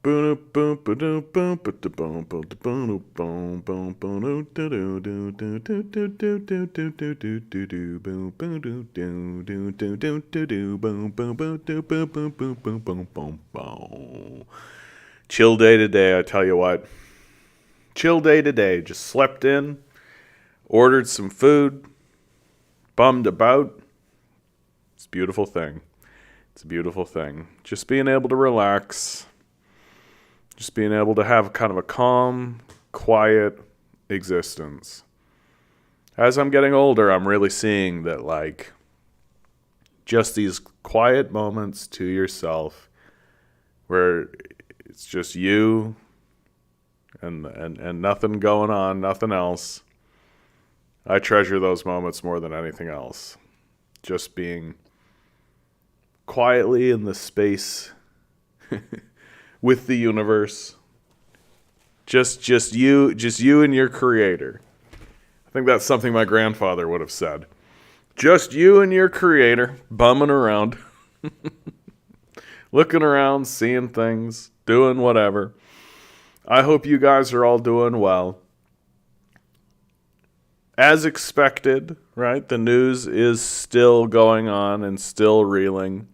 Chill day today, I tell you what. Chill day today. Just slept in, ordered some food, bummed about. It's a beautiful thing. It's a beautiful thing. Just being able to relax. Just being able to have kind of a calm, quiet existence. As I'm getting older, I'm really seeing that, like, just these quiet moments to yourself where it's just you and nothing going on, nothing else. I treasure those moments more than anything else. Just being quietly in the space with the universe. Just you and your creator. I think that's something my grandfather would have said. Just you and your creator bumming around. Looking around, seeing things, doing whatever. I hope you guys are all doing well. As expected, right? The news is still going on and still reeling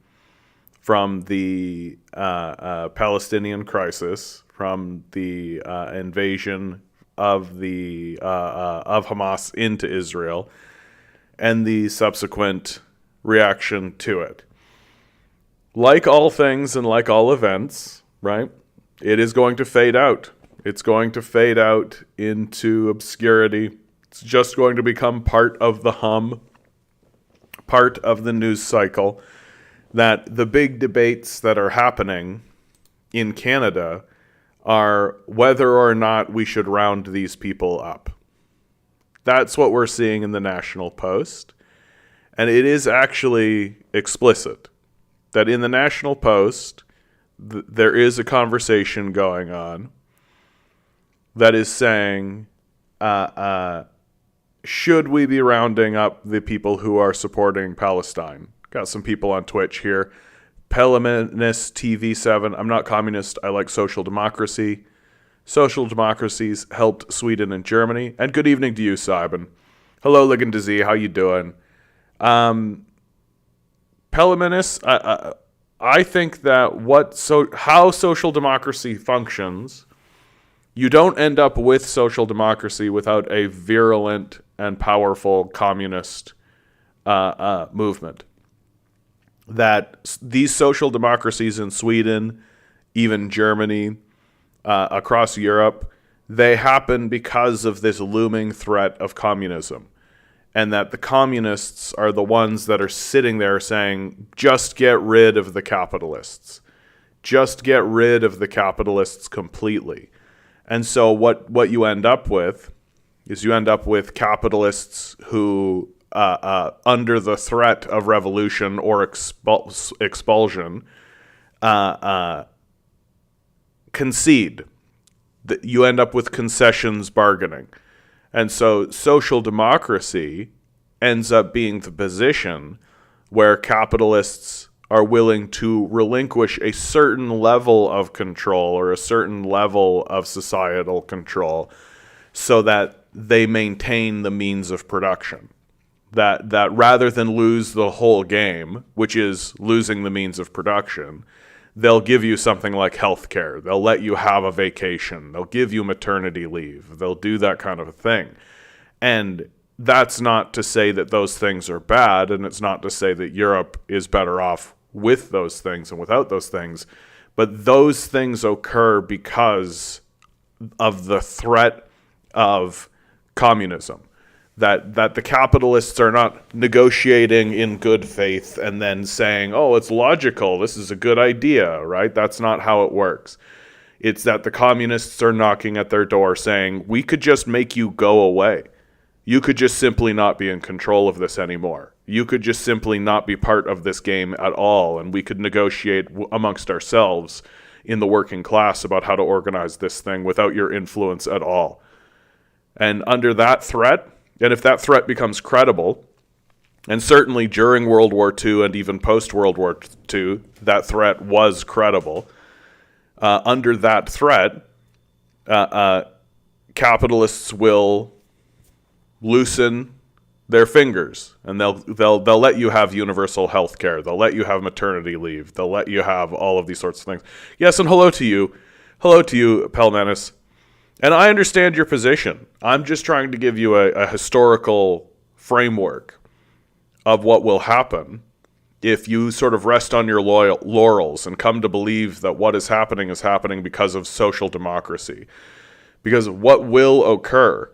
from the Palestinian crisis, from the invasion of Hamas into Israel, and the subsequent reaction to it. Like all things and like all events, right? It is going to fade out. It's going to fade out into obscurity. It's just going to become part of the hum, part of the news cycle, that the big debates that are happening in Canada are whether or not we should round these people up. That's what we're seeing in the National Post. And it is actually explicit that in the National Post, there is a conversation going on that is saying, should we be rounding up the people who are supporting Palestine? Got some people on Twitch here. Pelaminist TV7. I'm not communist. I like social democracy. Social democracies helped Sweden and Germany. And good evening to you, Simon. Hello, Ligand to Z. How you doing? Pelaminist. I think that how social democracy functions, you don't end up with social democracy without a virulent and powerful communist movement. That these social democracies in Sweden, even Germany, across Europe, they happen because of this looming threat of communism. And that the communists are the ones that are sitting there saying, just get rid of the capitalists. Just get rid of the capitalists completely. And so what you end up with is you end up with capitalists who, under the threat of revolution or expulsion, concede. You end up with concessions bargaining. And so social democracy ends up being the position where capitalists are willing to relinquish a certain level of control or a certain level of societal control so that they maintain the means of production. That rather than lose the whole game, which is losing the means of production, they'll give you something like healthcare. They'll let you have a vacation. They'll give you maternity leave. They'll do that kind of a thing. And that's not to say that those things are bad, and it's not to say that Europe is better off with those things and without those things. But those things occur because of the threat of communism. That the capitalists are not negotiating in good faith and then saying, oh, it's logical, this is a good idea, right? That's not how it works. It's that the communists are knocking at their door saying, we could just make you go away. You could just simply not be in control of this anymore. You could just simply not be part of this game at all, and we could negotiate amongst ourselves in the working class about how to organize this thing without your influence at all. And under that threat, and if that threat becomes credible, and certainly during World War II and even post-World War II, that threat was credible, under that threat, capitalists will loosen their fingers, and they'll let you have universal health care. They'll let you have maternity leave. They'll let you have all of these sorts of things. Yes, and hello to you, Pelmenis. And I understand your position. I'm just trying to give you a historical framework of what will happen if you sort of rest on your laurels and come to believe that what is happening because of social democracy. Because what will occur,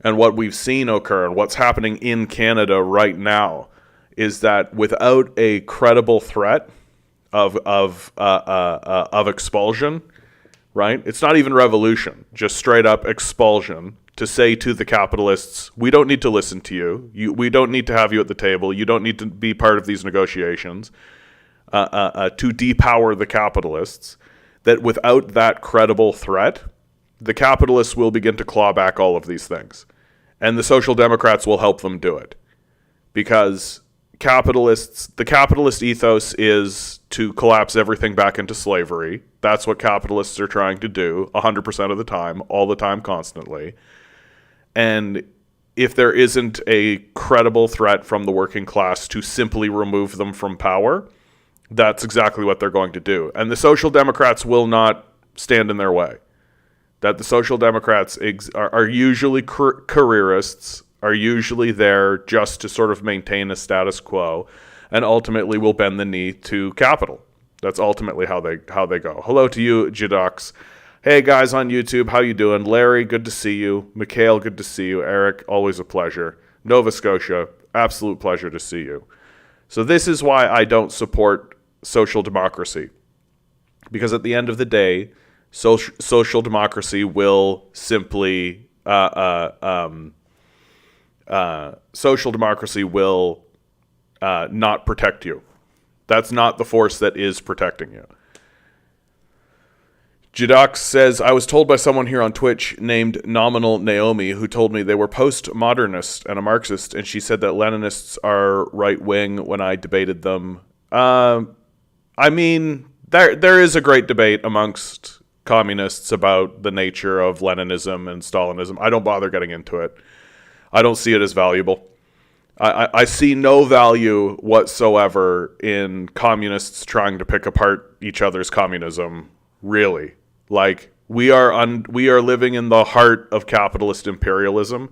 and what we've seen occur, and what's happening in Canada right now, is that without a credible threat of expulsion, right? It's not even revolution, just straight up expulsion, to say to the capitalists, we don't need to listen to you. We don't need to have you at the table. You don't need to be part of these negotiations, to depower the capitalists. That without that credible threat, the capitalists will begin to claw back all of these things. And the Social Democrats will help them do it. Because the capitalist ethos is to collapse everything back into slavery. That's what capitalists are trying to do 100% of the time, all the time, constantly. And if there isn't a credible threat from the working class to simply remove them from power, that's exactly what they're going to do. And the Social Democrats will not stand in their way. That the Social Democrats are usually careerists, are usually there just to sort of maintain a status quo, and ultimately will bend the knee to capital. That's ultimately how they go. Hello to you, Jidox. Hey guys on YouTube, how you doing? Larry, good to see you. Mikhail, good to see you. Eric, always a pleasure. Nova Scotia, absolute pleasure to see you. So this is why I don't support social democracy. Because at the end of the day, social democracy will simply social democracy will not protect you. That's not the force that is protecting you. Jidox says, I was told by someone here on Twitch named Nominal Naomi who told me they were postmodernist and a Marxist, and she said that Leninists are right-wing when I debated them. I mean, there is a great debate amongst communists about the nature of Leninism and Stalinism. I don't bother getting into it. I don't see it as valuable. I see no value whatsoever in communists trying to pick apart each other's communism, really. Like, we are living in the heart of capitalist imperialism.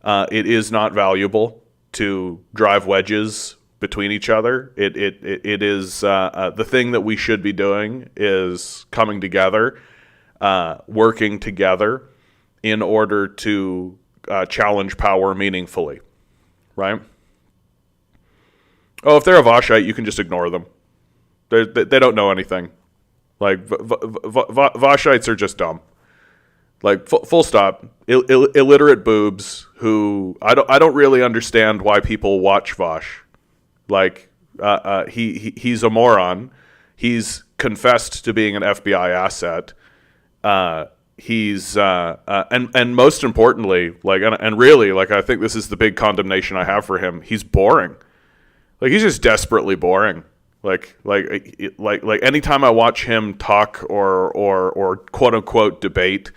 It is not valuable to drive wedges between each other. It is the thing that we should be doing is coming together, working together in order to challenge power meaningfully, right? Oh, if they're a Vashite, you can just ignore them. They don't know anything. Like, Vashites are just dumb. Like, full stop. Illiterate boobs who I don't really understand why people watch Vash. Like, he's a moron. He's confessed to being an FBI asset. He's and most importantly, like, and really, like, I think this is the big condemnation I have for him. He's boring. Like, he's just desperately boring. Like anytime I watch him talk or quote unquote debate,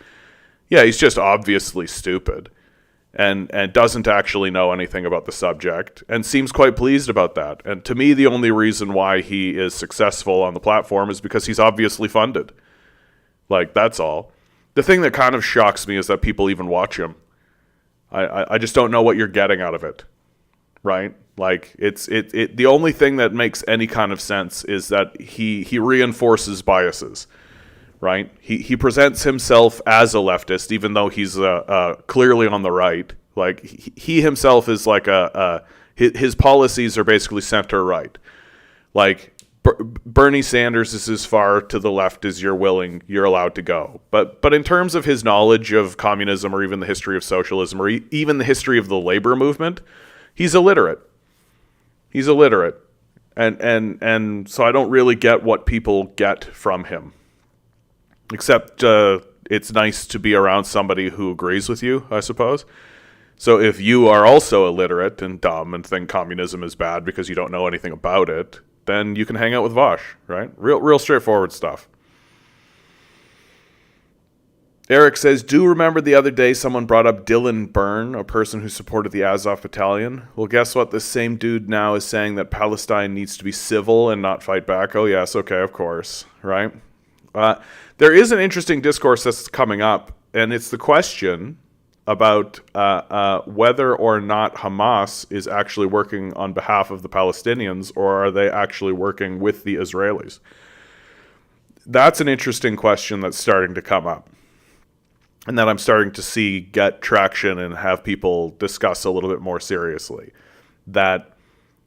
yeah, he's just obviously stupid and doesn't actually know anything about the subject and seems quite pleased about that. And to me, the only reason why he is successful on the platform is because he's obviously funded. Like, that's all. The thing that kind of shocks me is that people even watch him. I just don't know what you're getting out of it, right? Like, it's the only thing that makes any kind of sense is that he reinforces biases, right? He presents himself as a leftist, even though he's clearly on the right. Like, he himself is like his policies are basically center right. Like, Bernie Sanders is as far to the left as you're allowed to go. But in terms of his knowledge of communism or even the history of socialism or even the history of the labor movement, he's illiterate. He's illiterate. And so I don't really get what people get from him. Except it's nice to be around somebody who agrees with you, I suppose. So if you are also illiterate and dumb and think communism is bad because you don't know anything about it, then you can hang out with Vosh, right? Real straightforward stuff. Eric says, do remember the other day someone brought up Dylan Byrne, a person who supported the Azov battalion? Well, guess what? This same dude now is saying that Palestine needs to be civil and not fight back. Oh, yes, okay, of course, right? There is an interesting discourse that's coming up, and it's the question about whether or not Hamas is actually working on behalf of the Palestinians, or are they actually working with the Israelis? That's an interesting question that's starting to come up, and that I'm starting to see get traction and have people discuss a little bit more seriously. That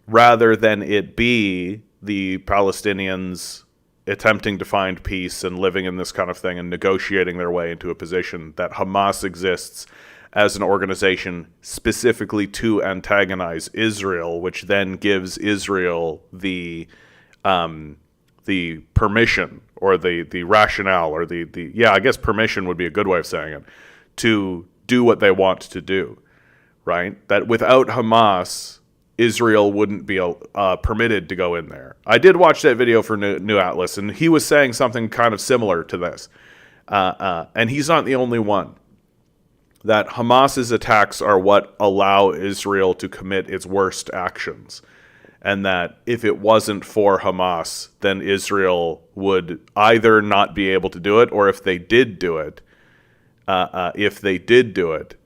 rather than it be the Palestinians attempting to find peace and living in this kind of thing and negotiating their way into a position, that Hamas exists as an organization specifically to antagonize Israel, which then gives Israel the permission, or the rationale, or I guess permission would be a good way of saying it, to do what they want to do, right? That without Hamas, Israel wouldn't be permitted to go in there. I did watch that video for New Atlas, and he was saying something kind of similar to this. And he's not the only one. That Hamas's attacks are what allow Israel to commit its worst actions. And that if it wasn't for Hamas, then Israel would either not be able to do it, or if they did do it,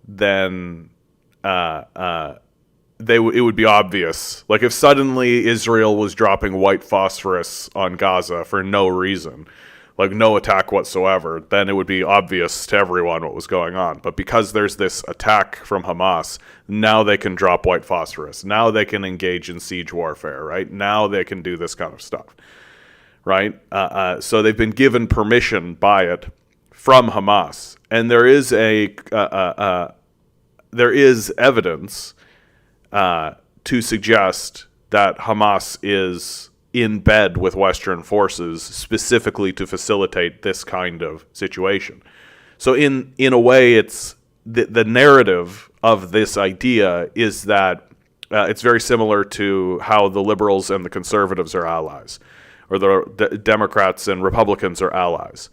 then it would be obvious. Like if suddenly Israel was dropping white phosphorus on Gaza for no reason, like no attack whatsoever, then it would be obvious to everyone what was going on. But because there's this attack from Hamas, now they can drop white phosphorus. Now they can engage in siege warfare, right? Now they can do this kind of stuff, right? So they've been given permission by it from Hamas. And there is evidence to suggest that Hamas is in bed with Western forces specifically to facilitate this kind of situation. So in a way, it's the narrative of this idea is that it's very similar to how the liberals and the conservatives are allies, or the Democrats and Republicans are allies,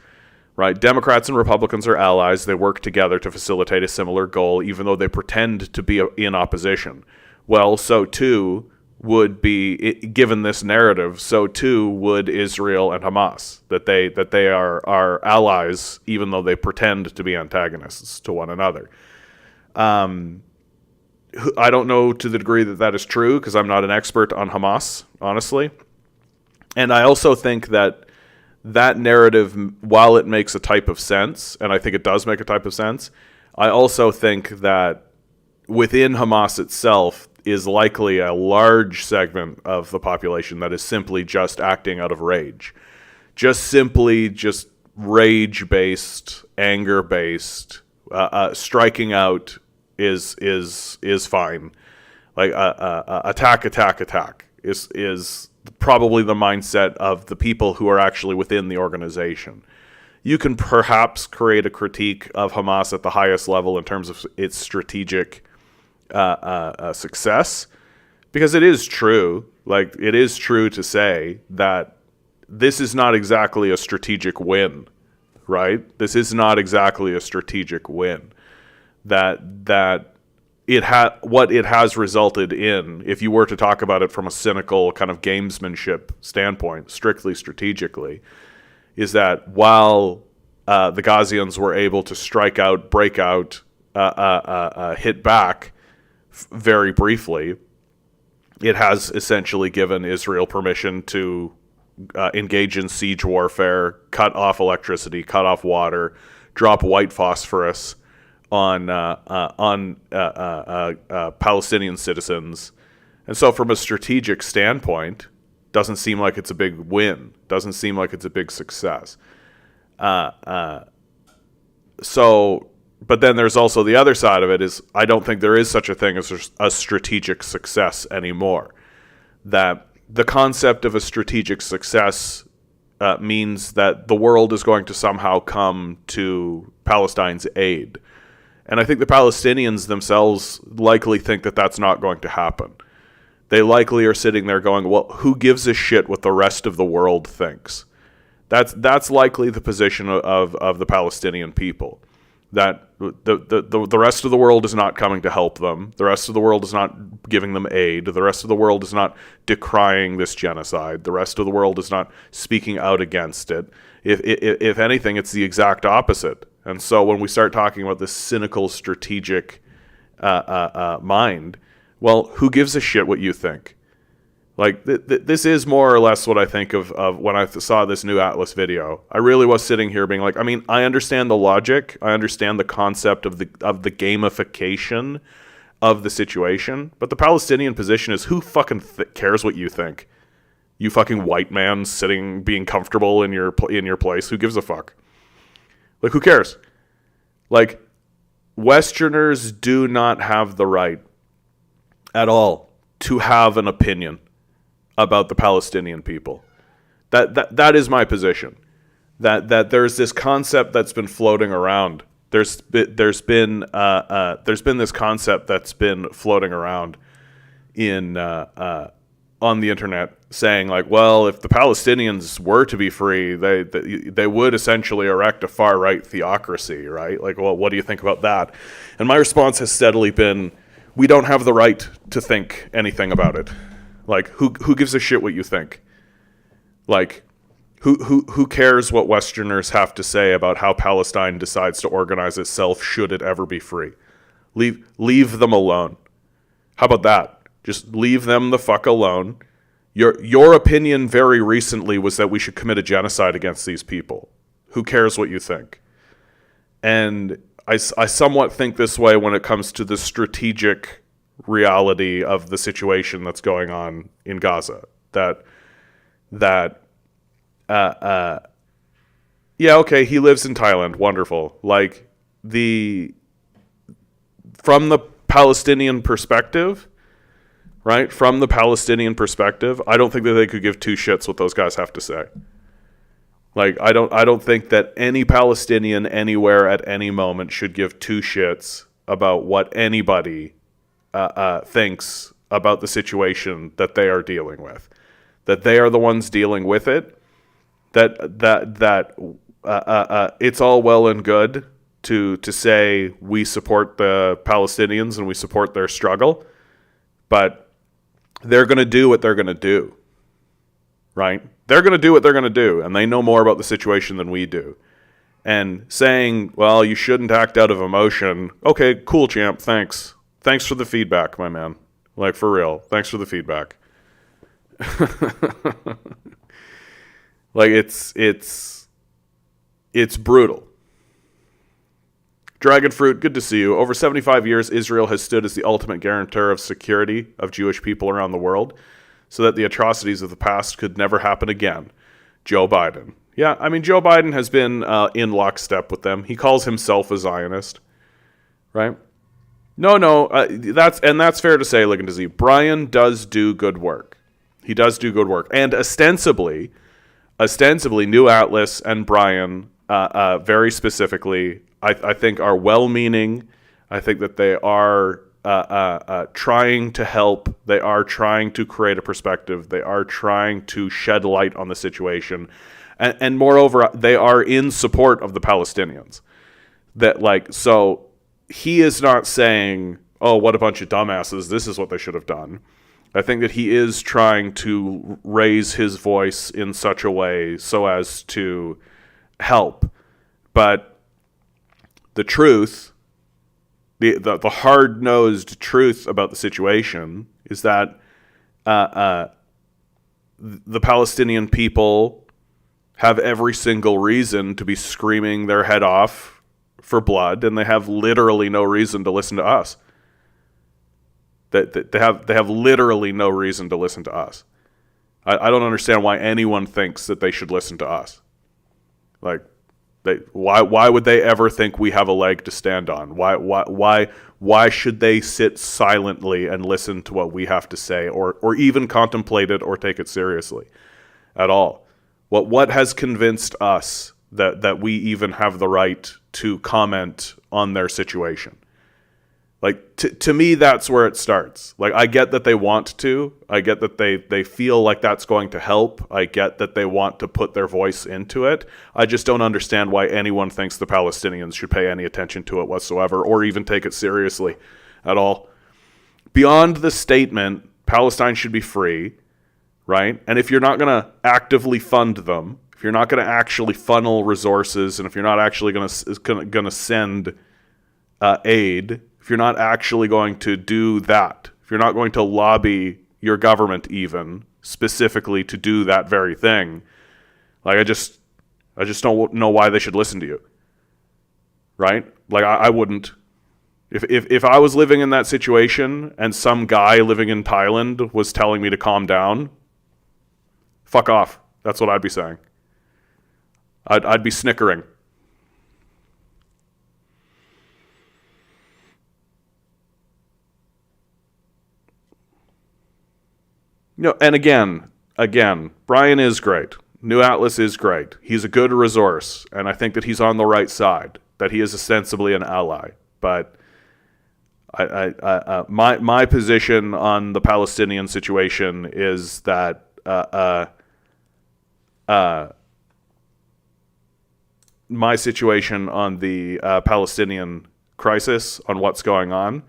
right? Democrats and Republicans are allies. They work together to facilitate a similar goal, even though they pretend to be in opposition. Well, so too would be, given this narrative, so too would Israel and Hamas, that they are allies, even though they pretend to be antagonists to one another. I don't know to the degree that is true, because I'm not an expert on Hamas, honestly. And I also think that narrative, while it makes a type of sense, and I think it does make a type of sense, I also think that within Hamas itself is likely a large segment of the population that is simply just acting out of rage. Just rage-based, anger-based, striking out is fine. Like attack is probably the mindset of the people who are actually within the organization. You can perhaps create a critique of Hamas at the highest level in terms of its strategic success, because it is true. Like, it is true to say that this is not exactly a strategic win, right? This is not exactly a strategic win. That what it has resulted in, if you were to talk about it from a cynical kind of gamesmanship standpoint, strictly strategically, is that while the Ghazians were able to strike out, break out, hit back very briefly, it has essentially given Israel permission to engage in siege warfare, cut off electricity, cut off water, drop white phosphorus on Palestinian citizens. And so from a strategic standpoint, doesn't seem like it's a big win, doesn't seem like it's a big success. But then there's also the other side of it is, I don't think there is such a thing as a strategic success anymore. That the concept of a strategic success means that the world is going to somehow come to Palestine's aid. And I think the Palestinians themselves likely think that that's not going to happen. They likely are sitting there going, well, who gives a shit what the rest of the world thinks? That's likely the position of the Palestinian people. that the rest of the world is not coming to help them. The rest of the world is not giving them aid. The rest of the world is not decrying this genocide. The rest of the world is not speaking out against it. If anything, it's the exact opposite. And so when we start talking about this cynical, strategic mind, well, who gives a shit what you think? Like, this is more or less what I think of when I saw this new Atlas video. I really was sitting here being like, I mean, I understand the logic. I understand the concept of the gamification of the situation. But the Palestinian position is, who fucking cares what you think? You fucking white man sitting, being comfortable in your place. Who gives a fuck? Like, who cares? Like, Westerners do not have the right at all to have an opinion about the Palestinian people. That is my position. That there's this concept that's been floating around. There's been this concept that's been floating around in on the internet, saying like, well, if the Palestinians were to be free, they would essentially erect a far right theocracy, right? Like, well, what do you think about that? And my response has steadily been, we don't have the right to think anything about it. Like, who gives a shit what you think? Like, who cares what Westerners have to say about how Palestine decides to organize itself should it ever be free? Leave them alone. How about that? Just leave them the fuck alone. Your opinion very recently was that we should commit a genocide against these people. Who cares what you think? And I somewhat think this way when it comes to the strategic reality of the situation that's going on in Gaza. Yeah, okay, he lives in Thailand, wonderful. Like, from the Palestinian perspective, right? From the Palestinian perspective, I don't think that they could give two shits what those guys have to say. Like, I don't think that any Palestinian anywhere at any moment should give two shits about what anybody thinks about the situation that they are dealing with. That they are the ones dealing with it. That it's all well and good to say we support the Palestinians and we support their struggle, but they're going to do what they're going to do, right? They're going to do what they're going to do, and they know more about the situation than we do. And saying, well, you shouldn't act out of emotion. Okay, cool, champ, thanks. Thanks for the feedback, my man. Like, for real. Thanks for the feedback. Like, it's brutal. Dragon Fruit, good to see you. Over 75 years, Israel has stood as the ultimate guarantor of security of Jewish people around the world, so that the atrocities of the past could never happen again. Joe Biden. Yeah, I mean, Joe Biden has been in lockstep with them. He calls himself a Zionist, right? No, that's fair to say, Ligon to Z. Brian does do good work. He does do good work. And ostensibly, New Atlas and Brian, very specifically, I think are well-meaning. I think that they are trying to help. They are trying to create a perspective. They are trying to shed light on the situation. And moreover, they are in support of the Palestinians. So he is not saying, oh, what a bunch of dumbasses, this is what they should have done. I think that he is trying to raise his voice in such a way so as to help. But the truth, the hard-nosed truth about the situation is that the Palestinian people have every single reason to be screaming their head off for blood, and they have literally no reason to listen to us. They have literally no reason to listen to us. I don't understand why anyone thinks that they should listen to us. Like, why would they ever think we have a leg to stand on? Why should they sit silently and listen to what we have to say, or even contemplate it or take it seriously at all? What has convinced us that we even have the right to comment on their situation? Like, to me, that's where it starts. Like, I get that they want to. I get that they feel like that's going to help. I get that they want to put their voice into it. I just don't understand why anyone thinks the Palestinians should pay any attention to it whatsoever, or even take it seriously at all. Beyond the statement, Palestine should be free, right? And if you're not going to actively fund them, if you're not going to actually funnel resources, and if you're not actually going to send aid, if you're not actually going to do that, if you're not going to lobby your government even specifically to do that very thing, like I just don't know why they should listen to you, right? Like I wouldn't. If I was living in that situation and some guy living in Thailand was telling me to calm down, fuck off. That's what I'd be saying. I'd be snickering. And again, Brian is great. New Atlas is great. He's a good resource, and I think that he's on the right side, that he is ostensibly an ally. But my position on the Palestinian situation is that my situation on the Palestinian crisis, on what's going on,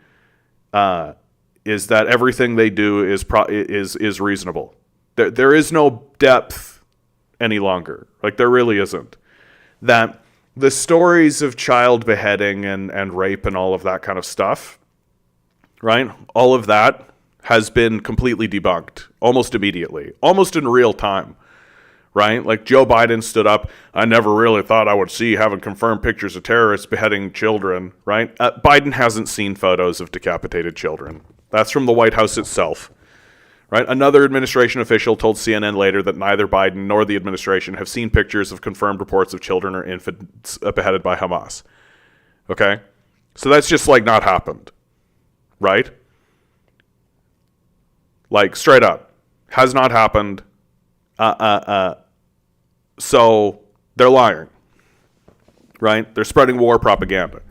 is that everything they do is reasonable. There is no depth any longer. Like, there really isn't. That the stories of child beheading and rape and all of that kind of stuff, right? All of that has been completely debunked almost immediately, almost in real time, right? Like, Joe Biden stood up. I never really thought I would see having confirmed pictures of terrorists beheading children, right? Biden hasn't seen photos of decapitated children. That's from the White House itself, right? Another administration official told CNN later that neither Biden nor the administration have seen pictures of confirmed reports of children or infants beheaded by Hamas. Okay? So that's just, like, not happened, right? Like, straight up. Has not happened. So they're lying, right? They're spreading war propaganda.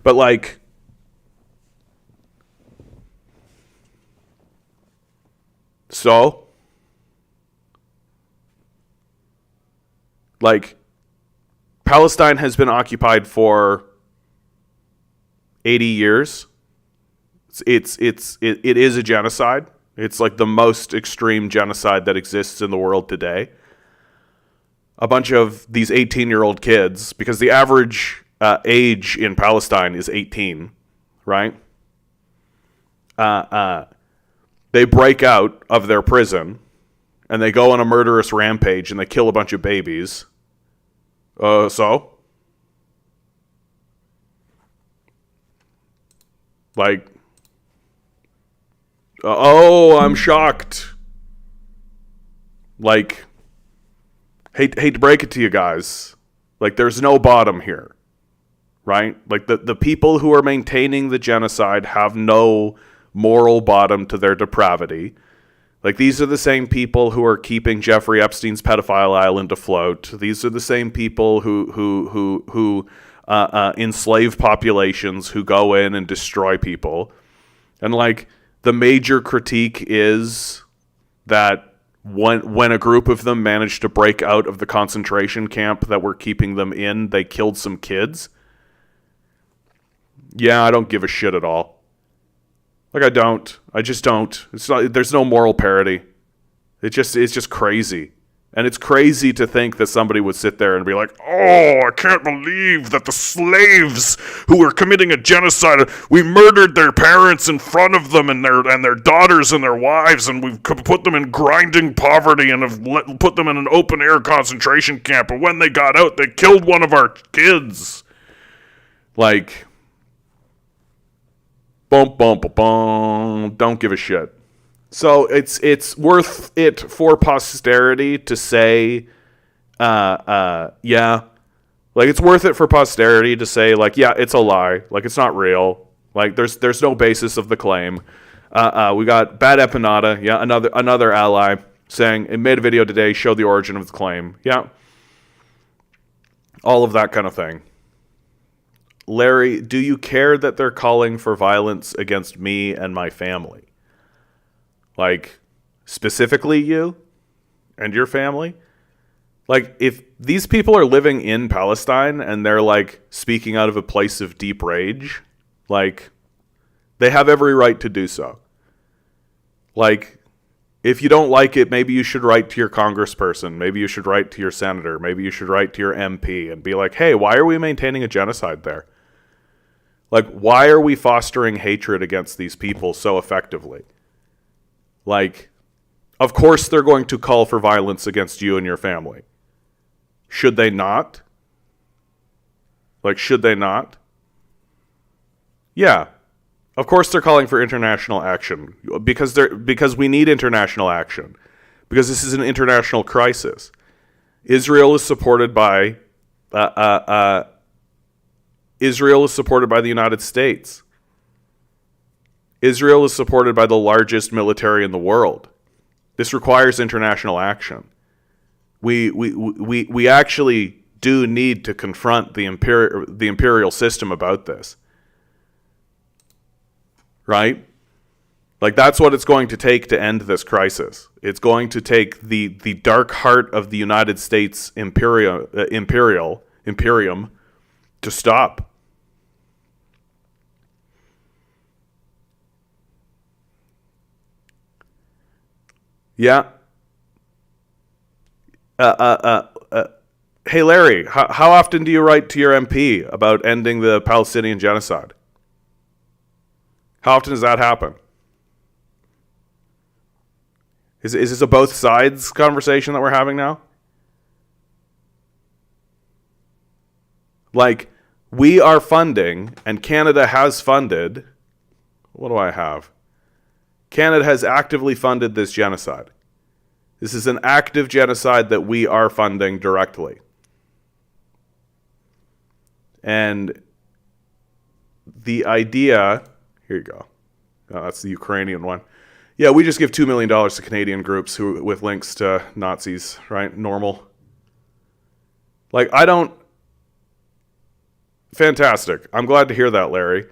But, like, so, like, Palestine has been occupied for 80 years. It is a genocide. It's like the most extreme genocide that exists in the world today. A bunch of these 18-year-old kids, because the average age in Palestine is 18, right? They break out of their prison and they go on a murderous rampage and they kill a bunch of babies. So? Like, I'm shocked. Like, hate to break it to you guys. Like, there's no bottom here, right? Like, the people who are maintaining the genocide have no moral bottom to their depravity. Like, these are the same people who are keeping Jeffrey Epstein's pedophile island afloat. These are the same people who enslave populations, who go in and destroy people. And, like, the major critique is that when a group of them managed to break out of the concentration camp that were keeping them in, they killed some kids. Yeah, I don't give a shit at all. Like, I don't. I just don't. It's not. There's no moral parity. It's just crazy. And it's crazy to think that somebody would sit there and be like, oh, I can't believe that the slaves who were committing a genocide, we murdered their parents in front of them and their daughters and their wives, and we've put them in grinding poverty and have put them in an open-air concentration camp, and when they got out, they killed one of our kids. Like, bum, bum, bum, bum, don't give a shit. So it's worth it for posterity to say, yeah. Like, it's worth it for posterity to say, like, yeah, it's a lie. Like, it's not real. Like, there's no basis of the claim. We got Bad Empanada, yeah, another ally, saying, it made a video today, showed the origin of the claim. Yeah. All of that kind of thing. Larry, do you care that they're calling for violence against me and my family? Like, specifically you and your family? Like, if these people are living in Palestine and they're, like, speaking out of a place of deep rage, like, they have every right to do so. Like, if you don't like it, maybe you should write to your congressperson. Maybe you should write to your senator. Maybe you should write to your MP and be like, hey, why are we maintaining a genocide there? Like, why are we fostering hatred against these people so effectively? Like, of course they're going to call for violence against you and your family. Should they not? Like, should they not? Yeah. Of course they're calling for international action because we need international action. Because this is an international crisis. Israel is supported by the United States. Israel is supported by the largest military in the world. This requires international action. We actually do need to confront the imperial system about this. Right? Like, that's what it's going to take to end this crisis. It's going to take the dark heart of the United States imperium to stop. Yeah. Hey, Larry, how often do you write to your MP about ending the Palestinian genocide? How often does that happen? Is this a both sides conversation that we're having now? Like, we are funding, and Canada has funded. What do I have? Canada has actively funded this genocide. This is an active genocide that we are funding directly. And the idea... Here you go. Oh, that's the Ukrainian one. Yeah, we just give $2 million to Canadian groups with links to Nazis, right? Normal. Like, I don't... Fantastic. I'm glad to hear that, Larry.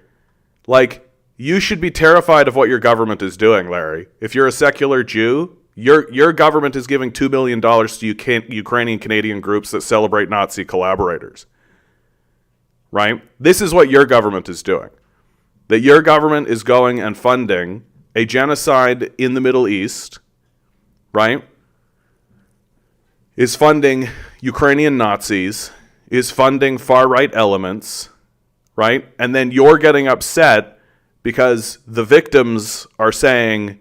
Like, you should be terrified of what your government is doing, Larry. If you're a secular Jew, your government is giving $2 million to Ukrainian Canadian groups that celebrate Nazi collaborators. Right? This is what your government is doing. That your government is going and funding a genocide in the Middle East, right? Is funding Ukrainian Nazis, is funding far-right elements, right? And then you're getting upset because the victims are saying,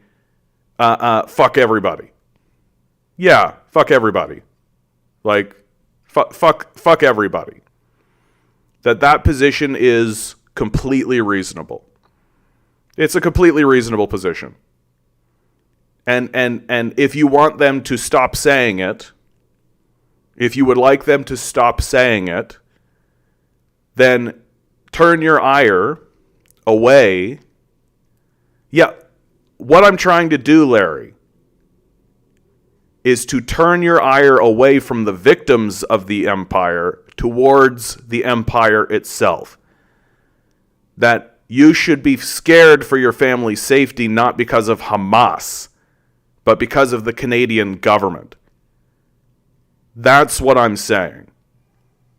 fuck everybody. Yeah, fuck everybody. Like, fuck everybody. That position is completely reasonable. It's a completely reasonable position. And if you want them to stop saying it, if you would like them to stop saying it, then turn your ire away. Yeah, what I'm trying to do, Larry, is to turn your ire away from the victims of the empire towards the empire itself. That you should be scared for your family's safety, not because of Hamas, but because of the Canadian government. That's what I'm saying.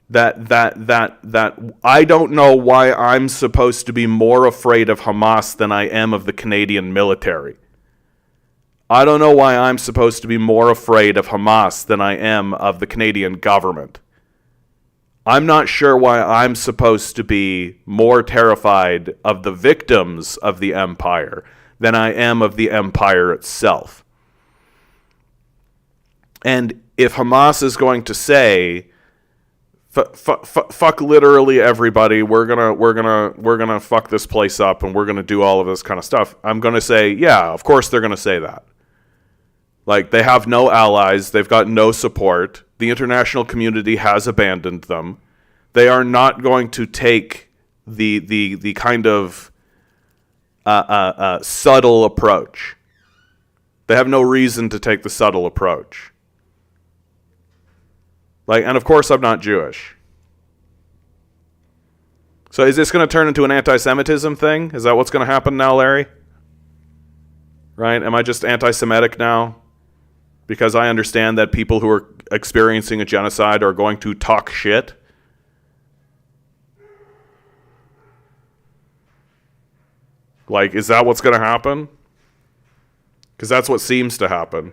That I don't know why I'm supposed to be more afraid of Hamas than I am of the Canadian military. I don't know why I'm supposed to be more afraid of Hamas than I am of the Canadian government. I'm not sure why I'm supposed to be more terrified of the victims of the empire than I am of the empire itself. And if Hamas is going to say, fuck literally everybody, we're gonna fuck this place up and we're gonna do all of this kind of stuff, I'm gonna say, yeah, of course they're gonna say that. Like, they have no allies, they've got no support. The international community has abandoned them. They are not going to take the kind of subtle approach. They have no reason to take the subtle approach. Like, and of course I'm not Jewish. So is this going to turn into an anti-Semitism thing? Is that what's going to happen now, Larry? Right? Am I just anti-Semitic now? Because I understand that people who are experiencing a genocide are going to talk shit? Like, is that what's going to happen? Because that's what seems to happen.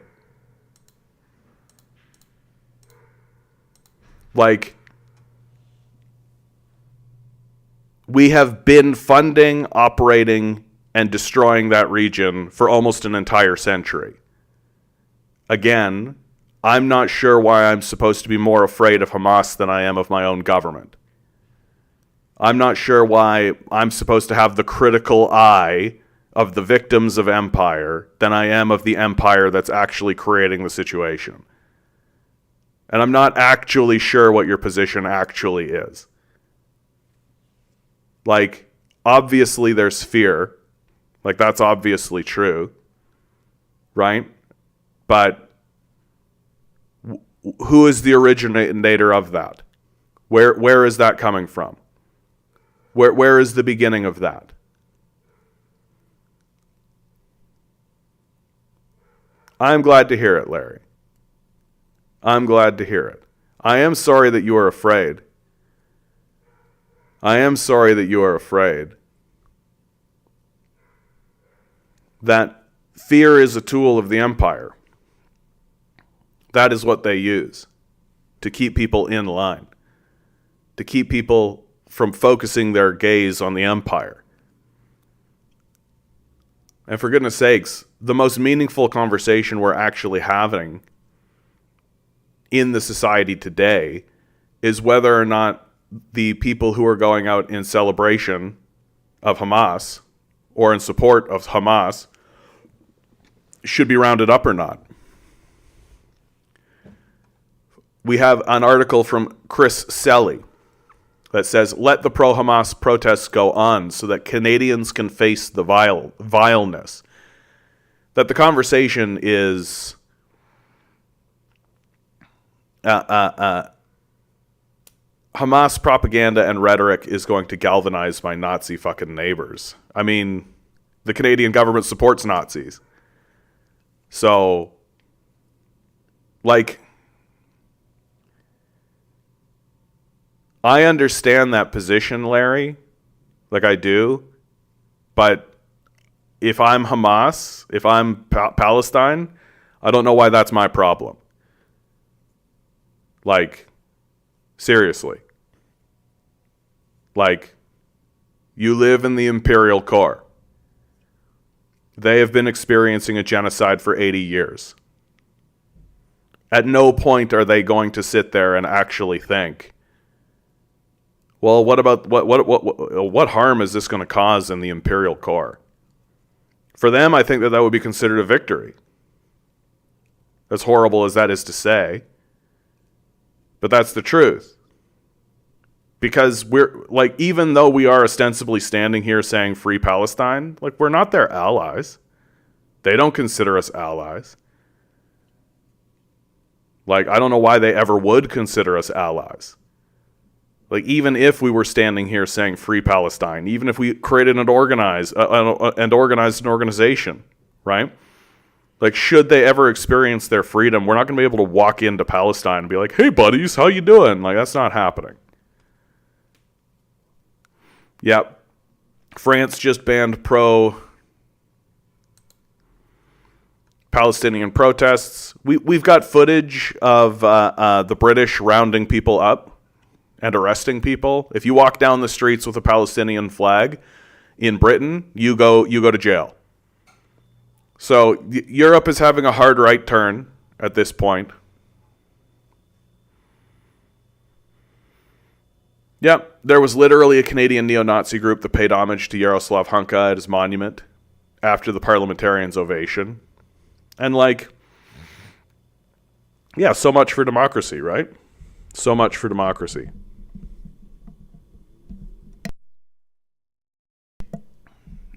Like, we have been funding, operating, and destroying that region for almost an entire century. Again, I'm not sure why I'm supposed to be more afraid of Hamas than I am of my own government. I'm not sure why I'm supposed to have the critical eye of the victims of empire than I am of the empire that's actually creating the situation. And I'm not actually sure what your position actually is. Like, obviously there's fear. Like, that's obviously true. Right? But who is the originator of that? Where is that coming from? Where is the beginning of that? I'm glad to hear it, Larry. I'm glad to hear it. I am sorry that you are afraid. I am sorry that you are afraid. That fear is a tool of the empire. That is what they use to keep people in line, to keep people from focusing their gaze on the empire. And for goodness sakes, the most meaningful conversation we're actually having in the society today is whether or not the people who are going out in celebration of Hamas or in support of Hamas should be rounded up or not. We have an article from Chris Selly that says, let the pro-Hamas protests go on so that Canadians can face the vileness. That the conversation is Hamas propaganda and rhetoric is going to galvanize my Nazi fucking neighbors. I mean, the Canadian government supports Nazis. So, like, I understand that position, Larry. Like, I do. But if I'm Hamas, if I'm Palestine, I don't know why that's my problem. Like, seriously. Like, you live in the imperial core. They have been experiencing a genocide for 80 years. At no point are they going to sit there and actually think, well, what about what harm is this going to cause in the imperial core? For them, I think that would be considered a victory. As horrible as that is to say, but that's the truth. Because we're, like, even though we are ostensibly standing here saying free Palestine, like, we're not their allies. They don't consider us allies. Like, I don't know why they ever would consider us allies. Like, even if we were standing here saying free Palestine, even if we created and organized an organization, right? Like, should they ever experience their freedom, we're not going to be able to walk into Palestine and be like, hey, buddies, how you doing? Like, that's not happening. Yep. France just banned pro-Palestinian protests. We've got footage of the British rounding people up and arresting people. If you walk down the streets with a Palestinian flag in Britain, you go to jail. So Europe is having a hard right turn at this point. Yep, there was literally a Canadian neo-Nazi group that paid homage to Yaroslav Hunka at his monument after the parliamentarians' ovation. And, like, yeah, so much for democracy, right? So much for democracy.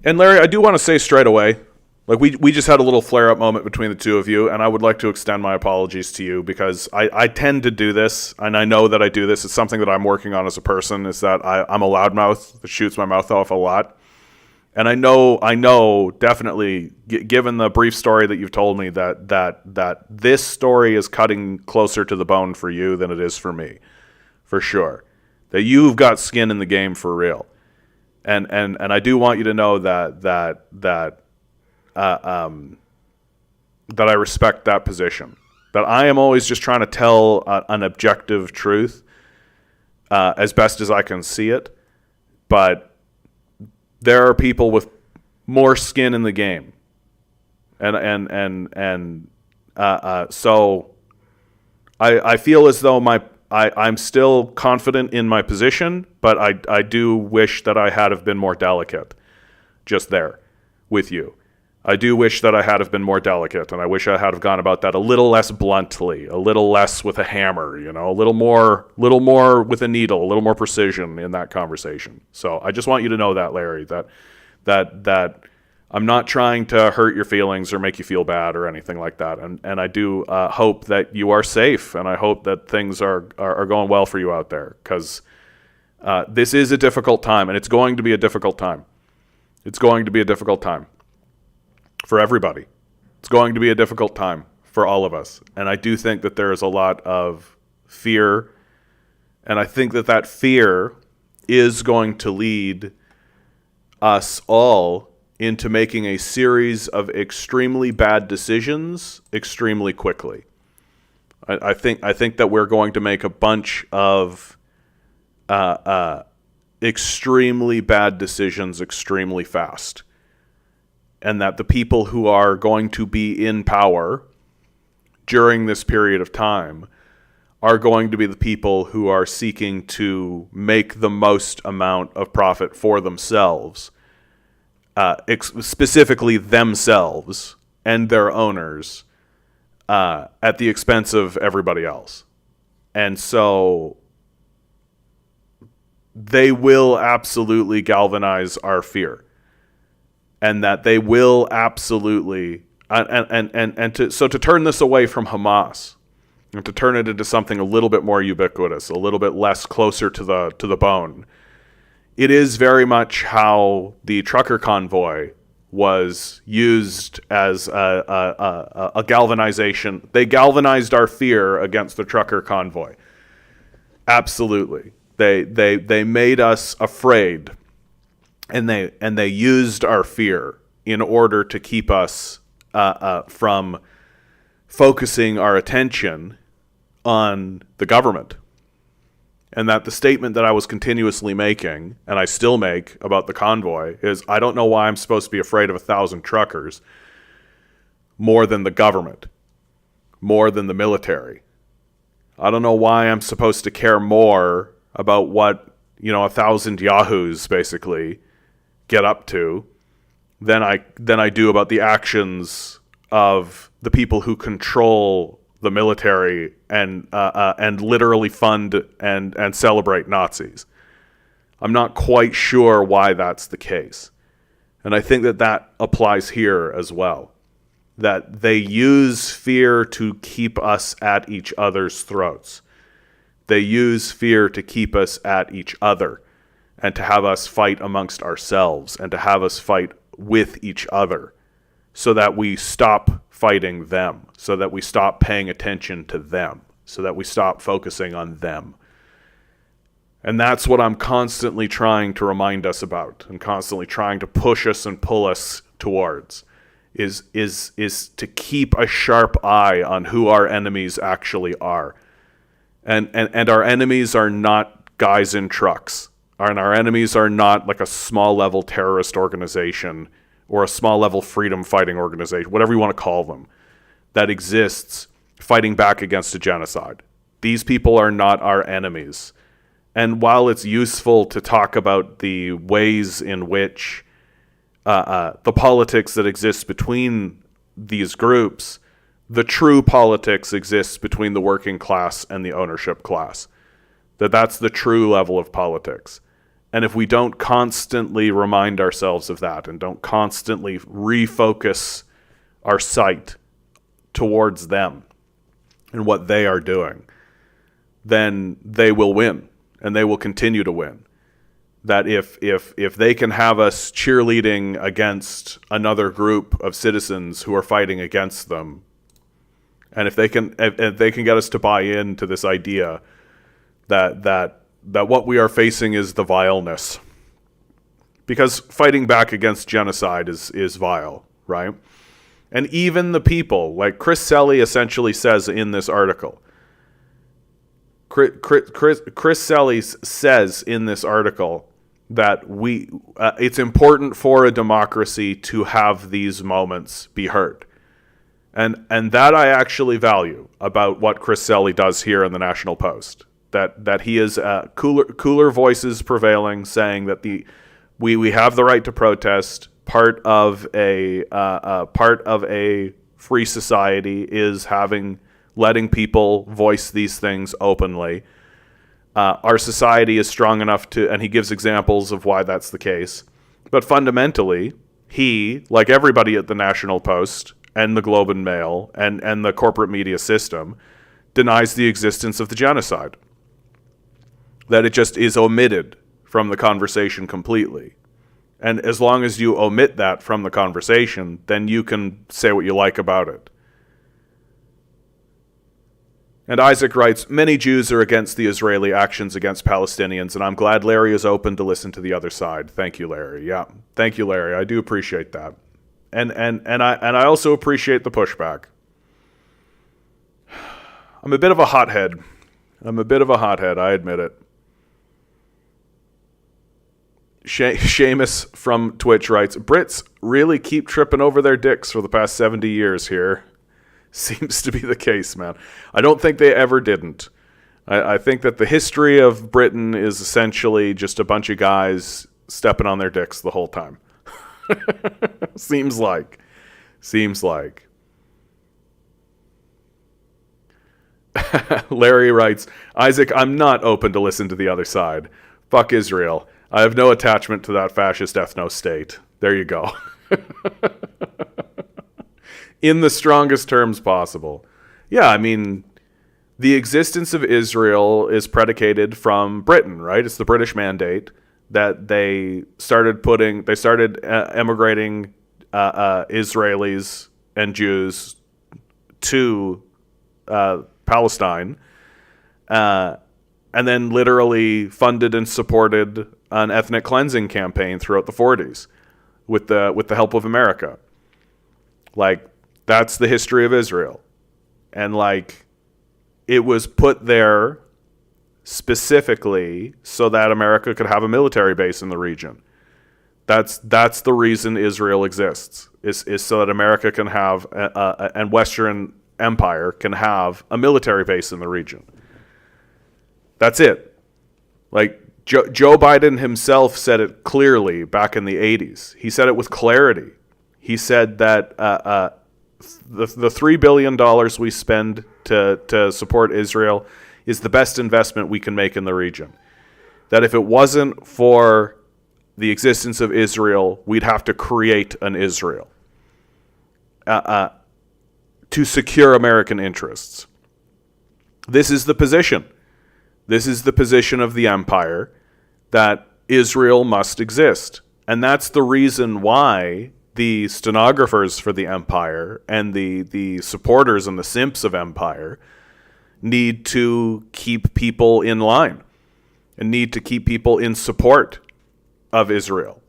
And Larry, I do want to say straight away, Like we just had a little flare-up moment between the two of you, and I would like to extend my apologies to you because I tend to do this, and I know that I do this. It's something that I'm working on as a person, is that I'm a loudmouth that shoots my mouth off a lot. And I know definitely, given the brief story that you've told me, that this story is cutting closer to the bone for you than it is for me, for sure. That you've got skin in the game for real. And I do want you to know that I respect that position. That I am always just trying to tell an objective truth as best as I can see it. But there are people with more skin in the game. So I feel as though I'm still confident in my position, but I do wish that I had have been more delicate just there with you. I do wish that I had have been more delicate, and I wish I had have gone about that a little less bluntly, a little less with a hammer, a little more with a needle, a little more precision in that conversation. So I just want you to know that, Larry, that I'm not trying to hurt your feelings or make you feel bad or anything like that. And I do hope that you are safe, and I hope that things are going well for you out there, because this is a difficult time, and it's going to be a difficult time. It's going to be a difficult time for everybody. It's going to be a difficult time for all of us. And I do think that there is a lot of fear, and I think that fear is going to lead us all into making a series of extremely bad decisions extremely quickly. I think that we're going to make a bunch of extremely bad decisions extremely fast. And that the people who are going to be in power during this period of time are going to be the people who are seeking to make the most amount of profit for themselves, specifically themselves and their owners, at the expense of everybody else. And so they will absolutely galvanize our fear. And that they will absolutely, to turn this away from Hamas, and to turn it into something a little bit more ubiquitous, a little bit less closer to the bone. It is very much how the trucker convoy was used as a galvanization. They galvanized our fear against the trucker convoy. Absolutely, they made us afraid. And they used our fear in order to keep us from focusing our attention on the government. And that the statement that I was continuously making, and I still make about the convoy, is I don't know why I'm supposed to be afraid of 1,000 truckers more than the government, more than the military. I don't know why I'm supposed to care more about what 1,000 yahoos basically get up to than I do about the actions of the people who control the military and literally fund and celebrate Nazis. I'm not quite sure why that's the case. And I think that applies here as well. That they use fear to keep us at each other's throats. They use fear to keep us at each other, and to have us fight amongst ourselves, and to have us fight with each other, so that we stop fighting them, so that we stop paying attention to them, so that we stop focusing on them. And that's what I'm constantly trying to remind us about, and constantly trying to push us and pull us towards, is to keep a sharp eye on who our enemies actually are. And our enemies are not guys in trucks. And our enemies are not like a small-level terrorist organization or a small-level freedom-fighting organization, whatever you want to call them, that exists fighting back against a genocide. These people are not our enemies. And while it's useful to talk about the ways in which the politics that exists between these groups, the true politics exists between the working class and the ownership class. That's the true level of politics. And if we don't constantly remind ourselves of that and don't constantly refocus our sight towards them and what they are doing, then they will win, and they will continue to win. That if they can have us cheerleading against another group of citizens who are fighting against them, and if they can get us to buy into this idea that what we are facing is the vileness, because fighting back against genocide is vile, right? And even the people, like Chris Selly essentially says in this article, Chris Selly says in this article that it's important for a democracy to have these moments be heard. And that I actually value about what Chris Selly does here in the National Post. That he is cooler voices prevailing, saying that we have the right to protest. Part of a free society is letting people voice these things openly. Our society is strong enough to, and he gives examples of why that's the case. But fundamentally, he, like everybody at the National Post and the Globe and Mail and the corporate media system, denies the existence of the genocide. That it just is omitted from the conversation completely. And as long as you omit that from the conversation, then you can say what you like about it. And Isaac writes, many Jews are against the Israeli actions against Palestinians, and I'm glad Larry is open to listen to the other side. Thank you, Larry. Yeah, thank you, Larry. I do appreciate that. And I also appreciate the pushback. I'm a bit of a hothead. I admit it. Seamus from Twitch writes, Brits really keep tripping over their dicks for the past 70 years here. Seems to be the case, man. I don't think they ever didn't. I think that the history of Britain is essentially just a bunch of guys stepping on their dicks the whole time. Seems like. Larry writes, Isaac, I'm not open to listen to the other side. Fuck Israel. I have no attachment to that fascist ethno-state. There you go. In the strongest terms possible. Yeah, I mean, the existence of Israel is predicated from Britain, right? It's the British mandate that they started emigrating Israelis and Jews to Palestine, and then literally funded and supported an ethnic cleansing campaign throughout the 40s with the help of America. Like, that's the history of Israel. And like, it was put there specifically so that America could have a military base in the region. That's the reason Israel exists, is so that America can have and Western Empire can have a military base in the region. That's it. Like, Joe Biden himself said it clearly back in the 80s. He said it with clarity. He said that the $3 billion we spend to support Israel is the best investment we can make in the region. That if it wasn't for the existence of Israel, we'd have to create an Israel to secure American interests. This is the position. This is the position of the empire, that Israel must exist. And that's the reason why the stenographers for the empire and the supporters and the simps of empire need to keep people in line and need to keep people in support of Israel.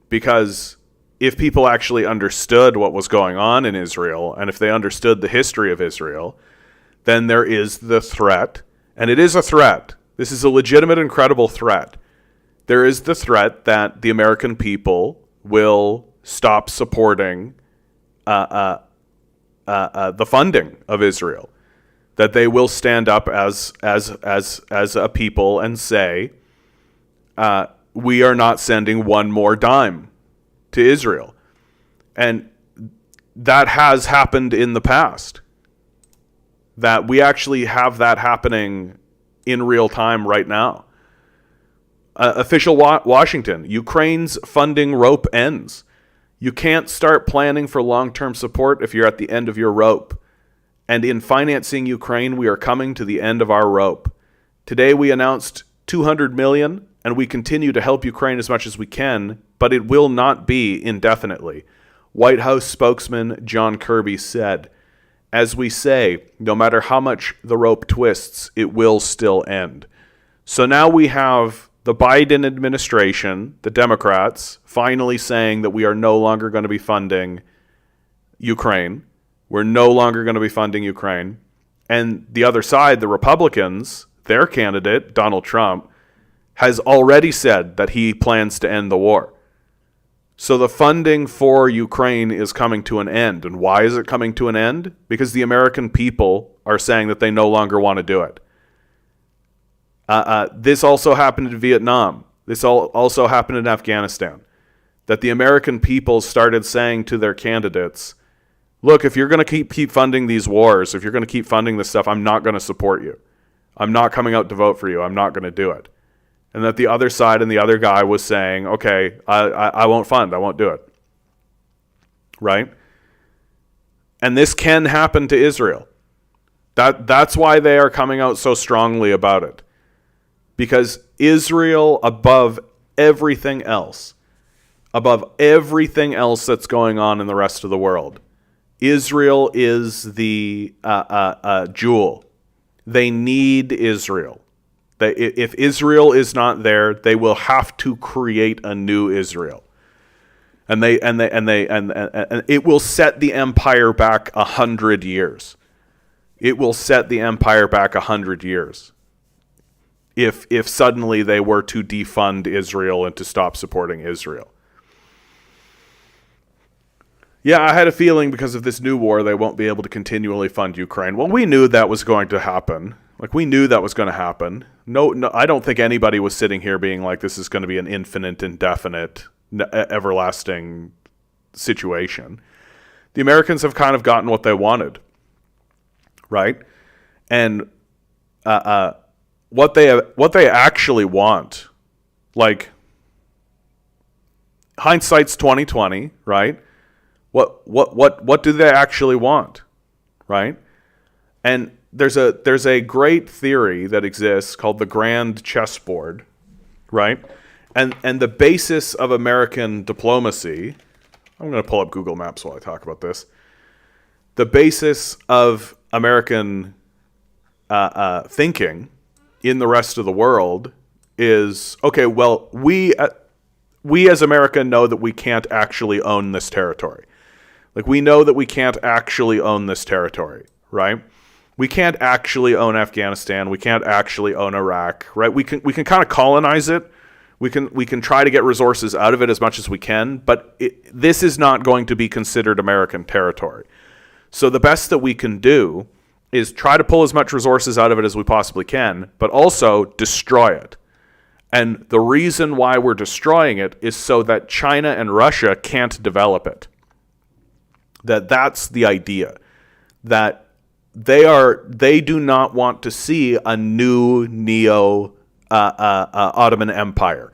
Because if people actually understood what was going on in Israel, and if they understood the history of Israel, then there is the threat, and it is a threat. This is a legitimate and credible threat. There is the threat that the American people will stop supporting the funding of Israel. That they will stand up as a people and say, we are not sending one more dime to Israel. And that has happened in the past. That we actually have that happening in real time right now. Official Washington, Ukraine's funding rope ends. You can't start planning for long-term support if you're at the end of your rope. And in financing Ukraine, we are coming to the end of our rope. Today we announced $200 million, and we continue to help Ukraine as much as we can, but it will not be indefinitely. White House spokesman John Kirby said, "As we say, no matter how much the rope twists, it will still end." So now we have the Biden administration, the Democrats, finally saying that we are no longer going to be funding Ukraine. We're no longer going to be funding Ukraine. And the other side, the Republicans, their candidate, Donald Trump, has already said that he plans to end the war. So the funding for Ukraine is coming to an end. And why is it coming to an end? Because the American people are saying that they no longer want to do it. This also happened in Vietnam. This also happened in Afghanistan. That the American people started saying to their candidates, look, if you're going to keep funding these wars, if you're going to keep funding this stuff, I'm not going to support you. I'm not coming out to vote for you. I'm not going to do it. And that the other side and the other guy was saying, okay, I won't fund. I won't do it. Right? And this can happen to Israel. That's why they are coming out so strongly about it. Because Israel, above everything else that's going on in the rest of the world, Israel is the jewel. They need Israel. If Israel is not there, they will have to create a new Israel, and it will set the empire back 100 years. It will set the empire back 100 years. If suddenly they were to defund Israel and to stop supporting Israel. Yeah, I had a feeling because of this new war, they won't be able to continually fund Ukraine. Well, we knew that was going to happen. We knew that was going to happen. No, I don't think anybody was sitting here being like, this is going to be an infinite, indefinite, everlasting situation. The Americans have kind of gotten what they wanted, right? And what they actually want, hindsight's 20/20, right? What do they actually want, right? And there's a great theory that exists called the grand chessboard, right? And the basis of American diplomacy, I'm going to pull up Google Maps while I talk about this. The basis of American thinking in the rest of the world is, okay, well, we as America know that we can't actually own this territory. We know that we can't actually own this territory, right? We can't actually own Afghanistan. We can't actually own Iraq, right? We can kind of colonize it. We can try to get resources out of it as much as we can, but this is not going to be considered American territory. So the best that we can do is try to pull as much resources out of it as we possibly can, but also destroy it. And the reason why we're destroying it is so that China and Russia can't develop it. That's the idea. That they do not want to see a new Ottoman Empire.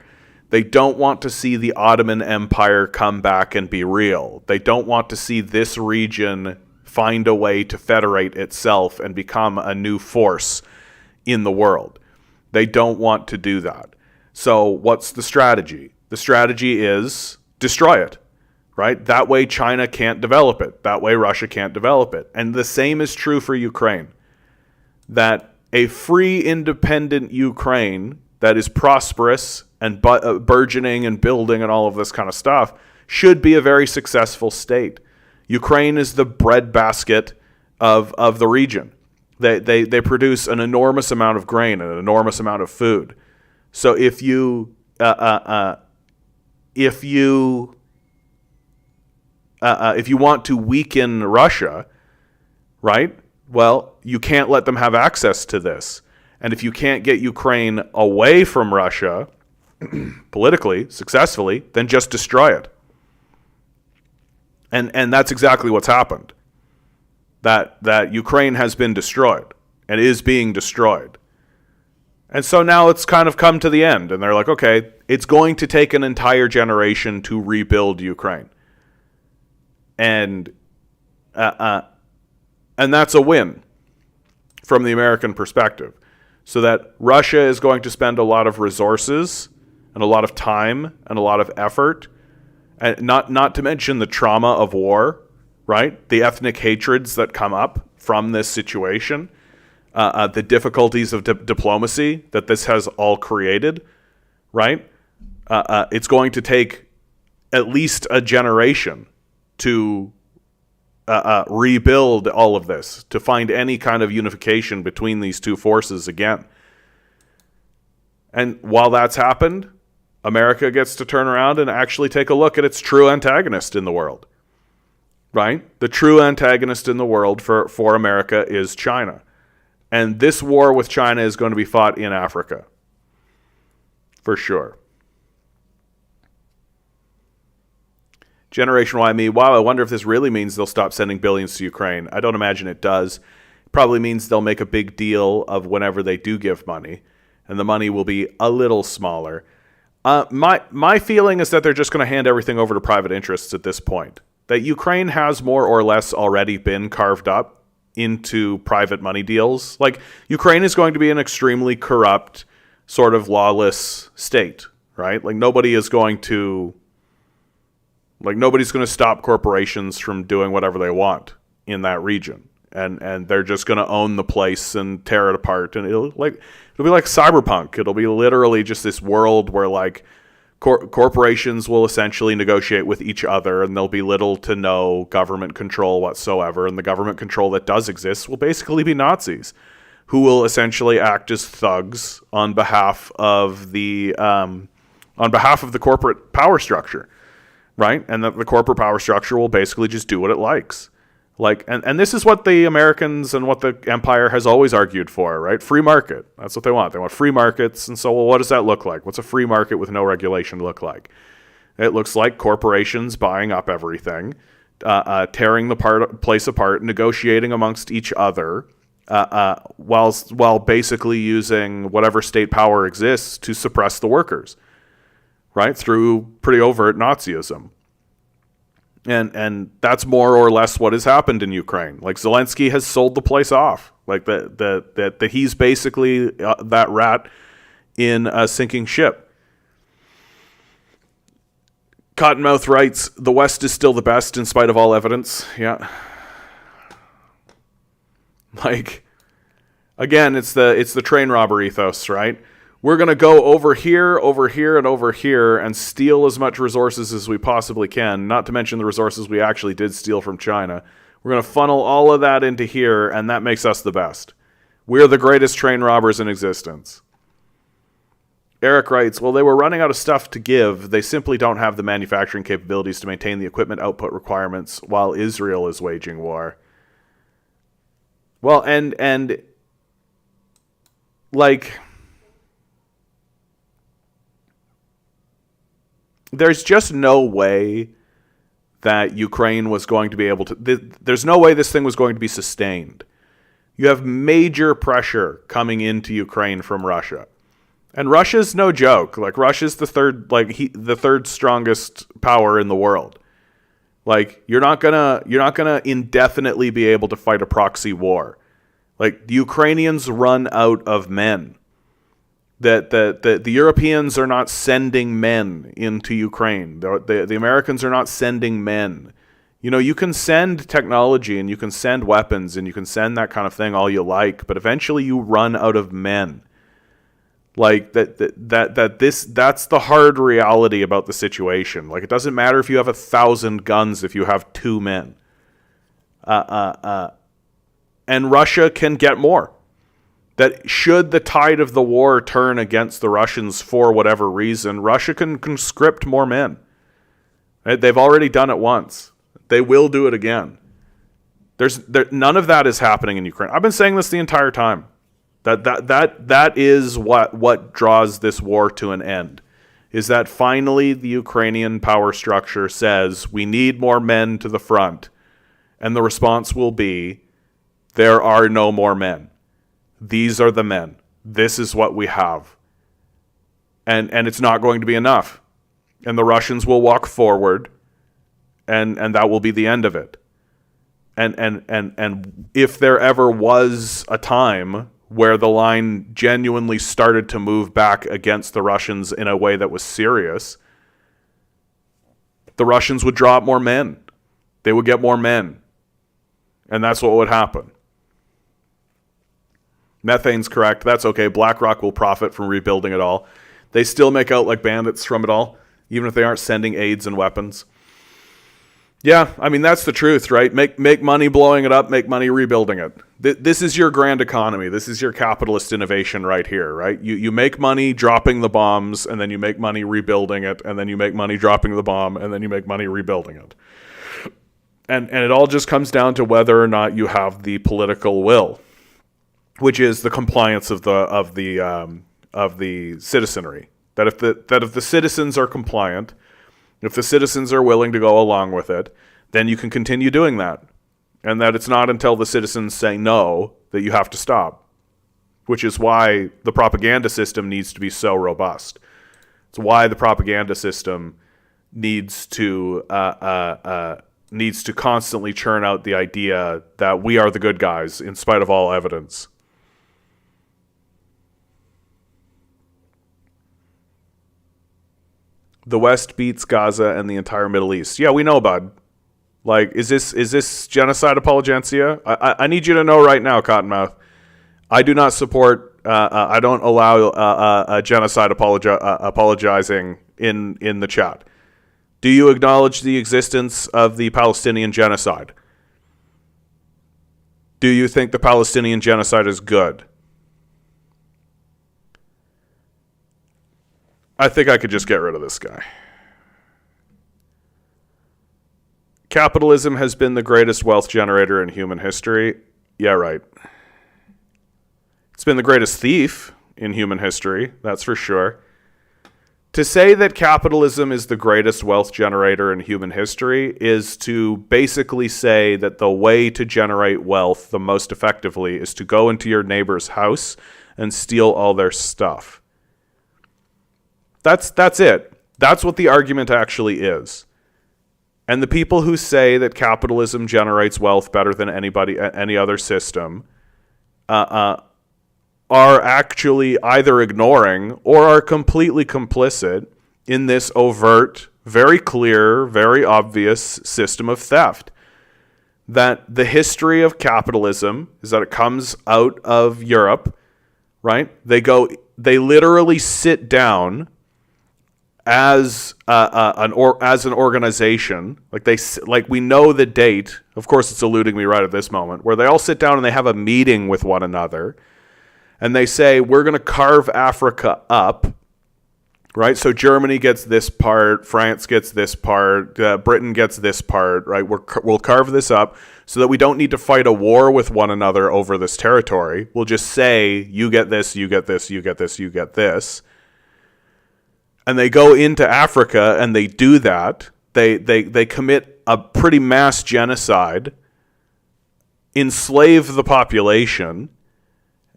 They don't want to see the Ottoman Empire come back and be real. They don't want to see this region find a way to federate itself and become a new force in the world. They don't want to do that. So what's the strategy? The strategy is destroy it, right? That way China can't develop it. That way Russia can't develop it. And the same is true for Ukraine. That a free, independent Ukraine that is prosperous and burgeoning and building and all of this kind of stuff should be a very successful state. Ukraine is the breadbasket of the region. They produce an enormous amount of grain and an enormous amount of food. So if you want to weaken Russia, right? Well, you can't let them have access to this. And if you can't get Ukraine away from Russia politically, successfully, then just destroy it. And that's exactly what's happened. That Ukraine has been destroyed and is being destroyed. And so now it's kind of come to the end, and they're like, okay, it's going to take an entire generation to rebuild Ukraine. And that's a win from the American perspective. So that Russia is going to spend a lot of resources and a lot of time and a lot of effort, and not to mention the trauma of war, right? The ethnic hatreds that come up from this situation, the difficulties of diplomacy that this has all created, right? It's going to take at least a generation to rebuild all of this, to find any kind of unification between these two forces again. And while that's happened, America gets to turn around and actually take a look at its true antagonist in the world, right? The true antagonist in the world for America is China. And this war with China is going to be fought in Africa, for sure. Generation Y me, wow, I wonder if this really means they'll stop sending billions to Ukraine. I don't imagine it does. It probably means they'll make a big deal of whenever they do give money, and the money will be a little smaller. My feeling is that they're just going to hand everything over to private interests at this point. That Ukraine has more or less already been carved up into private money deals. Like, Ukraine is going to be an extremely corrupt, sort of lawless state, right? Nobody's going to stop corporations from doing whatever they want in that region. And they're just going to own the place and tear it apart. And it'll be like cyberpunk. It'll be literally just this world where corporations will essentially negotiate with each other, and there'll be little to no government control whatsoever. And the government control that does exist will basically be Nazis, who will essentially act as thugs on behalf of the corporate power structure, right? And that the corporate power structure will basically just do what it likes. And this is what the Americans and what the empire has always argued for, right? Free market. That's what they want. They want free markets. And so, well, what does that look like? What's a free market with no regulation look like? It looks like corporations buying up everything, tearing the place apart, negotiating amongst each other, while basically using whatever state power exists to suppress the workers, right? Through pretty overt Nazism. And that's more or less what has happened in Ukraine. Zelensky has sold the place off. That he's basically that rat in a sinking ship. Cottonmouth writes, the West is still the best in spite of all evidence. Yeah. Again, it's the train robber ethos, right? We're going to go over here, and over here and steal as much resources as we possibly can, not to mention the resources we actually did steal from China. We're going to funnel all of that into here, and that makes us the best. We're the greatest train robbers in existence. Eric writes, well, they were running out of stuff to give. They simply don't have the manufacturing capabilities to maintain the equipment output requirements while Israel is waging war. Well, and there's just no way that Ukraine was going to be able to... There's no way this thing was going to be sustained. You have major pressure coming into Ukraine from Russia. And Russia's no joke. Russia's the third strongest power in the world. You're not gonna indefinitely be able to fight a proxy war. The Ukrainians run out of men. That the Europeans are not sending men into Ukraine. The Americans are not sending men. You can send technology and you can send weapons and you can send that kind of thing all you like, but eventually you run out of men. That's the hard reality about the situation. It doesn't matter if you have 1,000 guns if you have 2 men. And Russia can get more. That should the tide of the war turn against the Russians for whatever reason, Russia can conscript more men. Right? They've already done it once. They will do it again. None of that is happening in Ukraine. I've been saying this the entire time. That is what draws this war to an end. Is that finally the Ukrainian power structure says we need more men to the front, and the response will be there are no more men. These are the men. this is what we have. And it's not going to be enough. And the Russians will walk forward, and that will be the end of it. And if there ever was a time where the line genuinely started to move back against the Russians in a way that was serious, the Russians would draw up more men. They would get more men. And that's what would happen. Methane's correct. That's okay. BlackRock will profit from rebuilding it all. They still make out like bandits from it all, even if they aren't sending aids and weapons. Yeah, I mean, that's the truth, right? Make money blowing it up, make money rebuilding it. This is your grand economy. This is your capitalist innovation right here, right? You make money dropping the bombs, and then you make money rebuilding it, and then you make money dropping the bomb, and then you make money rebuilding it. And it all just comes down to whether or not you have the political will, which is the compliance of the citizenry. That if the citizens are compliant, if the citizens are willing to go along with it, then you can continue doing that. And that it's not until the citizens say no that you have to stop, which is why the propaganda system needs to be so robust. It's why the propaganda system needs to constantly churn out the idea that we are the good guys in spite of all evidence. The West beats Gaza and the entire Middle East. Yeah, we know, bud. Like, is this genocide apologencia? I need you to know right now, Cottonmouth. I do not support. I don't allow genocide apologizing in the chat. Do you acknowledge the existence of the Palestinian genocide? Do you think the Palestinian genocide is good? I think I could just get rid of this guy. Capitalism has been the greatest wealth generator in human history. Yeah, right. It's been the greatest thief in human history, that's for sure. To say that capitalism is the greatest wealth generator in human history is to basically say that the way to generate wealth the most effectively is to go into your neighbor's house and steal all their stuff. That's it. That's what the argument actually is. And the people who say that capitalism generates wealth better than any other system are actually either ignoring or are completely complicit in this overt, very clear, very obvious system of theft. That the history of capitalism is that it comes out of Europe, right? They literally sit down as an organization, like we know the date. Of course, it's eluding me right at this moment, where they all sit down and they have a meeting with one another, and they say, we're going to carve Africa up, right? So Germany gets this part, France gets this part, Britain gets this part, right? We'll carve this up so that we don't need to fight a war with one another over this territory. We'll just say, you get this, you get this, you get this, you get this. And they go into Africa and they do that. They commit a pretty mass genocide, enslave the population,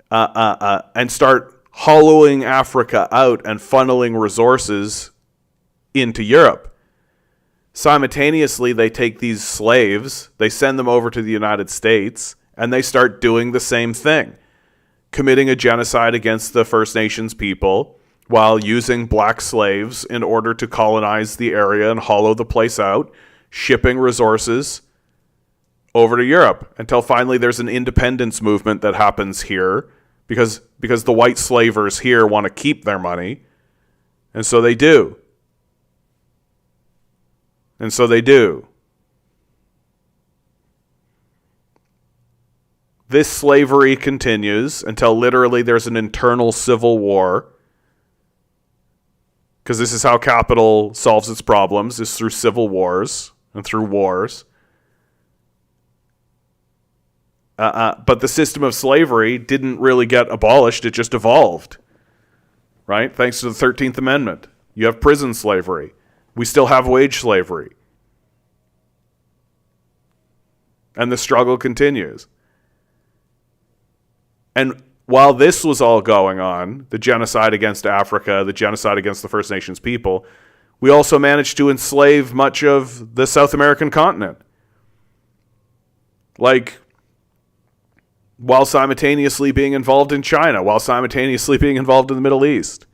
and start hollowing Africa out and funneling resources into Europe. Simultaneously, they take these slaves, they send them over to the United States, and they start doing the same thing, committing a genocide against the First Nations people, while using black slaves in order to colonize the area and hollow the place out, shipping resources over to Europe until finally there's an independence movement that happens here because the white slavers here want to keep their money. And so they do. And so they do. This slavery continues until literally there's an internal civil war. Because this is how capital solves its problems, is through civil wars and through wars. But the system of slavery didn't really get abolished, it just evolved. Right? Thanks to the 13th Amendment. You have prison slavery. We still have wage slavery. And the struggle continues. And while this was all going on, the genocide against Africa, the genocide against the First Nations people, we also managed to enslave much of the South American continent. Like, while simultaneously being involved in China, while simultaneously being involved in the Middle East.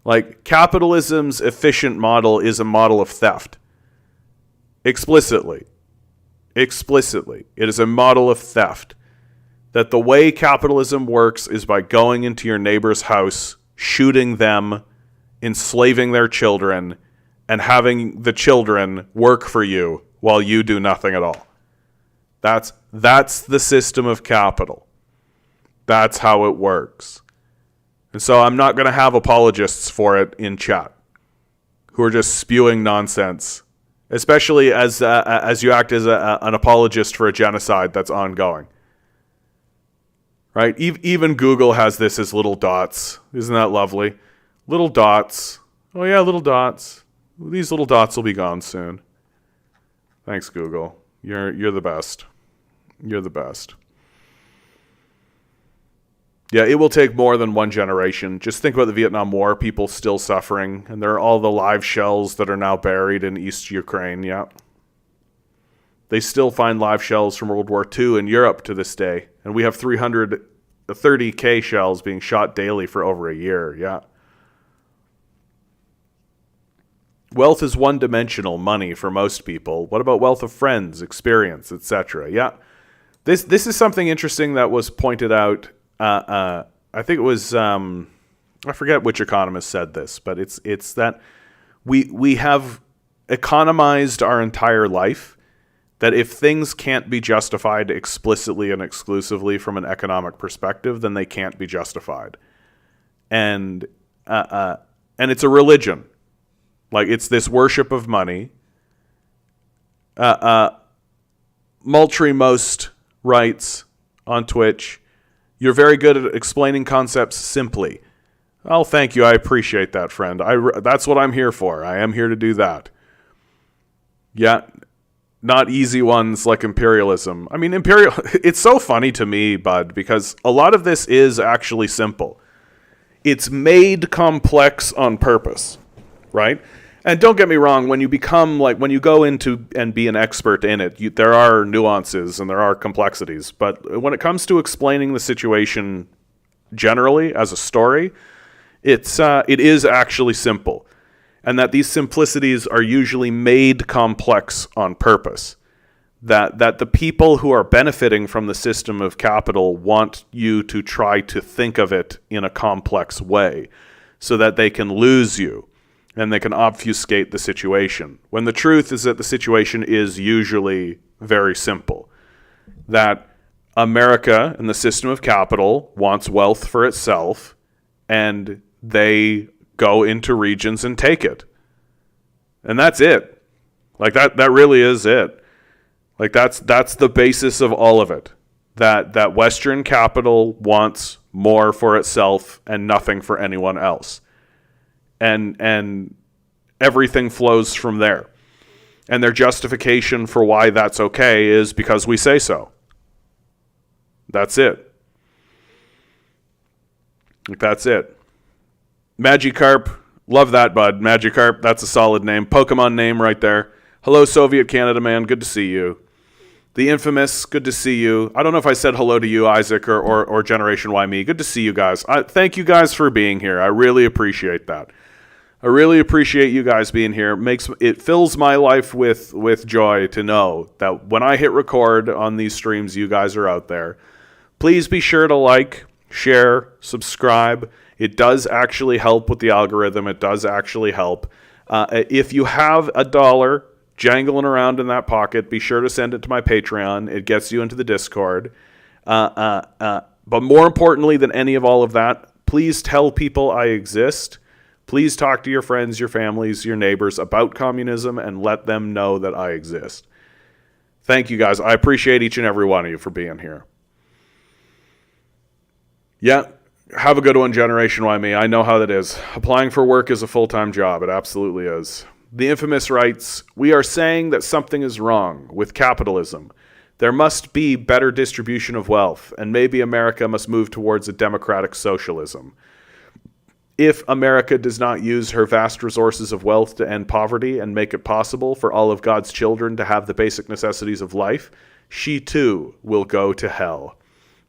Like, capitalism's efficient model is a model of theft. Explicitly. It is a model of theft. That the way capitalism works is by going into your neighbor's house, shooting them, enslaving their children, and having the children work for you while you do nothing at all. That's the system of capital. That's how it works. And so I'm not going to have apologists for it in chat who are just spewing nonsense, especially as you act as an apologist for a genocide that's ongoing. Right? Even Google has this as little dots. Isn't that lovely? Little dots. Oh yeah, little dots. These little dots will be gone soon. Thanks, Google. You're the best. You're the best. Yeah, it will take more than one generation. Just think about the Vietnam War, people still suffering, and there are all the live shells that are now buried in East Ukraine, yeah. They still find live shells from World War II in Europe to this day, and we have 330K shells being shot daily for over a year, yeah. Wealth is one-dimensional money for most people. What about wealth of friends, experience, etc.? Yeah. This is something interesting that was pointed out. I think it was I forget which economist said this, but it's that we have economized our entire life. That if things can't be justified explicitly and exclusively from an economic perspective, then they can't be justified. And it's a religion. Like, it's this worship of money. Moultrie Most writes on Twitch, "You're very good at explaining concepts simply." Oh, thank you. I appreciate that, friend. That's what I'm here for. I am here to do that. Yeah, not easy ones like imperialism. I mean, it's so funny to me, bud, because a lot of this is actually simple. It's made complex on purpose, right? And don't get me wrong, when you go into and be an expert in it, there are nuances and there are complexities. But when it comes to explaining the situation generally as a story, it is actually simple. And that these simplicities are usually made complex on purpose. That the people who are benefiting from the system of capital want you to try to think of it in a complex way so that they can lose you and they can obfuscate the situation. When the truth is that the situation is usually very simple. That America and the system of capital wants wealth for itself, and they go into regions and take it. And that's it. Like, that really is it. Like, that's the basis of all of it. That Western capital wants more for itself and nothing for anyone else. And everything flows from there. And their justification for why that's okay is because we say so. That's it. Like, that's it. Magikarp, love that, bud. Magikarp, that's a solid name. Pokemon name right there. Hello, Soviet Canada man. Good to see you. The Infamous, good to see you. I don't know if I said hello to you, Isaac, or Generation Y Me. Good to see you guys. Thank you guys for being here. I really appreciate that. I really appreciate you guys being here. It fills my life with joy to know that when I hit record on these streams, you guys are out there. Please be sure to like, share, subscribe. It does actually help with the algorithm. It does actually help. If you have $1 jangling around in that pocket, be sure to send it to my Patreon. It gets you into the Discord. But more importantly than any of all of that, please tell people I exist. Please talk to your friends, your families, your neighbors about communism and let them know that I exist. Thank you guys. I appreciate each and every one of you for being here. Yeah, have a good one, Generation Y Me. I know how that is. Applying for work is a full-time job. It absolutely is. The Infamous writes, "We are saying that something is wrong with capitalism. There must be better distribution of wealth, and maybe America must move towards a democratic socialism. If America does not use her vast resources of wealth to end poverty and make it possible for all of God's children to have the basic necessities of life, she too will go to hell.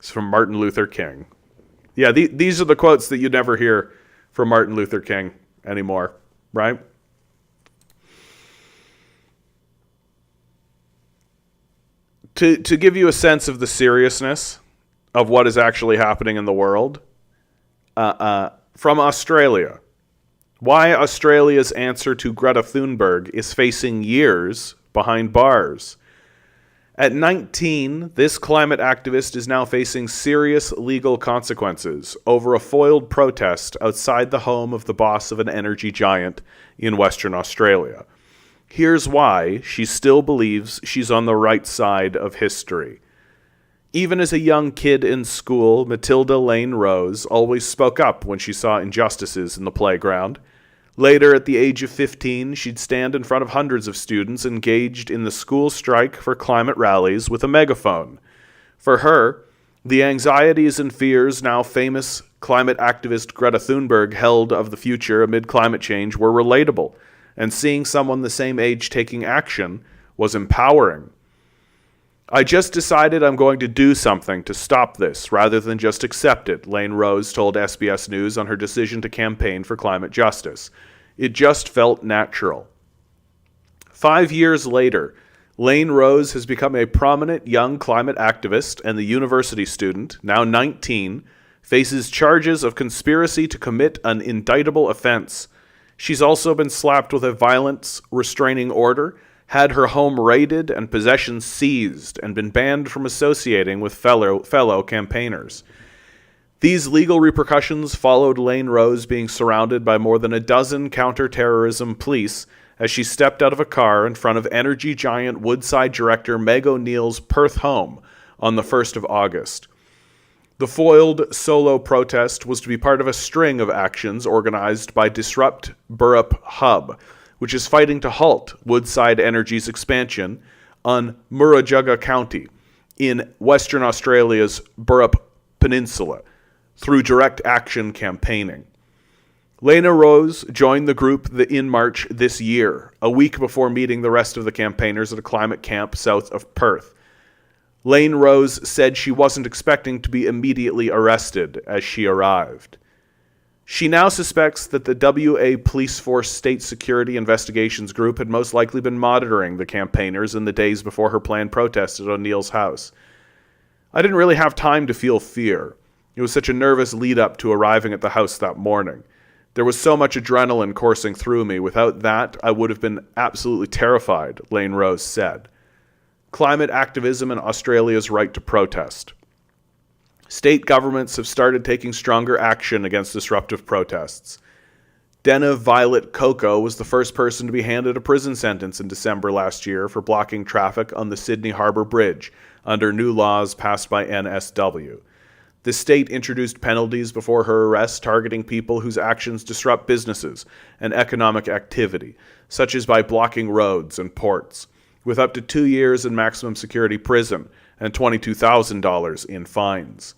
It's from Martin Luther King. Yeah, these are the quotes that you never hear from Martin Luther King anymore, right? To give you a sense of the seriousness of what is actually happening in the world, from Australia, why Australia's answer to Greta Thunberg is facing years behind bars. At 19, this climate activist is now facing serious legal consequences over a foiled protest outside the home of the boss of an energy giant in Western Australia. Here's why she still believes she's on the right side of history. Even as a young kid in school, Matilda Lane Rose always spoke up when she saw injustices in the playground. Later, at the age of 15, she'd stand in front of hundreds of students engaged in the school strike for climate rallies with a megaphone. For her, the anxieties and fears now famous climate activist Greta Thunberg held of the future amid climate change were relatable, and seeing someone the same age taking action was empowering. I just decided I'm going to do something to stop this rather than just accept it, Lane Rose told SBS News on her decision to campaign for climate justice. It just felt natural. 5 years later, Lane Rose has become a prominent young climate activist, and the university student, now 19, faces charges of conspiracy to commit an indictable offense. She's also been slapped with a violence restraining order, had her home raided and possessions seized, and been banned from associating with fellow campaigners. These legal repercussions followed Lane Rose being surrounded by more than a dozen counter-terrorism police as she stepped out of a car in front of energy giant Woodside director Meg O'Neill's Perth home on the 1st of August. The foiled solo protest was to be part of a string of actions organized by Disrupt Burrup Hub, which is fighting to halt Woodside Energy's expansion on Murrujaga County in Western Australia's Burrup Peninsula through direct action campaigning. Lena Rose joined the group in March this year, a week before meeting the rest of the campaigners at a climate camp south of Perth. Lane Rose said she wasn't expecting to be immediately arrested as she arrived. She now suspects that the WA Police Force State Security Investigations Group had most likely been monitoring the campaigners in the days before her planned protest at O'Neill's house. I didn't really have time to feel fear. It was such a nervous lead-up to arriving at the house that morning. There was so much adrenaline coursing through me. Without that, I would have been absolutely terrified, Lane Rose said. Climate activism and Australia's right to protest. State governments have started taking stronger action against disruptive protests. Denna Violet Coco was the first person to be handed a prison sentence in December last year for blocking traffic on the Sydney Harbour Bridge under new laws passed by NSW. The state introduced penalties before her arrest targeting people whose actions disrupt businesses and economic activity, such as by blocking roads and ports, with up to 2 years in maximum security prison and $22,000 in fines.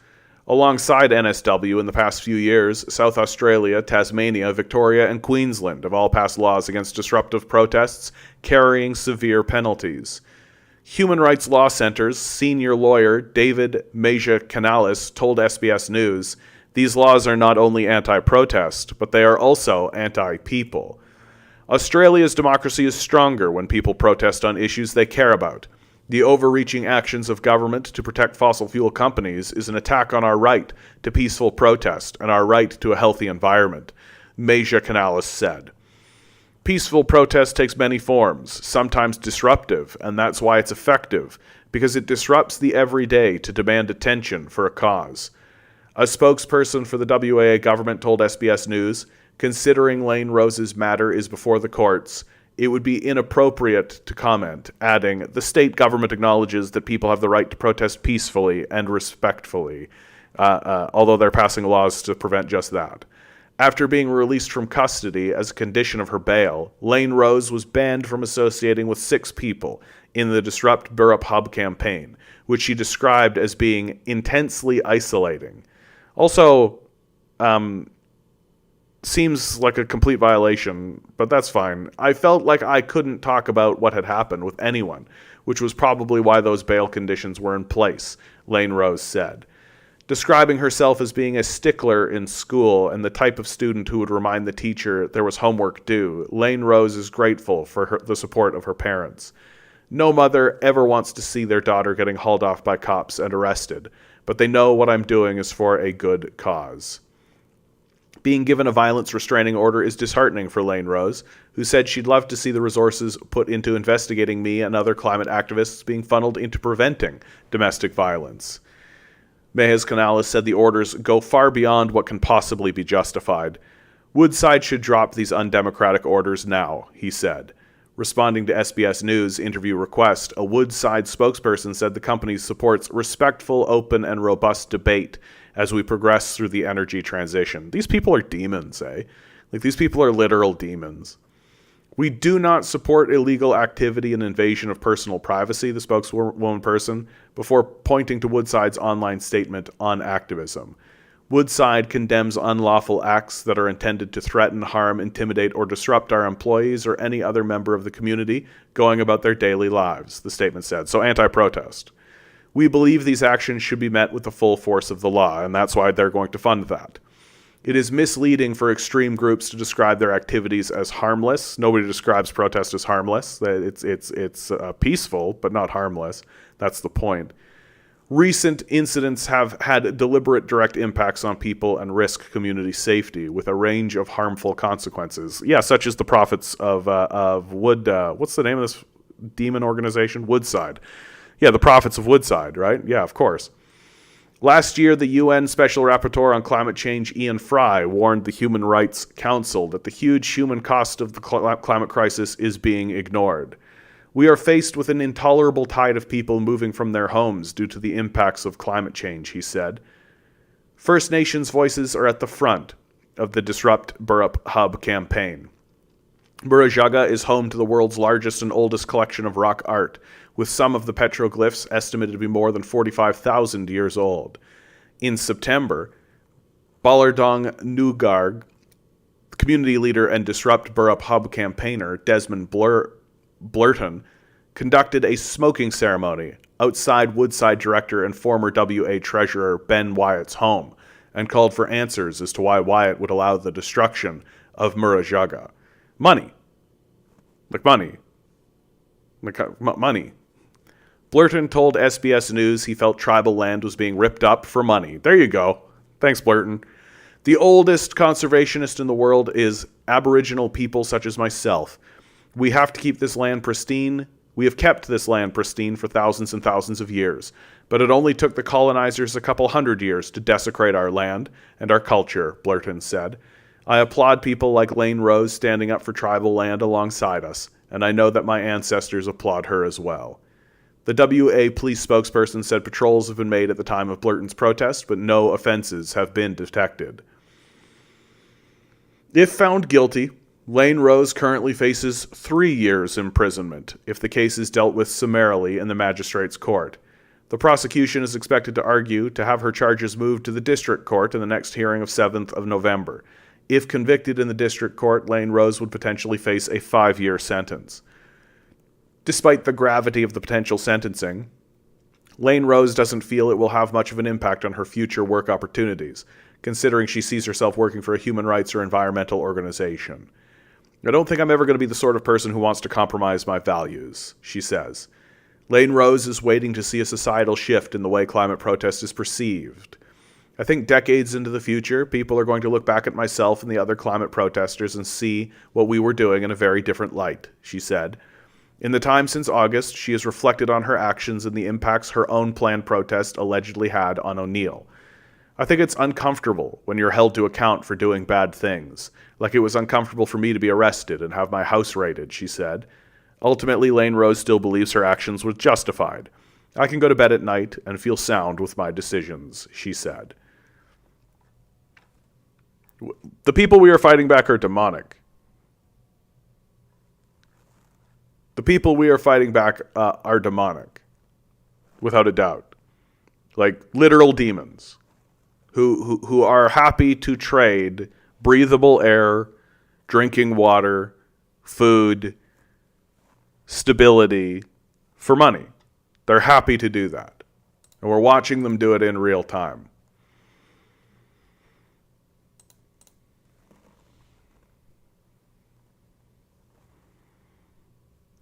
Alongside NSW in the past few years, South Australia, Tasmania, Victoria, and Queensland have all passed laws against disruptive protests, carrying severe penalties. Human Rights Law Centre's senior lawyer David Meja Canales told SBS News, these laws are not only anti-protest, but they are also anti-people. Australia's democracy is stronger when people protest on issues they care about. The overreaching actions of government to protect fossil fuel companies is an attack on our right to peaceful protest and our right to a healthy environment, Meja Canales said. Peaceful protest takes many forms, sometimes disruptive, and that's why it's effective, because it disrupts the everyday to demand attention for a cause. A spokesperson for the WA government told SBS News, considering Lane Rose's matter is before the courts, it would be inappropriate to comment, adding, the state government acknowledges that people have the right to protest peacefully and respectfully, although they're passing laws to prevent just that. After being released from custody as a condition of her bail, Lane Rose was banned from associating with 6 people in the Disrupt Burrup Hub campaign, which she described as being intensely isolating. Also, seems like a complete violation, but that's fine. I felt like I couldn't talk about what had happened with anyone, which was probably why those bail conditions were in place, Lane Rose said. Describing herself as being a stickler in school and the type of student who would remind the teacher there was homework due, Lane Rose is grateful for the support of her parents. No mother ever wants to see their daughter getting hauled off by cops and arrested, but they know what I'm doing is for a good cause. Being given a violence restraining order is disheartening for Lane Rose, who said she'd love to see the resources put into investigating me and other climate activists being funneled into preventing domestic violence. Mejes Canales said the orders go far beyond what can possibly be justified. Woodside should drop these undemocratic orders now, he said. Responding to SBS News' interview request, a Woodside spokesperson said the company supports respectful, open, and robust debate as we progress through the energy transition. These people are demons, eh? These people are literal demons. We do not support illegal activity and invasion of personal privacy, the spokeswoman person, before pointing to Woodside's online statement on activism. Woodside condemns unlawful acts that are intended to threaten, harm, intimidate, or disrupt our employees or any other member of the community going about their daily lives, the statement said. So anti-protest. We believe these actions should be met with the full force of the law, and that's why they're going to fund that. It is misleading for extreme groups to describe their activities as harmless. Nobody describes protest as harmless. It's peaceful, but not harmless. That's the point. Recent incidents have had deliberate direct impacts on people and risk community safety with a range of harmful consequences. Yeah, such as the profits of Wood. What's the name of this demon organization? Woodside. Yeah, the profits of Woodside, right? Yeah, of course. Last year, the UN Special Rapporteur on Climate Change, Ian Fry, warned the Human Rights Council that the huge human cost of the climate crisis is being ignored. We are faced with an intolerable tide of people moving from their homes due to the impacts of climate change, he said. First Nations voices are at the front of the Disrupt Burrup Hub campaign. Murujuga is home to the world's largest and oldest collection of rock art, with some of the petroglyphs estimated to be more than 45,000 years old. In September, Balardong Nugarg, community leader and Disrupt Burrup Hub campaigner Desmond Blurton, conducted a smoking ceremony outside Woodside director and former WA treasurer Ben Wyatt's home, and called for answers as to why Wyatt would allow the destruction of Murujuga. Money. Money. Blurton told SBS News he felt tribal land was being ripped up for money. There you go. Thanks, Blurton. The oldest conservationist in the world is Aboriginal people such as myself. We have to keep this land pristine. We have kept this land pristine for thousands and thousands of years, but it only took the colonizers a couple hundred years to desecrate our land and our culture, Blurton said. I applaud people like Lane Rose standing up for tribal land alongside us, and I know that my ancestors applaud her as well. The WA police spokesperson said patrols have been made at the time of Blurton's protest, but no offenses have been detected. If found guilty, Lane Rose currently faces 3 years imprisonment if the case is dealt with summarily in the magistrate's court. The prosecution is expected to argue to have her charges moved to the district court in the next hearing of 7th of November. If convicted in the district court, Lane Rose would potentially face a 5-year sentence. Despite the gravity of the potential sentencing, Lane Rose doesn't feel it will have much of an impact on her future work opportunities, considering she sees herself working for a human rights or environmental organization. I don't think I'm ever going to be the sort of person who wants to compromise my values, she says. Lane Rose is waiting to see a societal shift in the way climate protest is perceived. I think decades into the future, people are going to look back at myself and the other climate protesters and see what we were doing in a very different light, she said. In the time since August, she has reflected on her actions and the impacts her own planned protest allegedly had on O'Neill. I think it's uncomfortable when you're held to account for doing bad things, like it was uncomfortable for me to be arrested and have my house raided, she said. Ultimately, Lane Rose still believes her actions were justified. I can go to bed at night and feel sound with my decisions, she said. The people we are fighting back are demonic. The people we are fighting back are demonic, without a doubt. Like literal demons who are happy to trade breathable air, drinking water, food, stability for money. They're happy to do that. And we're watching them do it in real time.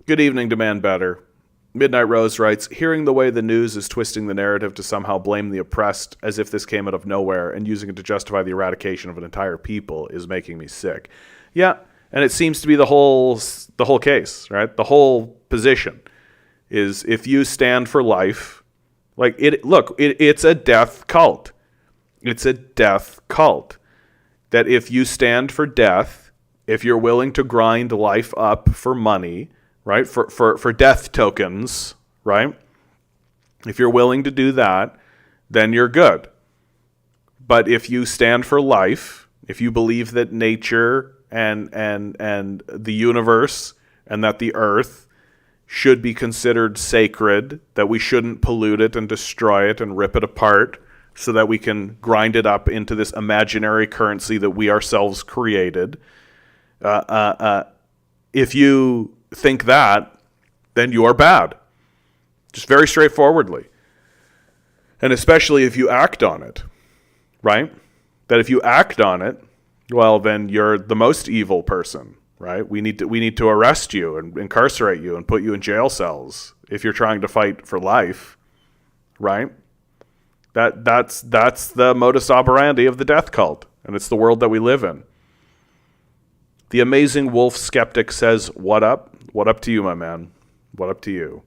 Good evening, Demand Better. Midnight Rose writes, hearing the way the news is twisting the narrative to somehow blame the oppressed as if this came out of nowhere and using it to justify the eradication of an entire people is making me sick. Yeah, and it seems to be the whole case, right? The whole position is if you stand for life, like it's a death cult. It's a death cult. That if you stand for death, if you're willing to grind life up for money, right, for death tokens, right? If you're willing to do that, then you're good. But if you stand for life, if you believe that nature and the universe and that the earth should be considered sacred, that we shouldn't pollute it and destroy it and rip it apart so that we can grind it up into this imaginary currency that we ourselves created, if you think that, then you are bad. Just very straightforwardly. And especially if you act on it, right? That if you act on it, well, then you're the most evil person, right? We need to arrest you and incarcerate you and put you in jail cells if you're trying to fight for life, right? That's the modus operandi of the death cult, and it's the world that we live in. The Amazing Wolf Skeptic says, what up? What up to you, my man? What up to you?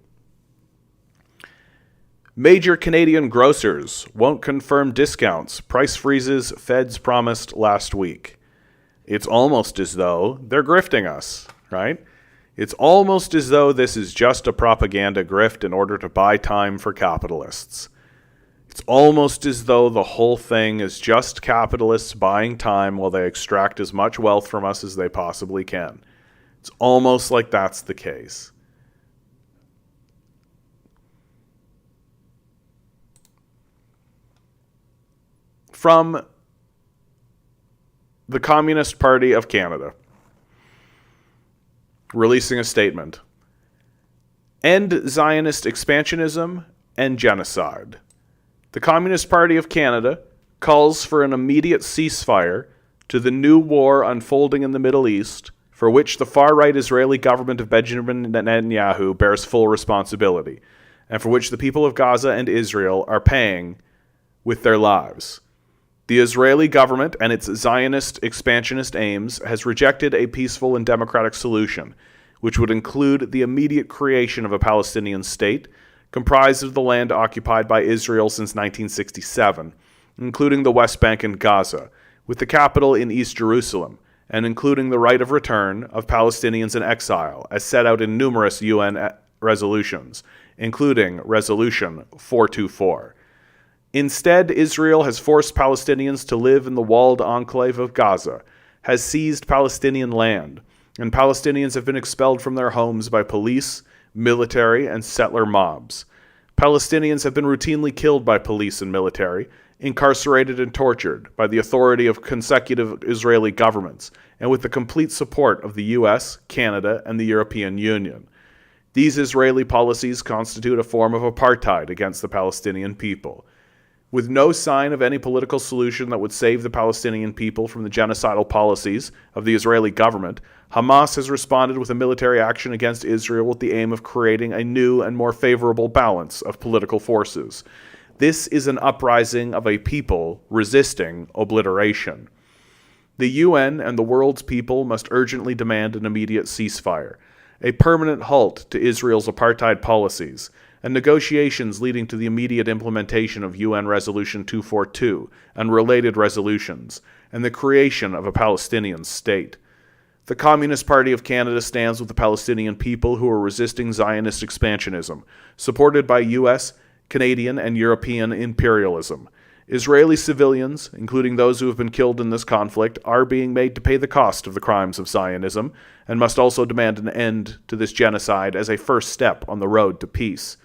Major Canadian grocers won't confirm discounts. Price freezes feds promised last week. It's almost as though they're grifting us, right? It's almost as though this is just a propaganda grift in order to buy time for capitalists. It's almost as though the whole thing is just capitalists buying time while they extract as much wealth from us as they possibly can. It's almost like that's the case. From the Communist Party of Canada, releasing a statement. End Zionist expansionism and genocide. The Communist Party of Canada calls for an immediate ceasefire to the new war unfolding in the Middle East, for which the far-right Israeli government of Benjamin Netanyahu bears full responsibility, and for which the people of Gaza and Israel are paying with their lives. The Israeli government and its Zionist expansionist aims has rejected a peaceful and democratic solution, which would include the immediate creation of a Palestinian state, comprised of the land occupied by Israel since 1967, including the West Bank and Gaza, with the capital in East Jerusalem, and including the right of return of Palestinians in exile, as set out in numerous UN resolutions, including Resolution 424. Instead, Israel has forced Palestinians to live in the walled enclave of Gaza, has seized Palestinian land, and Palestinians have been expelled from their homes by police, military, and settler mobs. Palestinians have been routinely killed by police and military, incarcerated and tortured by the authority of consecutive Israeli governments, and with the complete support of the US, Canada, and the European Union. These Israeli policies constitute a form of apartheid against the Palestinian people. With no sign of any political solution that would save the Palestinian people from the genocidal policies of the Israeli government, Hamas has responded with a military action against Israel with the aim of creating a new and more favorable balance of political forces. This is an uprising of a people resisting obliteration. The UN and the world's people must urgently demand an immediate ceasefire, a permanent halt to Israel's apartheid policies, and negotiations leading to the immediate implementation of UN Resolution 242 and related resolutions, and the creation of a Palestinian state. The Communist Party of Canada stands with the Palestinian people who are resisting Zionist expansionism, supported by US, Canadian, and European imperialism. Israeli civilians, including those who have been killed in this conflict, are being made to pay the cost of the crimes of Zionism and must also demand an end to this genocide as a first step on the road to peace.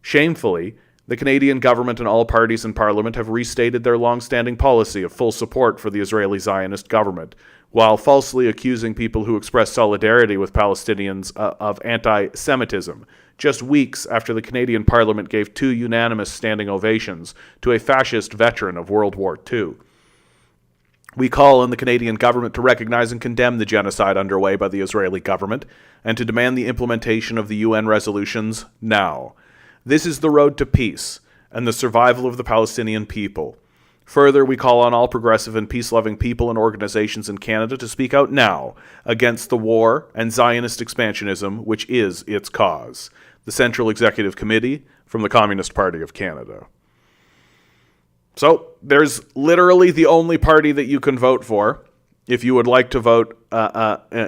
Shamefully, the Canadian government and all parties in Parliament have restated their long-standing policy of full support for the Israeli Zionist government, while falsely accusing people who express solidarity with Palestinians of anti-Semitism, just weeks after the Canadian Parliament gave 2 unanimous standing ovations to a fascist veteran of World War II. We call on the Canadian government to recognize and condemn the genocide underway by the Israeli government and to demand the implementation of the UN resolutions now. This is the road to peace and the survival of the Palestinian people. Further, we call on all progressive and peace-loving people and organizations in Canada to speak out now against the war and Zionist expansionism, which is its cause. The Central Executive Committee from the Communist Party of Canada. So, there's literally the only party that you can vote for if you would like to vote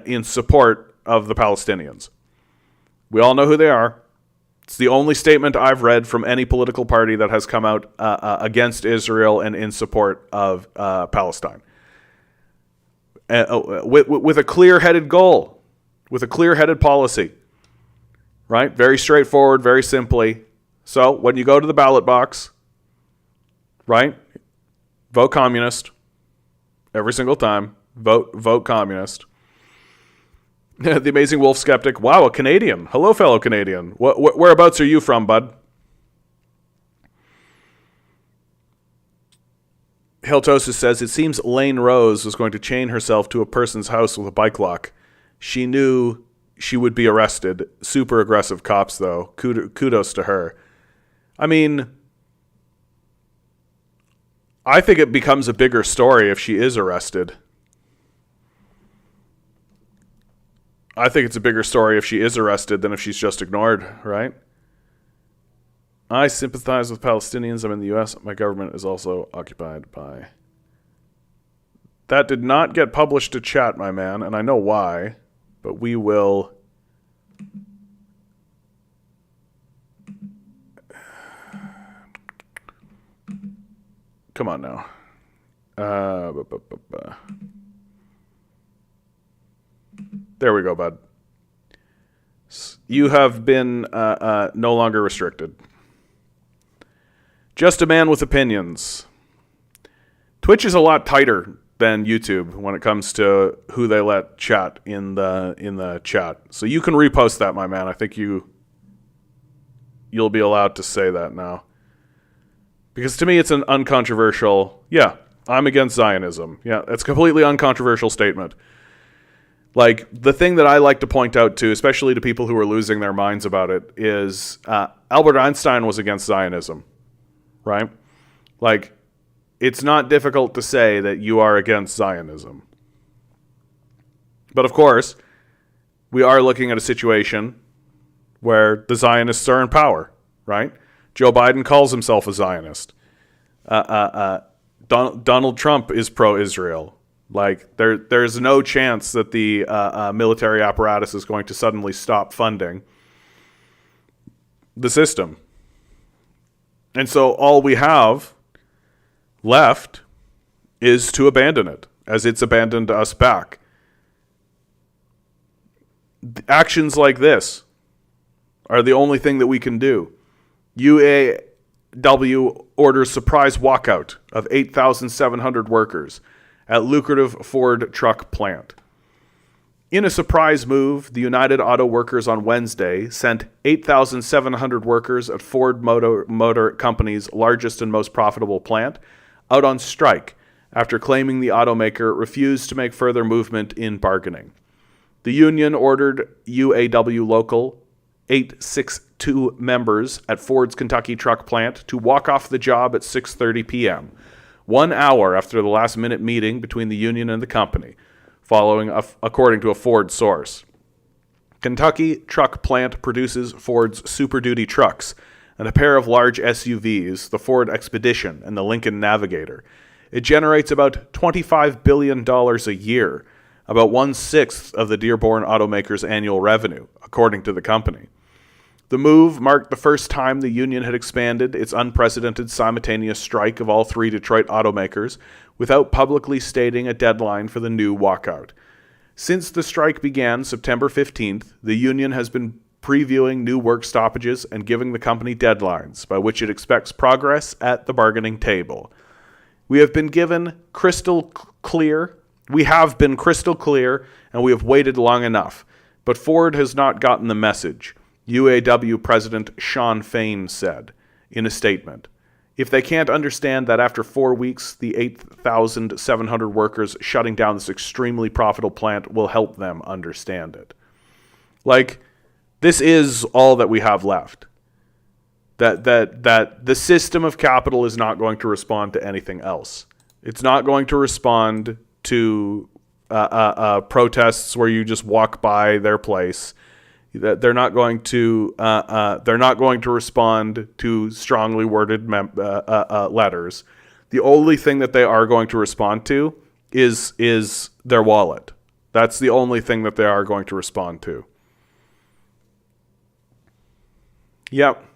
in support of the Palestinians. We all know who they are. It's the only statement I've read from any political party that has come out against Israel and in support of Palestine. With a clear-headed goal, with a clear-headed policy, right? Very straightforward, very simply. So when you go to the ballot box, right, vote communist every single time. Vote communist. The Amazing Wolf Skeptic. Wow, a Canadian. Hello, fellow Canadian. Whereabouts are you from, bud? Hiltosis says, it seems Lane Rose was going to chain herself to a person's house with a bike lock. She knew she would be arrested. Super aggressive cops, though. Kudos to her. I mean, I think it becomes a bigger story if she is arrested. I think it's a bigger story if she is arrested than if she's just ignored, right? I sympathize with Palestinians. I'm in the U.S. My government is also occupied by... That did not get published to chat, my man, and I know why, but we will... Come on now. There we go, bud. You have been no longer restricted. Just a man with opinions. Twitch is a lot tighter than YouTube when it comes to who they let chat in the chat. So you can repost that, my man. I think you'll be allowed to say that now. Because to me, it's an uncontroversial... Yeah, I'm against Zionism. Yeah, it's a completely uncontroversial statement. Like, the thing that I like to point out to, especially to people who are losing their minds about it, is Albert Einstein was against Zionism, right? Like, it's not difficult to say that you are against Zionism. But of course, we are looking at a situation where the Zionists are in power, right? Joe Biden calls himself a Zionist. Donald Trump is pro-Israel. Like, there's no chance that the military apparatus is going to suddenly stop funding the system. And so all we have left is to abandon it, as it's abandoned us back. Actions like this are the only thing that we can do. UAW orders surprise walkout of 8,700 workers at lucrative Ford truck plant. In a surprise move, the United Auto Workers on Wednesday sent 8,700 workers at Ford Motor Company's largest and most profitable plant out on strike after claiming the automaker refused to make further movement in bargaining. The union ordered UAW Local 862 members at Ford's Kentucky truck plant to walk off the job at 6:30 p.m., 1 hour after the last-minute meeting between the union and the company, according to a Ford source. Kentucky truck plant produces Ford's Super Duty trucks and a pair of large SUVs, the Ford Expedition and the Lincoln Navigator. It generates about $25 billion a year, about 1/6 of the Dearborn automaker's annual revenue, according to the company. The move marked the first time the union had expanded its unprecedented simultaneous strike of all three Detroit automakers without publicly stating a deadline for the new walkout. Since the strike began September 15th, the union has been previewing new work stoppages and giving the company deadlines by which it expects progress at the bargaining table. We have been crystal clear, and we have waited long enough. But Ford has not gotten the message, UAW President Shawn Fain said in a statement. If they can't understand that after 4 weeks, the 8,700 workers shutting down this extremely profitable plant will help them understand it. Like, this is all that we have left. That the system of capital is not going to respond to anything else. It's not going to respond to protests where you just walk by their place. They're not going to respond to strongly worded letters. The only thing that they are going to respond to is their wallet. That's the only thing that they are going to respond to. Yep.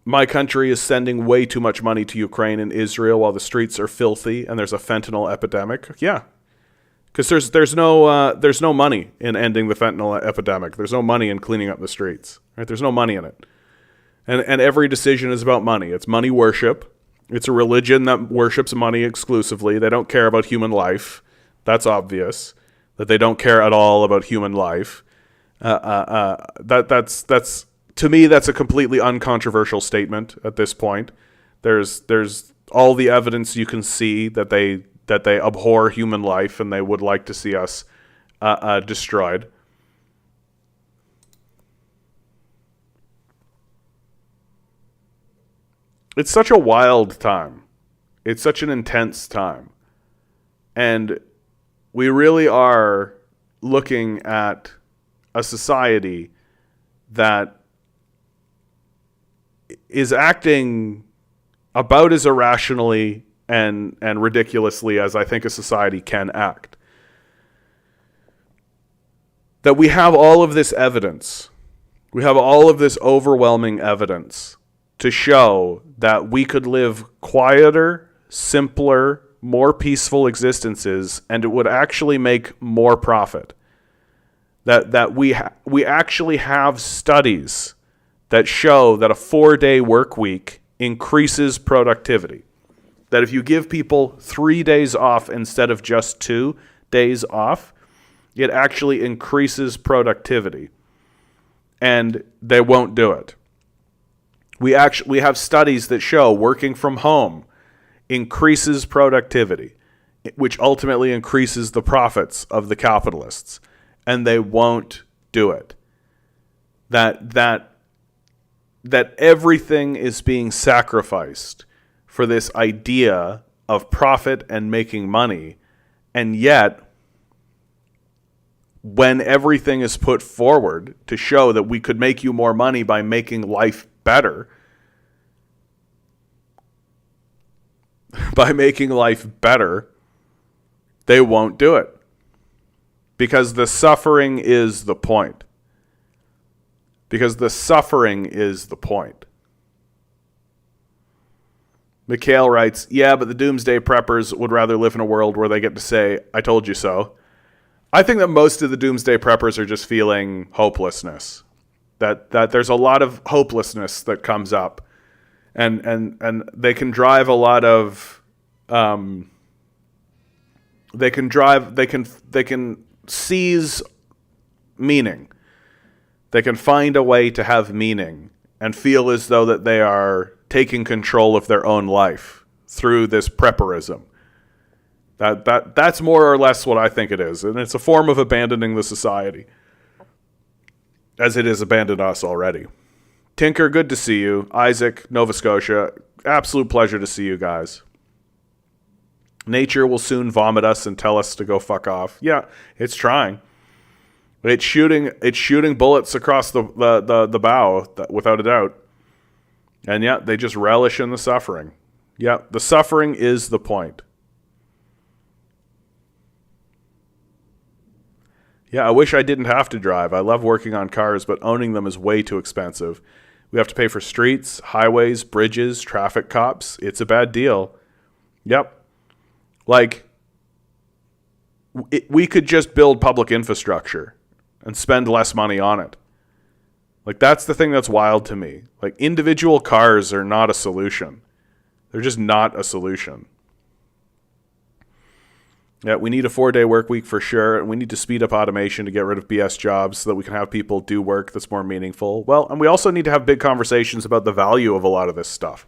My country is sending way too much money to Ukraine and Israel while the streets are filthy and there's a fentanyl epidemic. Yeah, because there's no money in ending the fentanyl epidemic. There's no money in cleaning up the streets. Right? There's no money in it, and every decision is about money. It's money worship. It's a religion that worships money exclusively. They don't care about human life. That's obvious that they don't care at all about human life. That's. To me, that's a completely uncontroversial statement at this point. There's all the evidence you can see that they abhor human life and they would like to see us destroyed. It's such a wild time. It's such an intense time. And we really are looking at a society that is acting about as irrationally and ridiculously as I think a society can act. That we have all of this evidence. We have all of this overwhelming evidence to show that we could live quieter, simpler, more peaceful existences, and it would actually make more profit. That we actually have studies that show that a 4-day work week increases productivity. That if you give people 3 days off instead of just 2 days off, it actually increases productivity. And they won't do it. We have studies that show working from home increases productivity, which ultimately increases the profits of the capitalists. And they won't do it. That everything is being sacrificed for this idea of profit and making money. And yet, when everything is put forward to show that we could make you more money by making life better, they won't do it. Because the suffering is the point. Mikhail writes, yeah, but the doomsday preppers would rather live in a world where they get to say, I told you so. I think that most of the doomsday preppers are just feeling hopelessness. That there's a lot of hopelessness that comes up. And they can drive a lot of they can seize meaning. They can find a way to have meaning and feel as though that they are taking control of their own life through this prepperism. That's more or less what I think it is. And it's a form of abandoning the society, as it has abandoned us already. Tinker, good to see you. Isaac, Nova Scotia, absolute pleasure to see you guys. Nature will soon vomit us and tell us to go fuck off. Yeah, it's trying. It's shooting bullets across the bow, without a doubt. And yeah, they just relish in the suffering. Yeah, the suffering is the point. Yeah, I wish I didn't have to drive. I love working on cars, but owning them is way too expensive. We have to pay for streets, highways, bridges, traffic cops. It's a bad deal. Yep. Like, we could just build public infrastructure and spend less money on it. Like, that's the thing that's wild to me. Like, individual cars are not a solution. They're just not a solution. Yeah, we need a 4-day work week for sure, and we need to speed up automation to get rid of BS jobs so that we can have people do work that's more meaningful. Well, and we also need to have big conversations about the value of a lot of this stuff.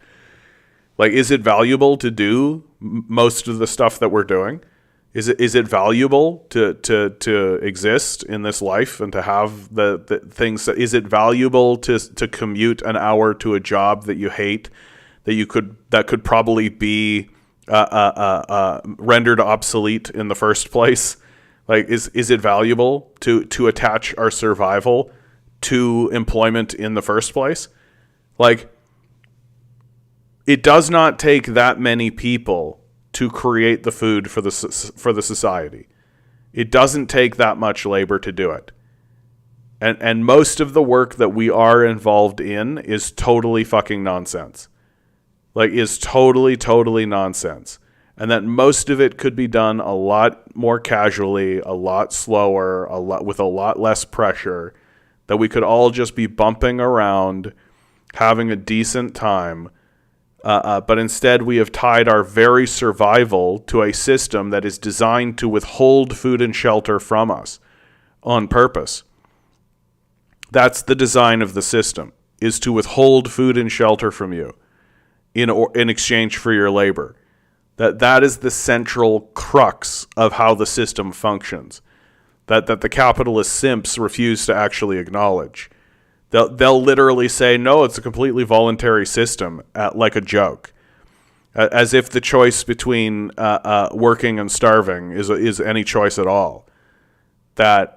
Like, is it valuable to do most of the stuff that we're doing? Is it valuable to exist in this life and to have the things that, is it valuable to commute an hour to a job that you hate, that could probably be rendered obsolete in the first place? Like, is it valuable to attach our survival to employment in the first place? Like, it does not take that many people to create the food for the society. It doesn't take that much labor to do it. And most of the work that we are involved in is totally fucking nonsense. Like, is totally nonsense. And that most of it could be done a lot more casually, a lot slower, with a lot less pressure, that we could all just be bumping around, having a decent time. But instead, we have tied our very survival to a system that is designed to withhold food and shelter from us on purpose. That's the design of the system, is to withhold food and shelter from you in exchange for your labor. That is the central crux of how the system functions, that the capitalist simps refuse to actually acknowledge. They'll literally say, no, it's a completely voluntary system, like a joke, as if the choice between working and starving is any choice at all. That,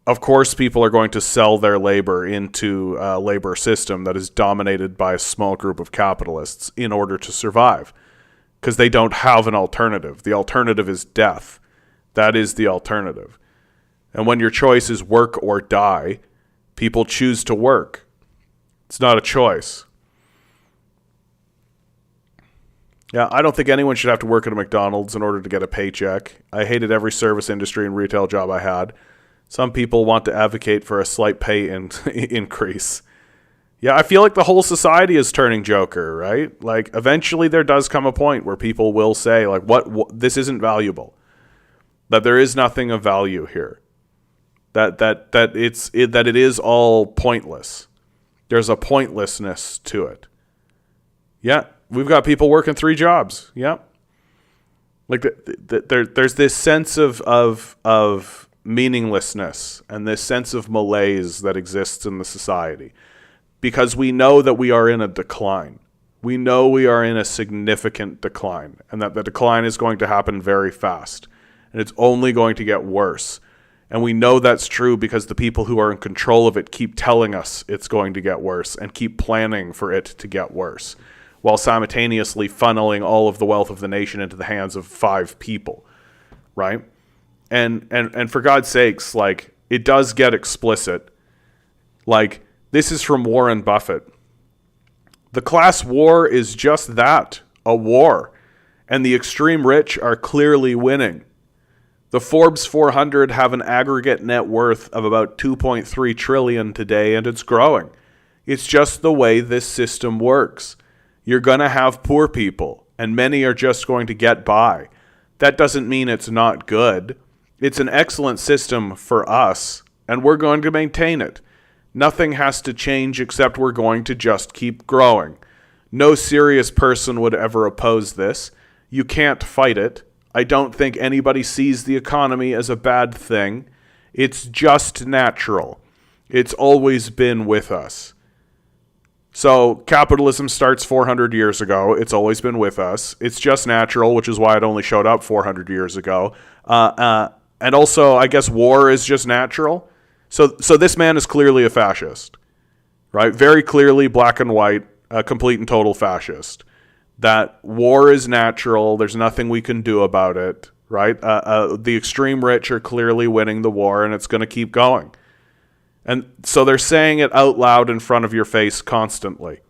of course, people are going to sell their labor into a labor system that is dominated by a small group of capitalists in order to survive, because they don't have an alternative. The alternative is death. That is the alternative. And when your choice is work or die, people choose to work. It's not a choice. Yeah, I don't think anyone should have to work at a McDonald's in order to get a paycheck. I hated every service industry and retail job I had. Some people want to advocate for a slight pay increase. Yeah, I feel like the whole society is turning Joker, right? Like, eventually there does come a point where people will say, like, what this isn't valuable. That there is nothing of value here. That it is all pointless. There's a pointlessness to it. Yeah, we've got people working 3 jobs. Yeah, like there's this sense of meaninglessness and this sense of malaise that exists in the society, because we know that we are in a decline. We know we are in a significant decline, and that the decline is going to happen very fast, and it's only going to get worse. And we know that's true because the people who are in control of it keep telling us it's going to get worse and keep planning for it to get worse, while simultaneously funneling all of the wealth of the nation into the hands of 5 people, right? And for God's sakes, like, it does get explicit. Like, this is from Warren Buffett. The class war is just that, a war, and the extreme rich are clearly winning. The Forbes 400 have an aggregate net worth of about $2.3 trillion today, and it's growing. It's just the way this system works. You're going to have poor people, and many are just going to get by. That doesn't mean it's not good. It's an excellent system for us, and we're going to maintain it. Nothing has to change except we're going to just keep growing. No serious person would ever oppose this. You can't fight it. I don't think anybody sees the economy as a bad thing. It's just natural. It's always been with us. So capitalism starts 400 years ago. It's always been with us. It's just natural, which is why it only showed up 400 years ago. And also, I guess war is just natural. So this man is clearly a fascist, right? Very clearly, black and white, a complete and total fascist. That war is natural. There's nothing we can do about it. right? The extreme rich are clearly winning the war, and it's going to keep going. And so they're saying it out loud in front of your face constantly.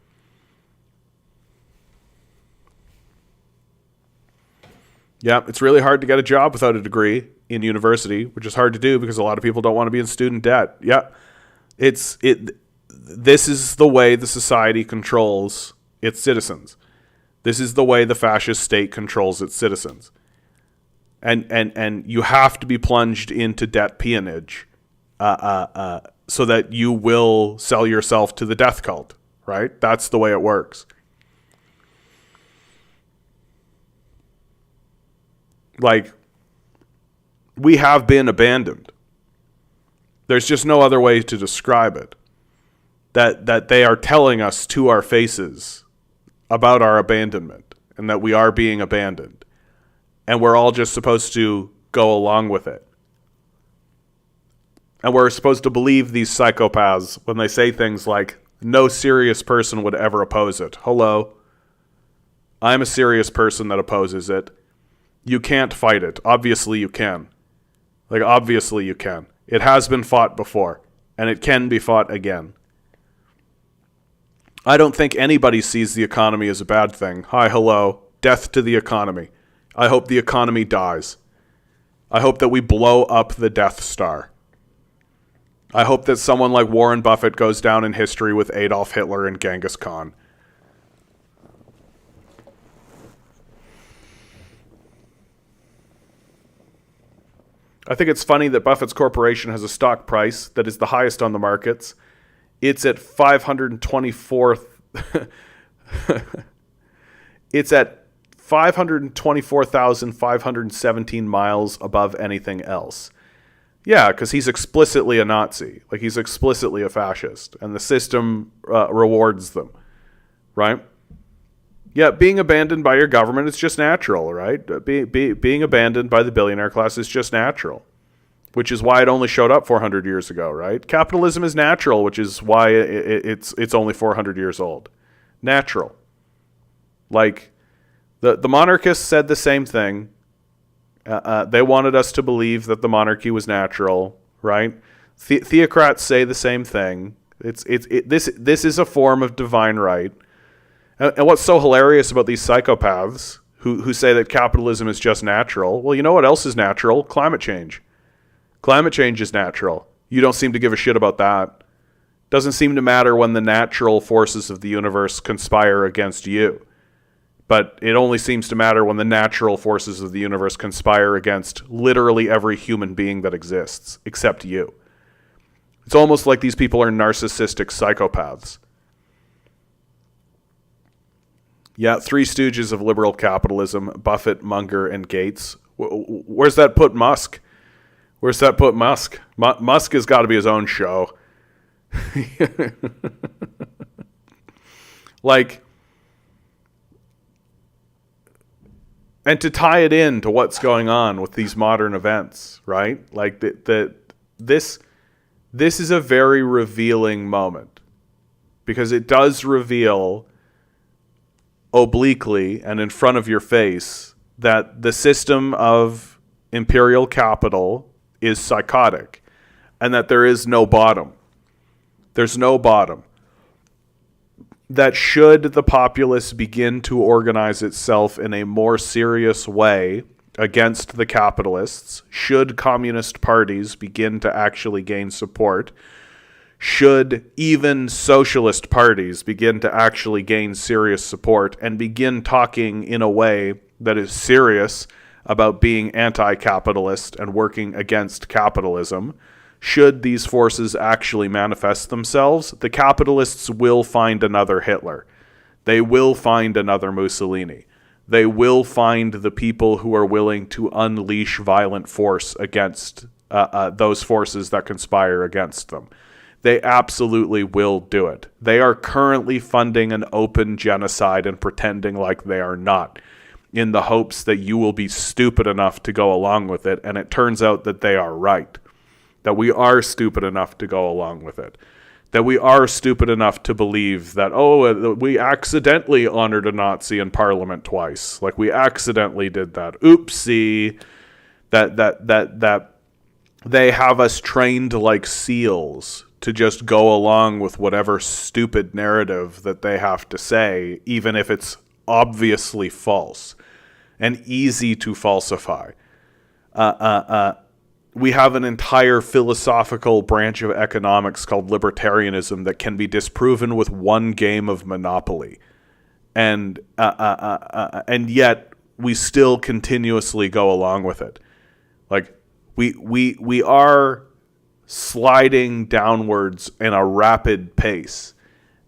Yeah, it's really hard to get a job without a degree in university, which is hard to do because a lot of people don't want to be in student debt. Yeah, this is the way the society controls its citizens. This is the way the fascist state controls its citizens. And you have to be plunged into debt peonage so that you will sell yourself to the death cult, right? That's the way it works. Like, we have been abandoned. There's just no other way to describe it. That they are telling us to our faces about our abandonment and that we are being abandoned. And we're all just supposed to go along with it. And we're supposed to believe these psychopaths when they say things like, no serious person would ever oppose it. Hello. I'm a serious person that opposes it. You can't fight it. Obviously you can. Like, obviously you can. It has been fought before, and it can be fought again. I don't think anybody sees the economy as a bad thing. Hi, hello. Death to the economy. I hope the economy dies. I hope that we blow up the Death Star. I hope that someone like Warren Buffett goes down in history with Adolf Hitler and Genghis Khan. I think it's funny that Buffett's corporation has a stock price that is the highest on the markets. It's at 524. It's at 524,517 miles above anything else. Yeah, because he's explicitly a Nazi. Like, he's explicitly a fascist. And the system rewards them. Right? Yeah, being abandoned by your government is just natural, right? Being abandoned by the billionaire class is just natural. Which is why it only showed up 400 years ago, right? Capitalism is natural, which is why it's only 400 years old. Natural. Like, the monarchists said the same thing. They wanted us to believe that the monarchy was natural, right? Theocrats say the same thing. This is a form of divine right. And what's so hilarious about these psychopaths who say that capitalism is just natural? Well, you know what else is natural? Climate change. Climate change is natural. You don't seem to give a shit about that. Doesn't seem to matter when the natural forces of the universe conspire against you. But it only seems to matter when the natural forces of the universe conspire against literally every human being that exists, except you. It's almost like these people are narcissistic psychopaths. Yeah, three stooges of liberal capitalism, Buffett, Munger, and Gates. Where's that put Musk? Where's that put Musk? Musk has got to be his own show. Like, and to tie it in to what's going on with these modern events, right? Like, this is a very revealing moment. Because it does reveal obliquely and in front of your face that the system of imperial capital is psychotic and that there is no bottom. There's no bottom. That should the populace begin to organize itself in a more serious way against the capitalists, should communist parties begin to actually gain support, should even socialist parties begin to actually gain serious support and begin talking in a way that is serious about being anti-capitalist and working against capitalism, should these forces actually manifest themselves, the capitalists will find another Hitler. They will find another Mussolini. They will find the people who are willing to unleash violent force against those forces that conspire against them. They absolutely will do it. They are currently funding an open genocide and pretending like they are not, in the hopes that you will be stupid enough to go along with it. And it turns out that they are right. That we are stupid enough to go along with it. That we are stupid enough to believe that, we accidentally honored a Nazi in Parliament twice. Like, we accidentally did that. Oopsie. that they have us trained like seals to just go along with whatever stupid narrative that they have to say, even if it's obviously false and easy to falsify. We have an entire philosophical branch of economics called libertarianism that can be disproven with one game of Monopoly, and yet we still continuously go along with it. Like we are sliding downwards in a rapid pace,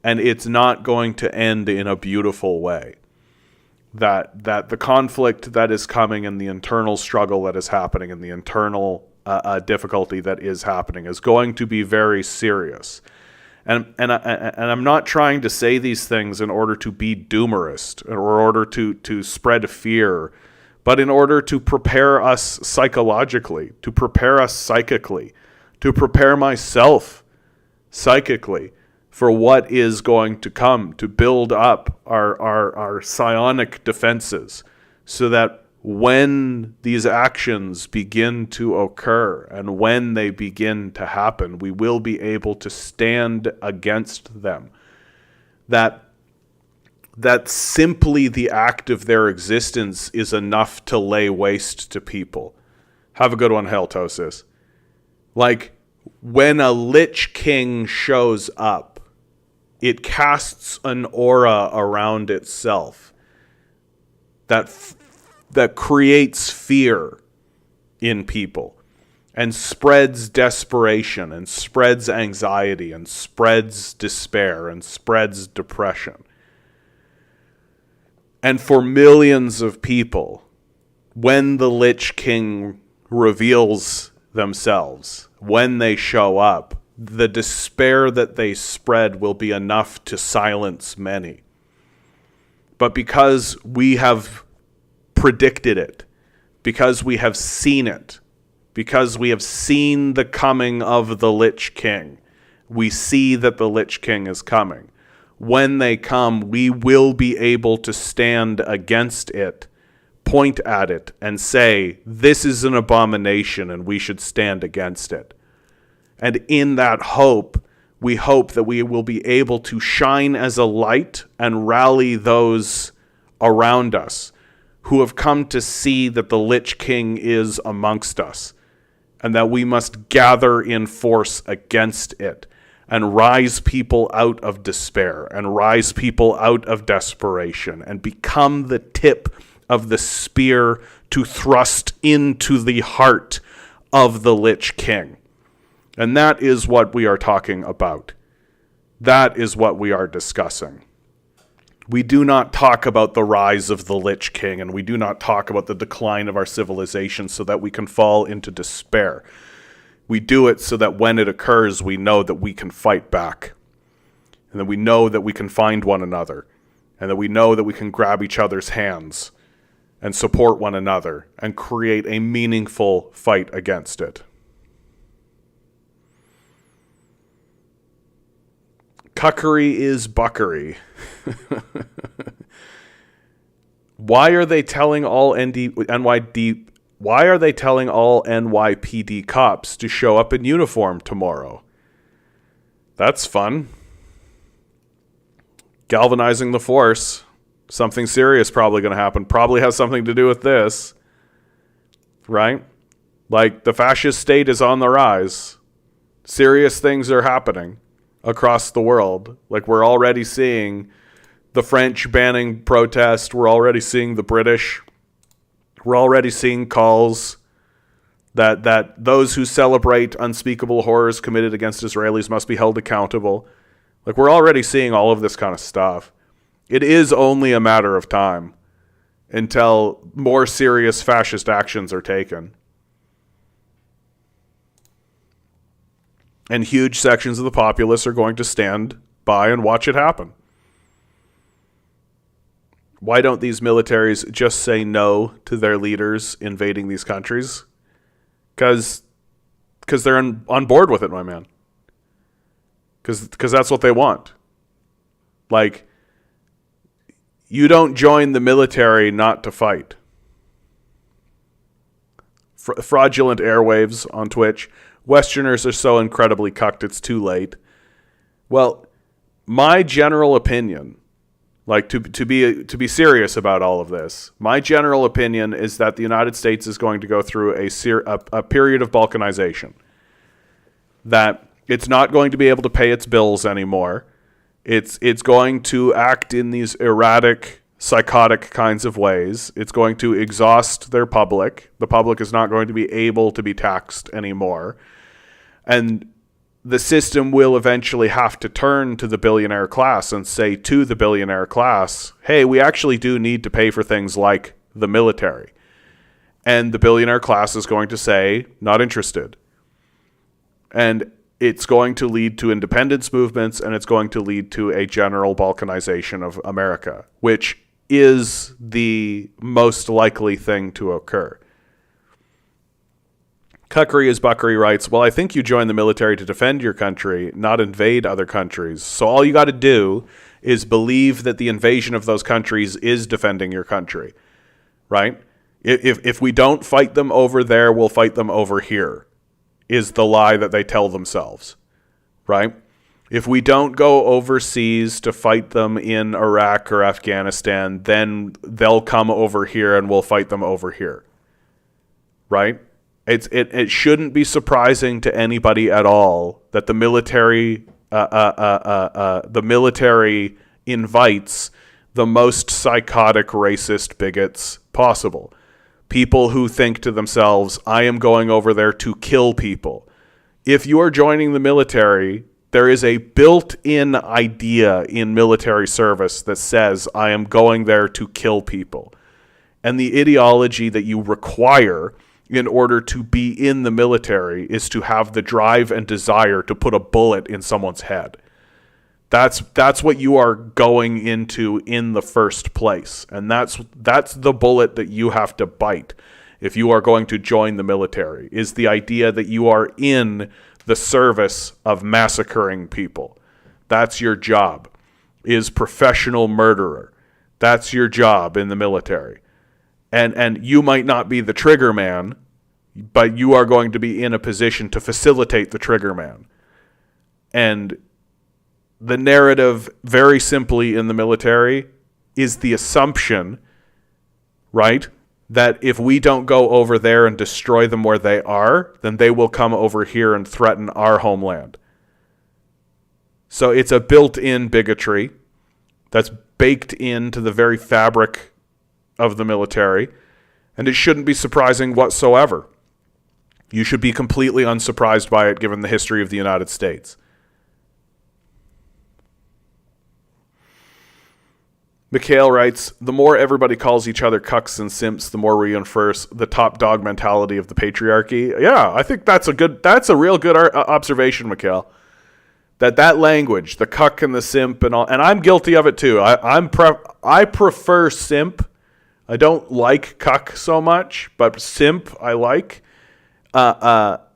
and it's not going to end in a beautiful way. That the conflict that is coming and the internal struggle that is happening and the internal difficulty that is happening is going to be very serious. And I'm not trying to say these things in order to be doomerist or in order to spread fear, but in order to prepare us psychologically, to prepare us psychically, to prepare myself psychically for what is going to come, to build up our psionic defenses so that when these actions begin to occur and when they begin to happen, we will be able to stand against them. That simply the act of their existence is enough to lay waste to people. Have a good one, Haltosis. Like, when a Lich King shows up, it casts an aura around itself that creates fear in people and spreads desperation and spreads anxiety and spreads despair and spreads depression. And for millions of people, when the Lich King reveals themselves, when they show up, the despair that they spread will be enough to silence many. But because we have predicted it, because we have seen it, because we have seen the coming of the Lich King, we see that the Lich King is coming. When they come, we will be able to stand against it, point at it, and say, this is an abomination and we should stand against it. And in that hope, we hope that we will be able to shine as a light and rally those around us who have come to see that the Lich King is amongst us and that we must gather in force against it and rise people out of despair and rise people out of desperation and become the tip of the spear to thrust into the heart of the Lich King. And that is what we are talking about. That is what we are discussing. We do not talk about the rise of the Lich King, and we do not talk about the decline of our civilization so that we can fall into despair. We do it so that when it occurs, we know that we can fight back, and that we know that we can find one another, and that we know that we can grab each other's hands and support one another and create a meaningful fight against it. Cuckery is buckery. Why are they telling all NYPD cops to show up in uniform tomorrow? That's fun. Galvanizing the force. Something serious probably going to happen. Probably has something to do with this. Right? Like, the fascist state is on the rise. Serious things are happening across the world. Like, we're already seeing the French banning protest. We're already seeing the British. We're already seeing calls that those who celebrate unspeakable horrors committed against Israelis must be held accountable. Like, we're already seeing all of this kind of stuff. It is only a matter of time until more serious fascist actions are taken. And huge sections of the populace are going to stand by and watch it happen. Why don't these militaries just say no to their leaders invading these countries? Because they're on board with it, my man. Because that's what they want. Like, you don't join the military not to fight. fraudulent airwaves on Twitch. Westerners are so incredibly cucked, it's too late. Well, my general opinion, like to be serious about all of this, my general opinion is that the United States is going to go through a period of balkanization. That it's not going to be able to pay its bills anymore. It's going to act in these erratic, psychotic kinds of ways. It's going to exhaust their public. The public is not going to be able to be taxed anymore. And the system will eventually have to turn to the billionaire class and say to the billionaire class, hey, we actually do need to pay for things like the military. And the billionaire class is going to say, not interested. And it's going to lead to independence movements, and it's going to lead to a general balkanization of America, which is the most likely thing to occur. Cuckery is Buckery writes, well, I think you join the military to defend your country, not invade other countries. So all you got to do is believe that the invasion of those countries is defending your country, right? If we don't fight them over there, we'll fight them over here, is the lie that they tell themselves, right? If we don't go overseas to fight them in Iraq or Afghanistan, then they'll come over here and we'll fight them over here, right? It shouldn't be surprising to anybody at all that the military invites the most psychotic racist bigots possible. People who think to themselves, I am going over there to kill people. If you are joining the military, there is a built-in idea in military service that says, I am going there to kill people. And the ideology that you require in order to be in the military is to have the drive and desire to put a bullet in someone's head. That's what you are going into in the first place. And that's the bullet that you have to bite if you are going to join the military, is the idea that you are in the service of massacring people. That's your job, is professional murderer. That's your job in the military. And you might not be the trigger man, but you are going to be in a position to facilitate the trigger man. And the narrative, very simply in the military, is the assumption, right, that if we don't go over there and destroy them where they are, then they will come over here and threaten our homeland. So it's a built-in bigotry that's baked into the very fabric of the military, and it shouldn't be surprising whatsoever. You should be completely unsurprised by it given the history of the United States. Mikhail writes, the more everybody calls each other cucks and simps, the more we reinforce the top dog mentality of the patriarchy. Yeah, I think that's a real good observation, Mikhail. That language, the cuck and the simp and all, and I'm guilty of it too. I prefer simp. I don't like cuck so much, but simp I like. But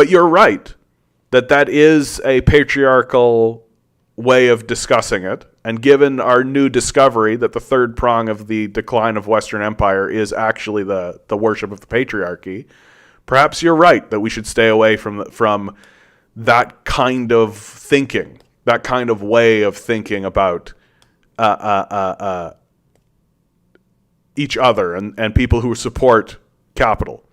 you're right that is a patriarchal way of discussing it. And given our new discovery that the third prong of the decline of Western Empire is actually the worship of the patriarchy, perhaps you're right that we should stay away from that kind of thinking, that kind of way of thinking about each other and people who support capital.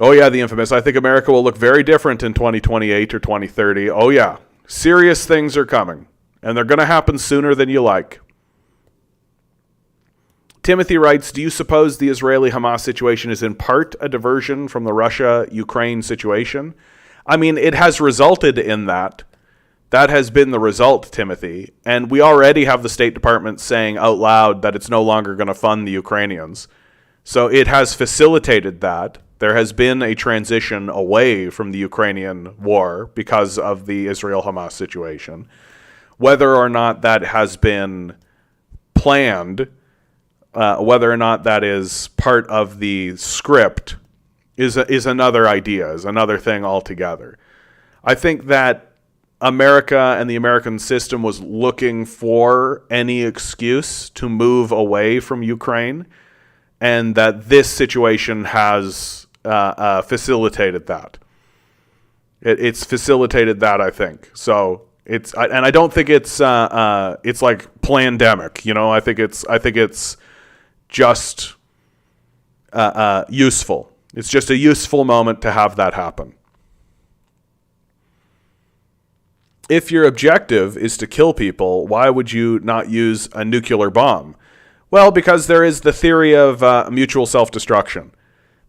Oh yeah, the infamous, I think America will look very different in 2028 or 2030. Oh yeah. Serious things are coming, and they're going to happen sooner than you like. Timothy writes, do you suppose the Israeli-Hamas situation is in part a diversion from the Russia-Ukraine situation? I mean, it has resulted in that. That has been the result, Timothy. And we already have the State Department saying out loud that it's no longer going to fund the Ukrainians. So it has facilitated that. There has been a transition away from the Ukrainian war because of the Israel-Hamas situation. Whether or not that has been planned, whether or not that is part of the script, is another idea, is another thing altogether. I think that America and the American system was looking for any excuse to move away from Ukraine. and that this situation has facilitated that. It's facilitated that, I think. So and I don't think it's like plandemic. I think it's just useful. It's just a useful moment to have that happen. If your objective is to kill people, why would you not use a nuclear bomb? Well, because there is the theory of mutual self-destruction,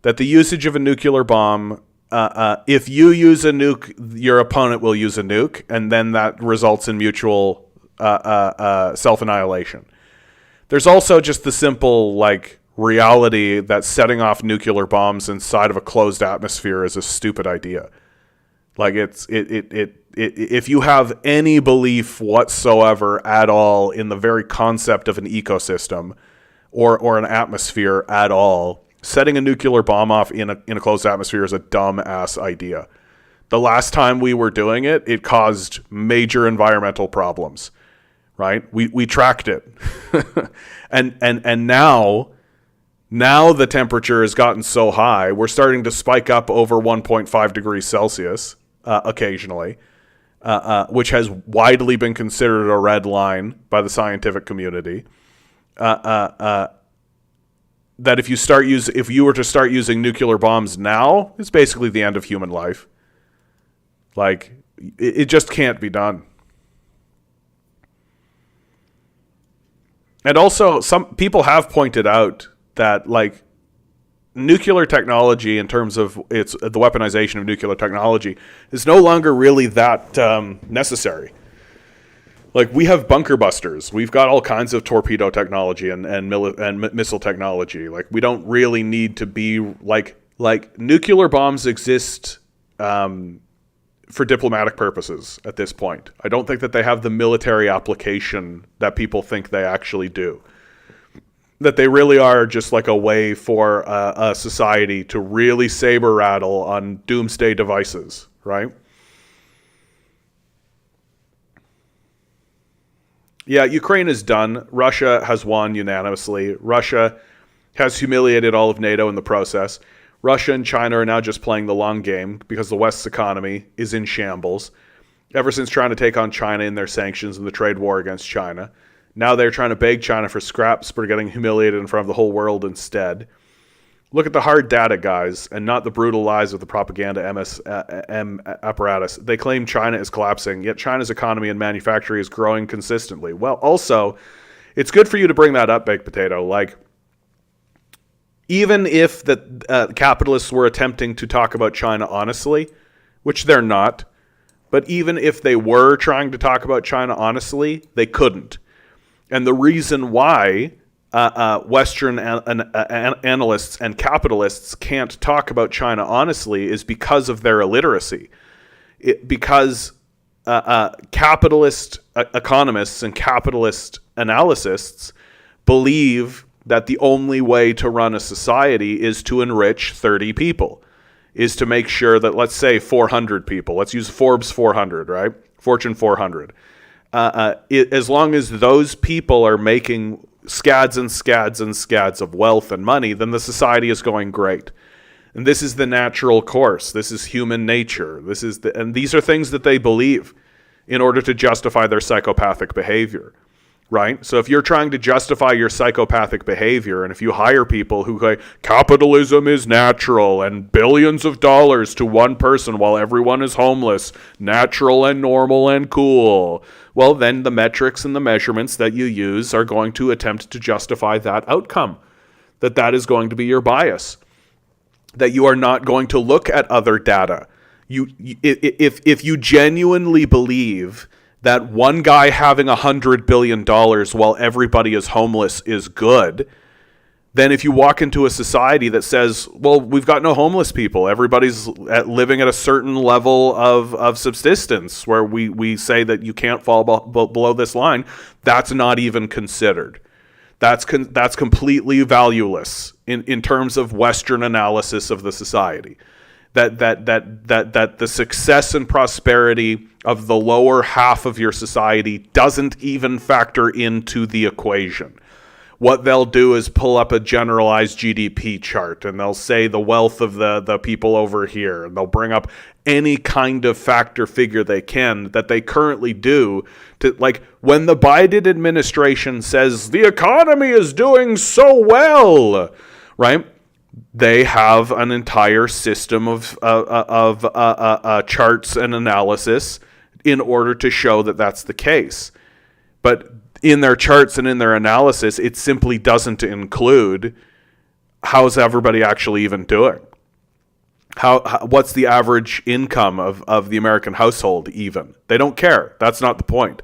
that the usage of a nuclear bomb, if you use a nuke, your opponent will use a nuke, and then that results in mutual self-annihilation. There's also just the simple reality that setting off nuclear bombs inside of a closed atmosphere is a stupid idea. If you have any belief whatsoever at all in the very concept of an ecosystem or an atmosphere at all, setting a nuclear bomb off in a closed atmosphere is a dumb-ass idea. The last time we were doing it, it caused major environmental problems, right? We tracked it. and now the temperature has gotten so high, we're starting to spike up over 1.5 degrees Celsius occasionally. Which has widely been considered a red line by the scientific community. That if you were to start using nuclear bombs now, it's basically the end of human life. It just can't be done. And also, some people have pointed out that nuclear technology, in terms of the weaponization of nuclear technology, is no longer really that necessary. We have bunker busters. We've got all kinds of torpedo technology and missile technology. We don't really need to be nuclear bombs exist for diplomatic purposes at this point. I don't think that they have the military application that people think they actually do. That they really are just a way for a society to really saber rattle on doomsday devices, right? Yeah, Ukraine is done. Russia has won unanimously. Russia has humiliated all of NATO in the process. Russia and China are now just playing the long game because the West's economy is in shambles. Ever since trying to take on China in their sanctions and the trade war against China. Now they're trying to beg China for scraps, but are getting humiliated in front of the whole world instead. Look at the hard data, guys, and not the brutal lies of the propaganda apparatus. They claim China is collapsing, yet China's economy and manufacturing is growing consistently. Well, also, it's good for you to bring that up, Baked Potato. Even if the capitalists were attempting to talk about China honestly, which they're not, but even if they were trying to talk about China honestly, they couldn't. And the reason why Western analysts and capitalists can't talk about China honestly is because of their illiteracy. Because capitalist economists and capitalist analysts believe that the only way to run a society is to enrich 30 people, is to make sure that, let's say, 400 people, let's use Forbes 400, right? Fortune 400. As long as those people are making scads and scads and scads of wealth and money, then the society is going great. And this is the natural course. This is human nature. And these are things that they believe in order to justify their psychopathic behavior, right? So if you're trying to justify your psychopathic behavior, and if you hire people who say capitalism is natural and billions of dollars to one person while everyone is homeless, natural and normal and cool, well, then the metrics and the measurements that you use are going to attempt to justify that outcome, that is going to be your bias, that you are not going to look at other data. If you genuinely believe that one guy having $100 billion while everybody is homeless is good, then if you walk into a society that says, well, we've got no homeless people, everybody's living at a certain level of subsistence where we say that you can't fall below this line, that's not even considered. That's completely valueless in terms of Western analysis of the society. That the success and prosperity of the lower half of your society doesn't even factor into the equation. what they'll do is pull up a generalized GDP chart, and they'll say the wealth of the people over here, and they'll bring up any kind of factor figure they can that they currently do to, like, when the Biden administration says the economy is doing so well, right? They have an entire system of charts and analysis in order to show that that's the case. But in their charts and in their analysis, it simply doesn't include how's everybody actually even doing. What's the average income of the American household even? They don't care. That's not the point,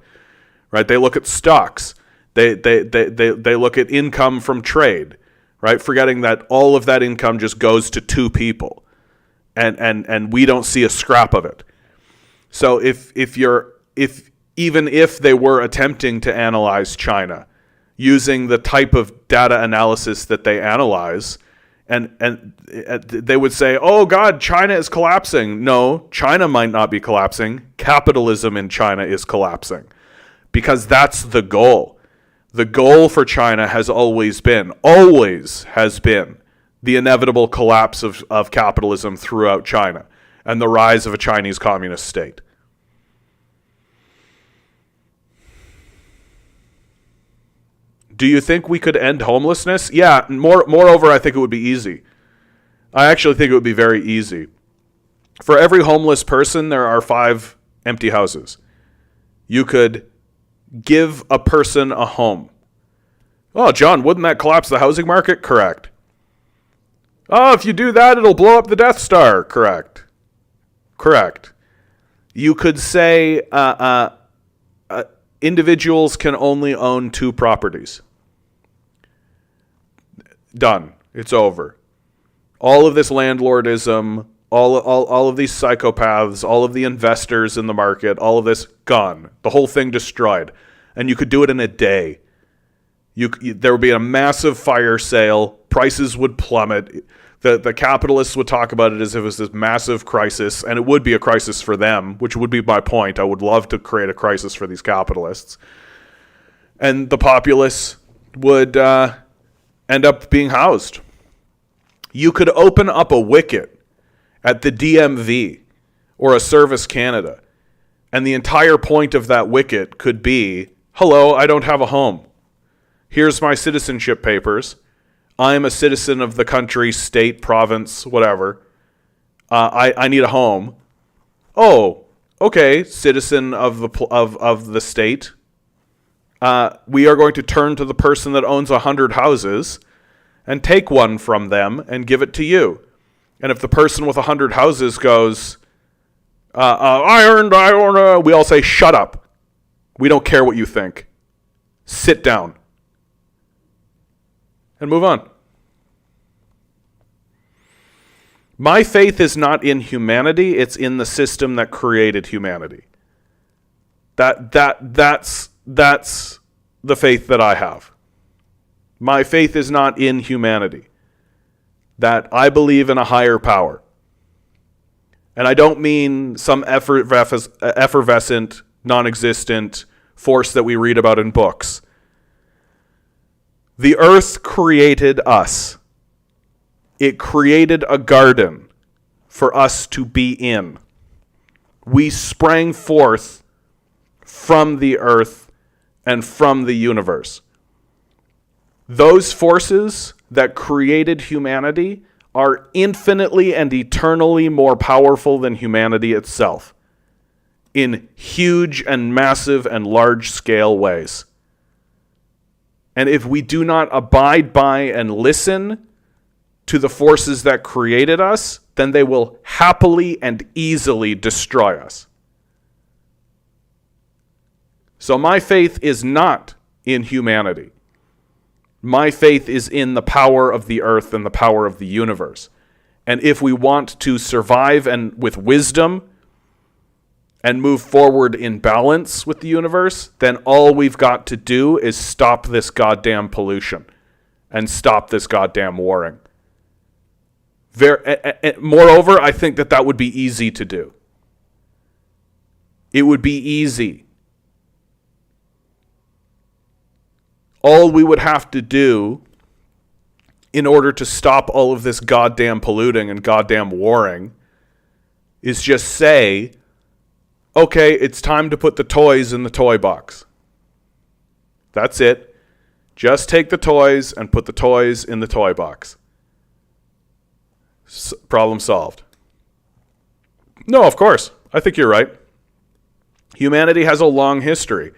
right? They look at stocks. They look at income from trade, right? Forgetting that all of that income just goes to two people, and we don't see a scrap of it. So if even if they were attempting to analyze China using the type of data analysis that they analyze, and they would say, oh God, China is collapsing. No, China might not be collapsing. Capitalism in China is collapsing, because that's the goal. The goal for China has always been the inevitable collapse of capitalism throughout China and the rise of a Chinese communist state. Do you think we could end homelessness? Yeah, moreover, I think it would be easy. I actually think it would be very easy. For every homeless person, there are 5 empty houses. You could give a person a home. Oh, John, wouldn't that collapse the housing market? Correct. Oh, if you do that, it'll blow up the Death Star. Correct. You could say individuals can only own 2 properties. Done. It's over. All of this landlordism, all of these psychopaths, all of the investors in the market, all of this gone. The whole thing destroyed. And you could do it in a day. There would be a massive fire sale. Prices would plummet. The capitalists would talk about it as if it was this massive crisis, and it would be a crisis for them, which would be my point. I would love to create a crisis for these capitalists. And the populace would end up being housed. You could open up a wicket at the DMV or a Service Canada, and the entire point of that wicket could be, hello, I don't have a home. Here's my citizenship papers. I'm a citizen of the country, state, province, whatever. I need a home. Oh, okay, citizen of the state. We are going to turn to the person that owns 100 houses and take one from them and give it to you. And if the person with 100 houses goes, we all say, shut up. We don't care what you think. Sit down. And move on. My faith is not in humanity, it's in the system that created humanity. That's the faith that I have. My faith is not in humanity. That I believe in a higher power. And I don't mean some effervescent, non-existent force that we read about in books. The earth created us. It created a garden for us to be in. We sprang forth from the earth and from the universe. Those forces that created humanity are infinitely and eternally more powerful than humanity itself in huge and massive and large-scale ways. And if we do not abide by and listen to the forces that created us, then they will happily and easily destroy us. So my faith is not in humanity. My faith is in the power of the earth and the power of the universe. And if we want to survive and with wisdom and move forward in balance with the universe, then all we've got to do is stop this goddamn pollution and stop this goddamn warring. Moreover, I think that would be easy to do. It would be easy. all we would have to do in order to stop all of this goddamn polluting and goddamn warring is just say, okay, it's time to put the toys in the toy box. That's it. Just take the toys and put the toys in the toy box. Problem solved. No, of course. I think you're right. Humanity has a long history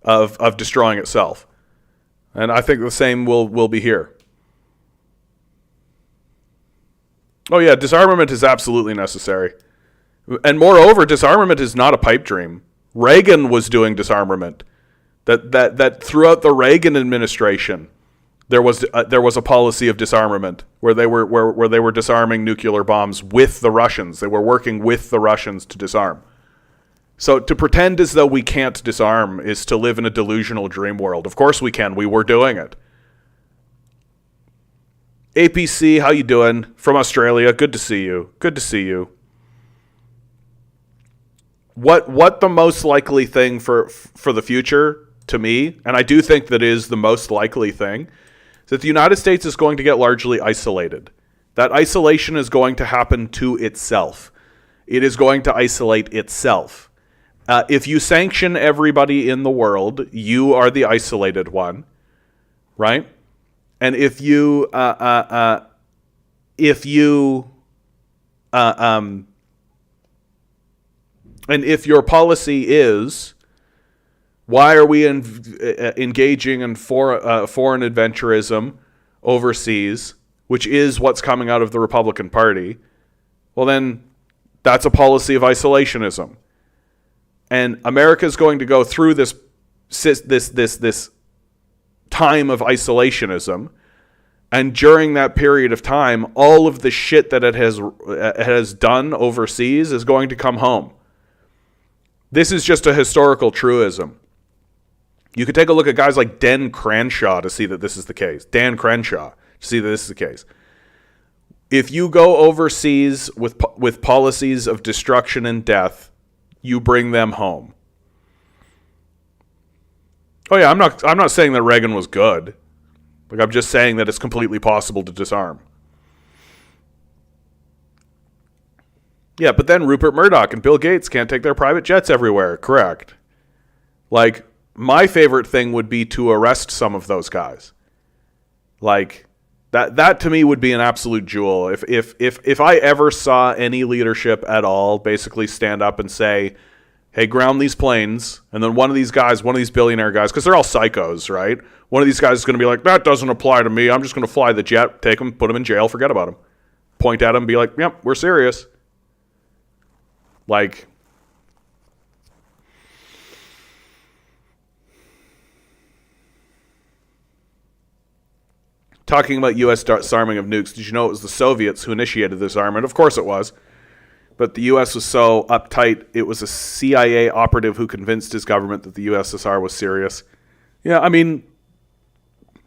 of destroying itself. And I think the same will be here. Oh yeah, disarmament is absolutely necessary. And moreover, disarmament is not a pipe dream. Reagan was doing disarmament. That throughout the Reagan administration, there was a policy of disarmament where they were disarming nuclear bombs with the Russians. They were working with the Russians to disarm. So to pretend as though we can't disarm is to live in a delusional dream world. Of course we can. We were doing it. APC, how you doing? From Australia. Good to see you. Good to see you. What the most likely thing for the future to me, and I do think that is the most likely thing, is that the United States is going to get largely isolated. That isolation is going to happen to itself. It is going to isolate itself. If you sanction everybody in the world, you are the isolated one, right? And if your policy is, why are we engaging in foreign adventurism overseas, which is what's coming out of the Republican Party, well then that's a policy of isolationism. And America is going to go through this time of isolationism, and during that period of time, all of the shit that it has done overseas is going to come home. This is just a historical truism. You could take a look at guys like Dan Crenshaw to see that this is the case. Dan Crenshaw to see that this is the case. If you go overseas with policies of destruction and death, you bring them home. Oh yeah, I'm not saying that Reagan was good. Like, I'm just saying that it's completely possible to disarm. Yeah, but then Rupert Murdoch and Bill Gates can't take their private jets everywhere. Correct. Like, my favorite thing would be to arrest some of those guys. Like, that to me would be an absolute jewel. If I ever saw any leadership at all basically stand up and say, hey, ground these planes, and then one of these billionaire guys, because they're all psychos, right? One of these guys is going to be like, that doesn't apply to me. I'm just going to fly the jet, take him, put him in jail, forget about him. Point at him, be like, yep, we're serious. Like, talking about U.S. disarming of nukes, did you know it was the Soviets who initiated this disarmament? Of course it was. But the U.S. was so uptight, it was a CIA operative who convinced his government that the USSR was serious. Yeah, I mean,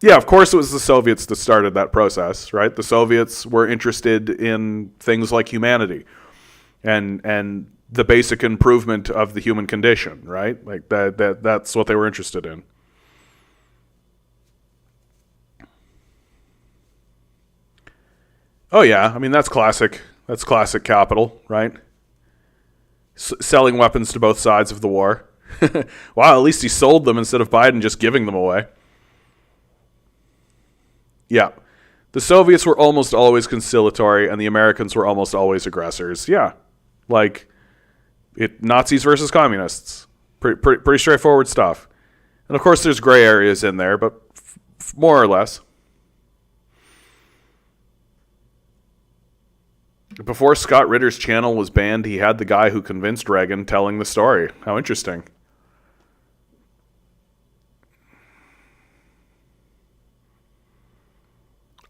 yeah, of course it was the Soviets that started that process, right? The Soviets were interested in things like humanity and the basic improvement of the human condition, right? Like that's what they were interested in. Oh yeah, I mean that's classic. That's classic capital, right? Selling weapons to both sides of the war. Wow, at least he sold them instead of Biden just giving them away. Yeah. The Soviets were almost always conciliatory, and the Americans were almost always aggressors. Yeah. Like, Nazis versus communists. Pretty straightforward stuff. And of course there's gray areas in there, but more or less. Before Scott Ritter's channel was banned, he had the guy who convinced Reagan telling the story. How interesting.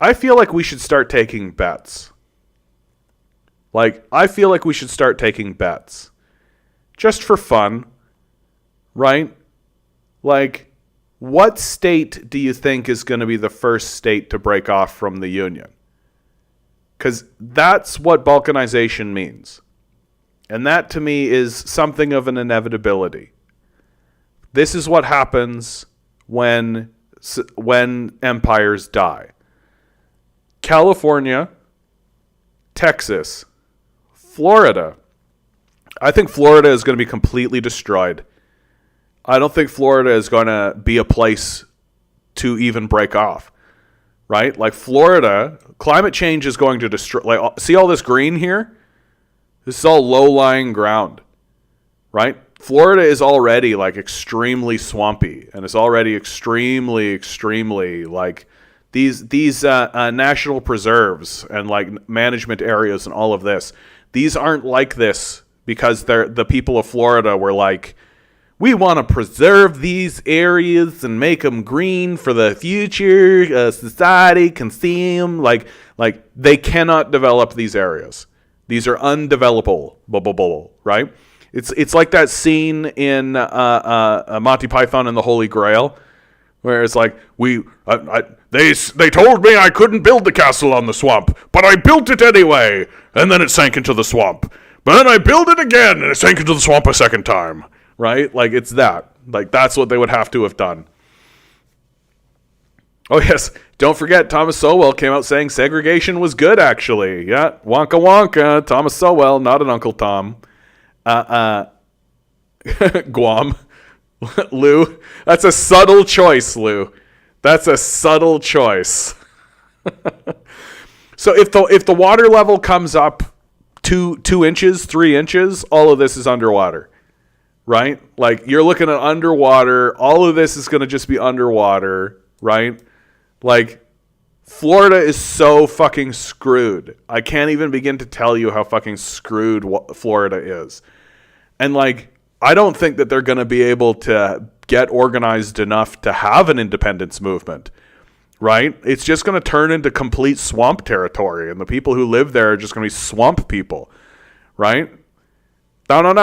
I feel like we should start taking bets. I feel like we should start taking bets. Just for fun. Right? Like, what state do you think is going to be the first state to break off from the Union? Because that's what balkanization means. And that, to me, is something of an inevitability. This is what happens when when empires die. California, Texas, Florida. I think Florida is going to be completely destroyed. I don't think Florida is going to be a place to even break off, right? Like Florida, climate change is going to destroy. Like, see all this green here? This is all low-lying ground, right? Florida is already like extremely swampy, and it's already extremely like these national preserves and like management areas and all of this. These aren't like this because the people of Florida were like, we want to preserve these areas and make them green for the future. Society can see them. Like they cannot develop these areas. These are undevelopable, right? It's like that scene in Monty Python and the Holy Grail, where it's like they told me I couldn't build the castle on the swamp, but I built it anyway, and then it sank into the swamp. But then I built it again, and it sank into the swamp a second time, right? Like it's that. Like that's what they would have to have done. Oh yes, don't forget Thomas Sowell came out saying segregation was good. Actually, yeah, wonka wonka. Thomas Sowell, not an Uncle Tom. Guam. Lou, that's a subtle choice, Lou. That's a subtle choice. So if the water level comes up 2 inches, 3 inches, all of this is underwater, right? Like you're looking at underwater. All of this is going to just be underwater, right? Like Florida is so fucking screwed. I can't even begin to tell you how fucking screwed Florida is. And like, I don't think that they're going to be able to get organized enough to have an independence movement, right? It's just going to turn into complete swamp territory, and the people who live there are just going to be swamp people, right? And then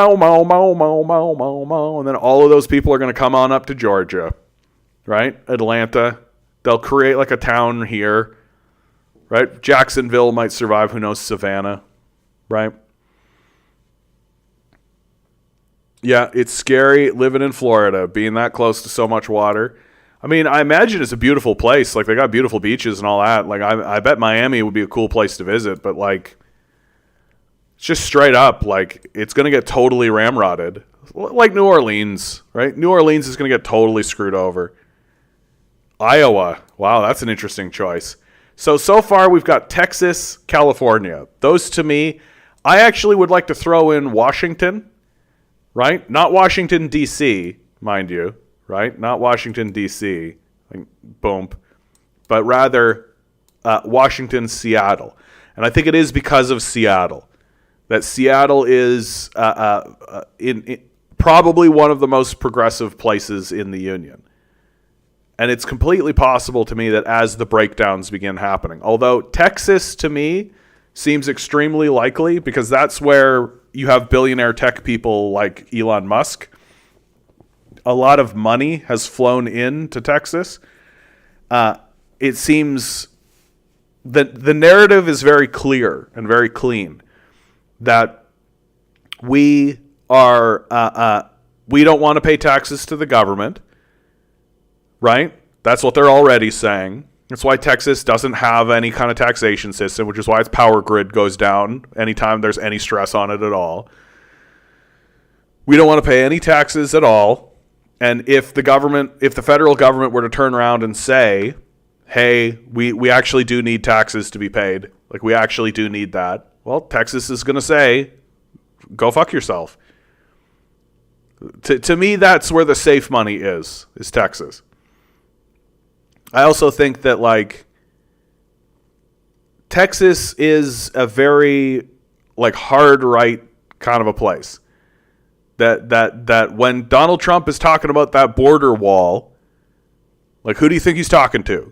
all of those people are going to come on up to Georgia, right? Atlanta. They'll create like a town here, right? Jacksonville might survive. Who knows? Savannah, right? Yeah, it's scary living in Florida, being that close to so much water. I mean, I imagine it's a beautiful place. Like, they got beautiful beaches and all that. Like, I bet Miami would be a cool place to visit. But, like, it's just straight up. Like, it's going to get totally ramrodded. Like New Orleans, right? New Orleans is going to get totally screwed over. Iowa. Wow, that's an interesting choice. So far we've got Texas, California. Those, to me, I actually would like to throw in Washington. Right? Not Washington, D.C., mind you. Right? Not Washington, D.C. Like, boom. But rather Washington, Seattle. And I think it is because of Seattle. That Seattle is in probably one of the most progressive places in the Union. And it's completely possible to me that as the breakdowns begin happening. Although Texas, to me, seems extremely likely because that's where you have billionaire tech people like Elon Musk. A lot of money has flown into Texas. It seems that the narrative is very clear and very clean that we don't want to pay taxes to the government, right? That's what they're already saying. That's why Texas doesn't have any kind of taxation system, which is why its power grid goes down anytime there's any stress on it at all. We don't want to pay any taxes at all. And if the federal government were to turn around and say, hey, we actually do need taxes to be paid, like we actually do need that, well, Texas is going to say, go fuck yourself. To me, that's where the safe money is Texas. I also think that, like, Texas is a very, like, hard right kind of a place. That when Donald Trump is talking about that border wall, like, who do you think he's talking to?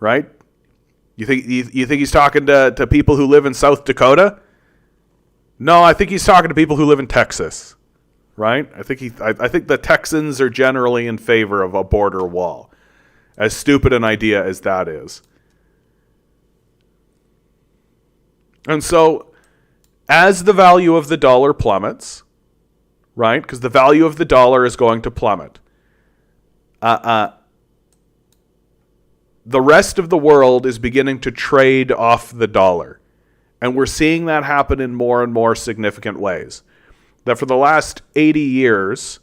Right? You think he's talking to people who live in South Dakota? No, I think he's talking to people who live in Texas. Right? I think the Texans are generally in favor of a border wall. As stupid an idea as that is. And so, as the value of the dollar plummets, right? Because the value of the dollar is going to plummet. the rest of the world is beginning to trade off the dollar. And we're seeing that happen in more and more significant ways. That for the last 80 years,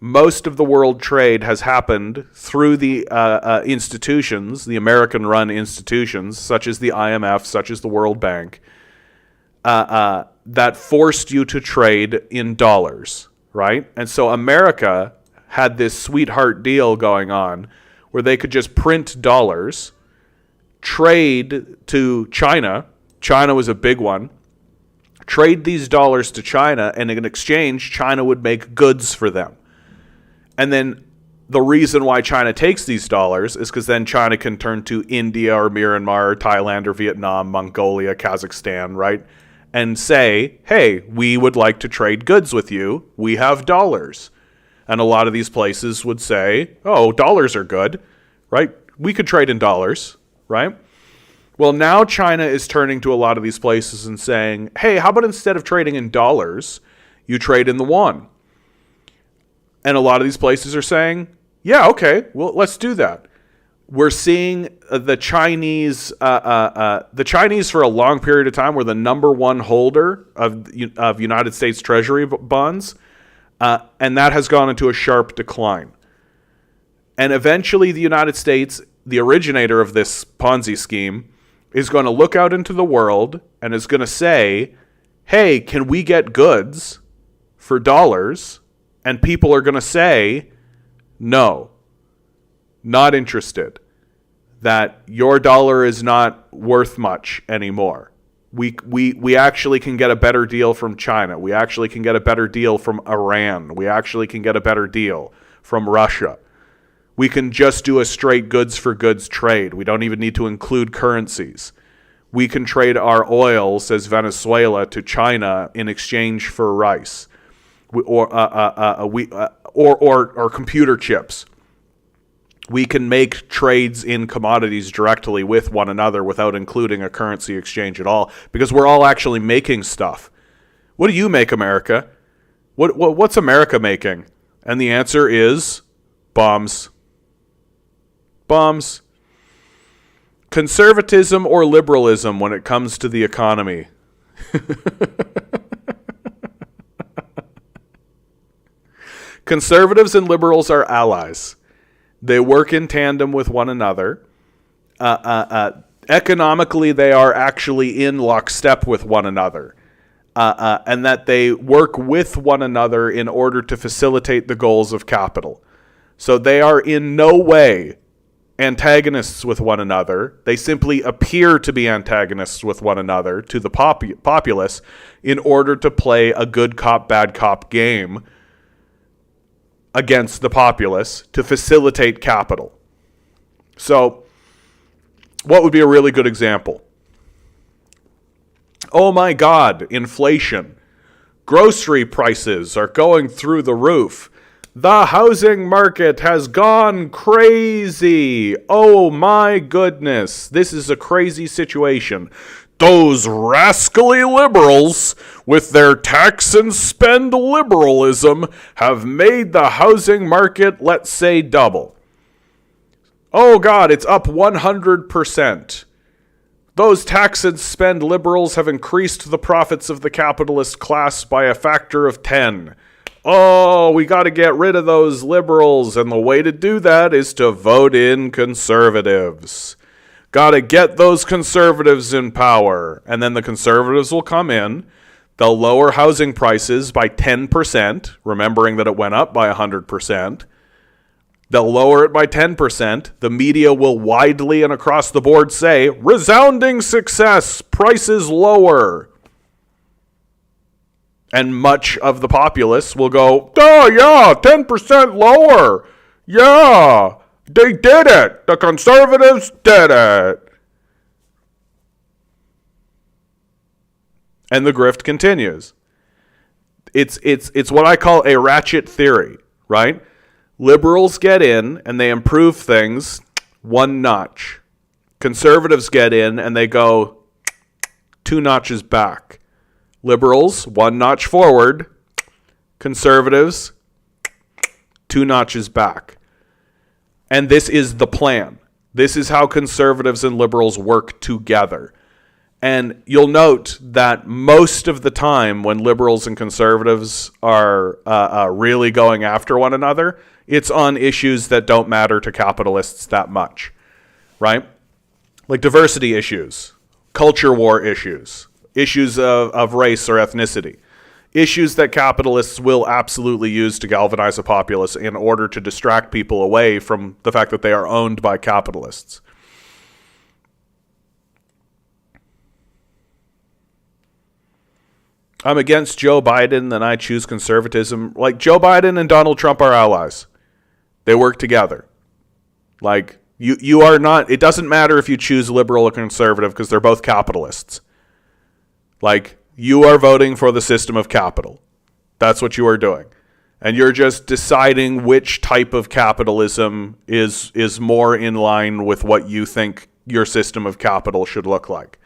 most of the world trade has happened through the institutions, the American-run institutions, such as the IMF, such as the World Bank, that forced you to trade in dollars, right? And so America had this sweetheart deal going on where they could just print dollars, trade to China. China was a big one. Trade these dollars to China, and in exchange, China would make goods for them. And then the reason why China takes these dollars is because then China can turn to India or Myanmar or Thailand or Vietnam, Mongolia, Kazakhstan, right? And say, hey, we would like to trade goods with you. We have dollars. And a lot of these places would say, oh, dollars are good, right? We could trade in dollars, right? Well, now China is turning to a lot of these places and saying, hey, how about instead of trading in dollars, you trade in the yuan? And a lot of these places are saying, yeah, okay, well, let's do that. We're seeing the Chinese for a long period of time were the number one holder of United States Treasury bonds, and that has gone into a sharp decline. And eventually the United States, the originator of this Ponzi scheme, is going to look out into the world and is going to say, hey, can we get goods for dollars? And people are going to say, no, not interested. That your dollar is not worth much anymore. We actually can get a better deal from China. We actually can get a better deal from Iran. We actually can get a better deal from Russia. We can just do a straight goods for goods trade. We don't even need to include currencies. We can trade our oil, says Venezuela, to China in exchange for rice. Or computer chips. We can make trades in commodities directly with one another without including a currency exchange at all, because we're all actually making stuff. What do you make, America? What's America making? And the answer is bombs. Bombs. Conservatism or liberalism when it comes to the economy. Conservatives and liberals are allies. They work in tandem with one another. Economically, they are actually in lockstep with one another. And that they work with one another in order to facilitate the goals of capital. So they are in no way antagonists with one another. They simply appear to be antagonists with one another to the populace in order to play a good cop, bad cop game against the populace to facilitate capital. So, what would be a really good example? Oh my God, inflation. Grocery prices are going through the roof. The housing market has gone crazy. Oh my goodness, this is a crazy situation. Those rascally liberals, with their tax and spend liberalism, have made the housing market, let's say, double. Oh God, it's up 100%. Those tax and spend liberals have increased the profits of the capitalist class by a factor of 10. Oh, we got to get rid of those liberals, and the way to do that is to vote in conservatives. Got to get those conservatives in power. And then the conservatives will come in. They'll lower housing prices by 10%, remembering that it went up by 100%. They'll lower it by 10%. The media will widely and across the board say, resounding success, prices lower. And much of the populace will go, oh yeah, 10% lower. Yeah. They did it. The conservatives did it. And the grift continues. It's what I call a ratchet theory, right? Liberals get in and they improve things one notch. Conservatives get in and they go 2 notches back. Liberals, 1 notch forward. Conservatives, 2 notches back. And this is the plan. This is how conservatives and liberals work together. And you'll note that most of the time when liberals and conservatives are really going after one another, it's on issues that don't matter to capitalists that much, right? Like diversity issues, culture war issues, issues of race or ethnicity, issues that capitalists will absolutely use to galvanize a populace in order to distract people away from the fact that they are owned by capitalists. I'm against Joe Biden, then I choose conservatism. Like, Joe Biden and Donald Trump are allies. They work together. Like, you are not, it doesn't matter if you choose liberal or conservative because they're both capitalists. Like, you are voting for the system of capital. That's what you are doing. And you're just deciding which type of capitalism is more in line with what you think your system of capital should look like.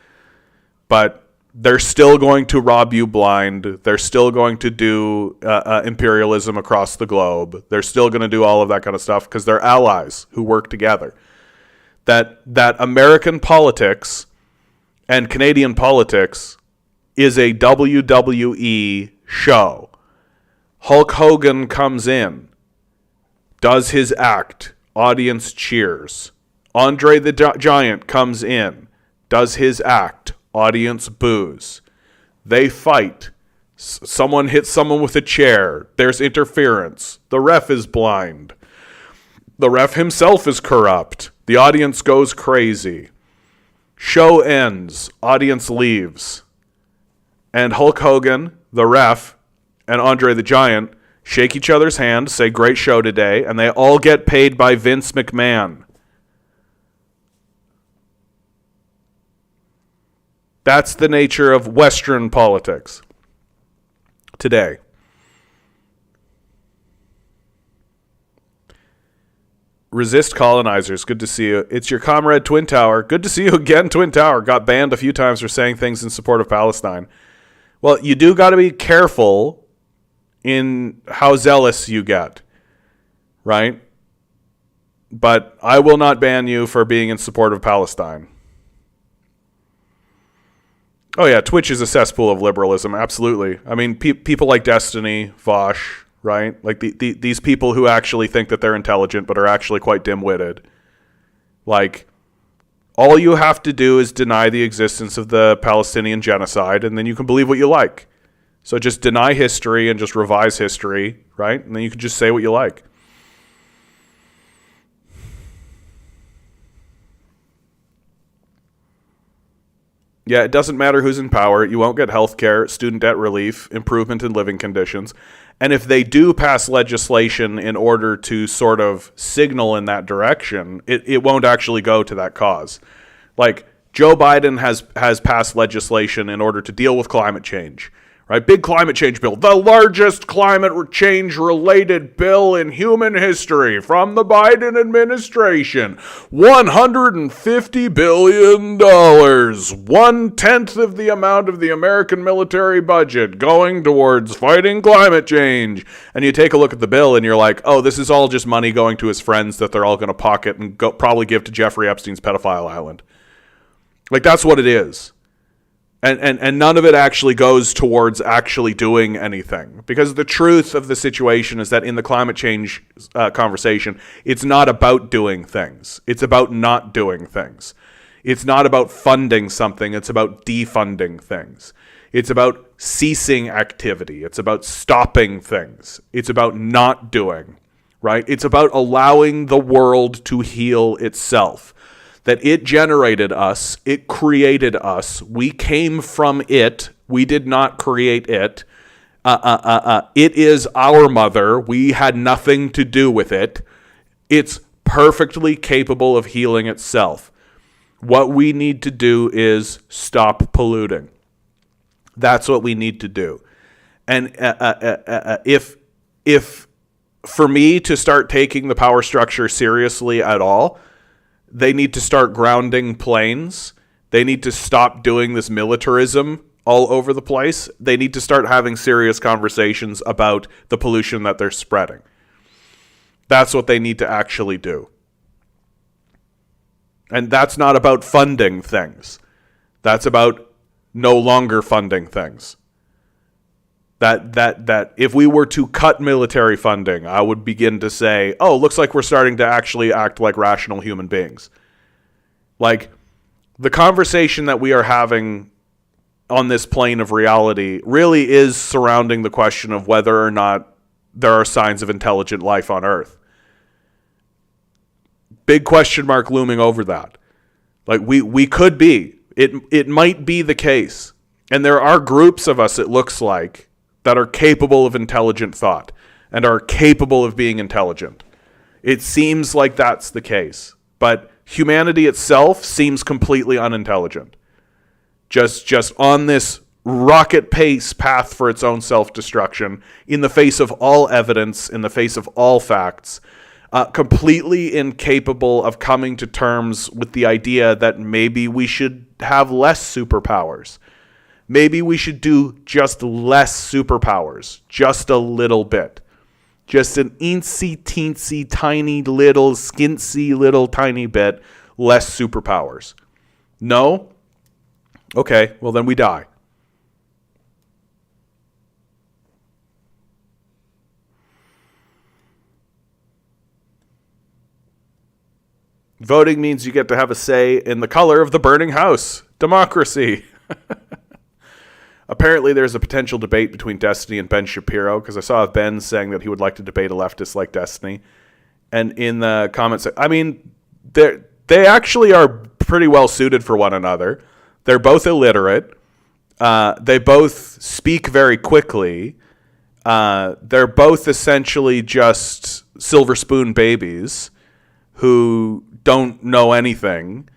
But they're still going to rob you blind. They're still going to do imperialism across the globe. They're still going to do all of that kind of stuff because they're allies who work together. That American politics and Canadian politics is a WWE show. Hulk Hogan comes in, does his act, audience cheers. Andre the Giant comes in, does his act, audience boos. They fight. Someone hits someone with a chair. There's interference. The ref is blind. The ref himself is corrupt. The audience goes crazy. Show ends. Audience leaves. And Hulk Hogan, the ref, and Andre the Giant shake each other's hand, say, "Great show today," and they all get paid by Vince McMahon. That's the nature of Western politics today. Resist colonizers. Good to see you. It's your comrade Twin Tower. Good to see you again, Twin Tower. Got banned a few times for saying things in support of Palestine. Well, you do got to be careful in how zealous you get, right? But I will not ban you for being in support of Palestine. Oh yeah, Twitch is a cesspool of liberalism, absolutely. I mean, people like Destiny, Vosh, right? Like these people who actually think that they're intelligent but are actually quite dim-witted. Like, all you have to do is deny the existence of the Palestinian genocide, and then you can believe what you like. So just deny history and just revise history, right? And then you can just say what you like. Yeah, it doesn't matter who's in power. You won't get health care, student debt relief, improvement in living conditions. And if they do pass legislation in order to sort of signal in that direction, it won't actually go to that cause. Like, Joe Biden has passed legislation in order to deal with climate change. Right? Big climate change bill. The largest climate change related bill in human history from the Biden administration. $150 billion. 1/10 of the amount of the American military budget going towards fighting climate change. And you take a look at the bill and you're like, oh, this is all just money going to his friends that they're all going to pocket and probably give to Jeffrey Epstein's pedophile island. Like, that's what it is. And none of it actually goes towards actually doing anything. Because the truth of the situation is that in the climate change conversation, it's not about doing things. It's about not doing things. It's not about funding something. It's about defunding things. It's about ceasing activity. It's about stopping things. It's about not doing, right? It's about allowing the world to heal itself. That it generated us, it created us, we came from it, we did not create it. It is our mother, we had nothing to do with it. It's perfectly capable of healing itself. What we need to do is stop polluting. That's what we need to do. And if for me to start taking the power structure seriously at all, they need to start grounding planes. They need to stop doing this militarism all over the place. They need to start having serious conversations about the pollution that they're spreading. That's what they need to actually do. And that's not about funding things. That's about no longer funding things. That if we were to cut military funding, I would begin to say, oh, looks like we're starting to actually act like rational human beings. Like, the conversation that we are having on this plane of reality really is surrounding the question of whether or not there are signs of intelligent life on Earth. Big question mark looming over that. Like, we could be. It might be the case. And there are groups of us, it looks like, that are capable of intelligent thought and are capable of being intelligent. It seems like that's the case. But humanity itself seems completely unintelligent. Just on this rocket pace path for its own self-destruction, in the face of all evidence, in the face of all facts, completely incapable of coming to terms with the idea that maybe we should have less superpowers. Maybe we should do just less superpowers, just a little bit. Just an eensy-teensy, tiny little, skincy little tiny bit less superpowers. No? Okay, well then we die. Voting means you get to have a say in the color of the burning house. Democracy. Apparently, there's a potential debate between Destiny and Ben Shapiro, because I saw Ben saying that he would like to debate a leftist like Destiny. And in the comments, I mean, they actually are pretty well suited for one another. They're both illiterate. They both speak very quickly. They're both essentially just silver spoon babies who don't know anything.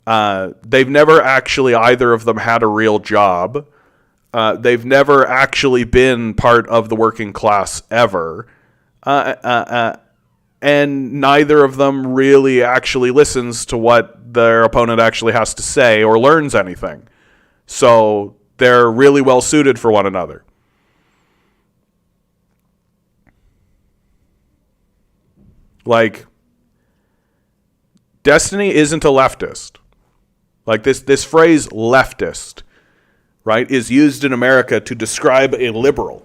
They've never actually, either of them, had a real job. They've never actually been part of the working class ever. And neither of them really actually listens to what their opponent actually has to say or learns anything. So they're really well suited for one another. Like, Destiny isn't a leftist. Like, this phrase leftist, right, is used in America to describe a liberal.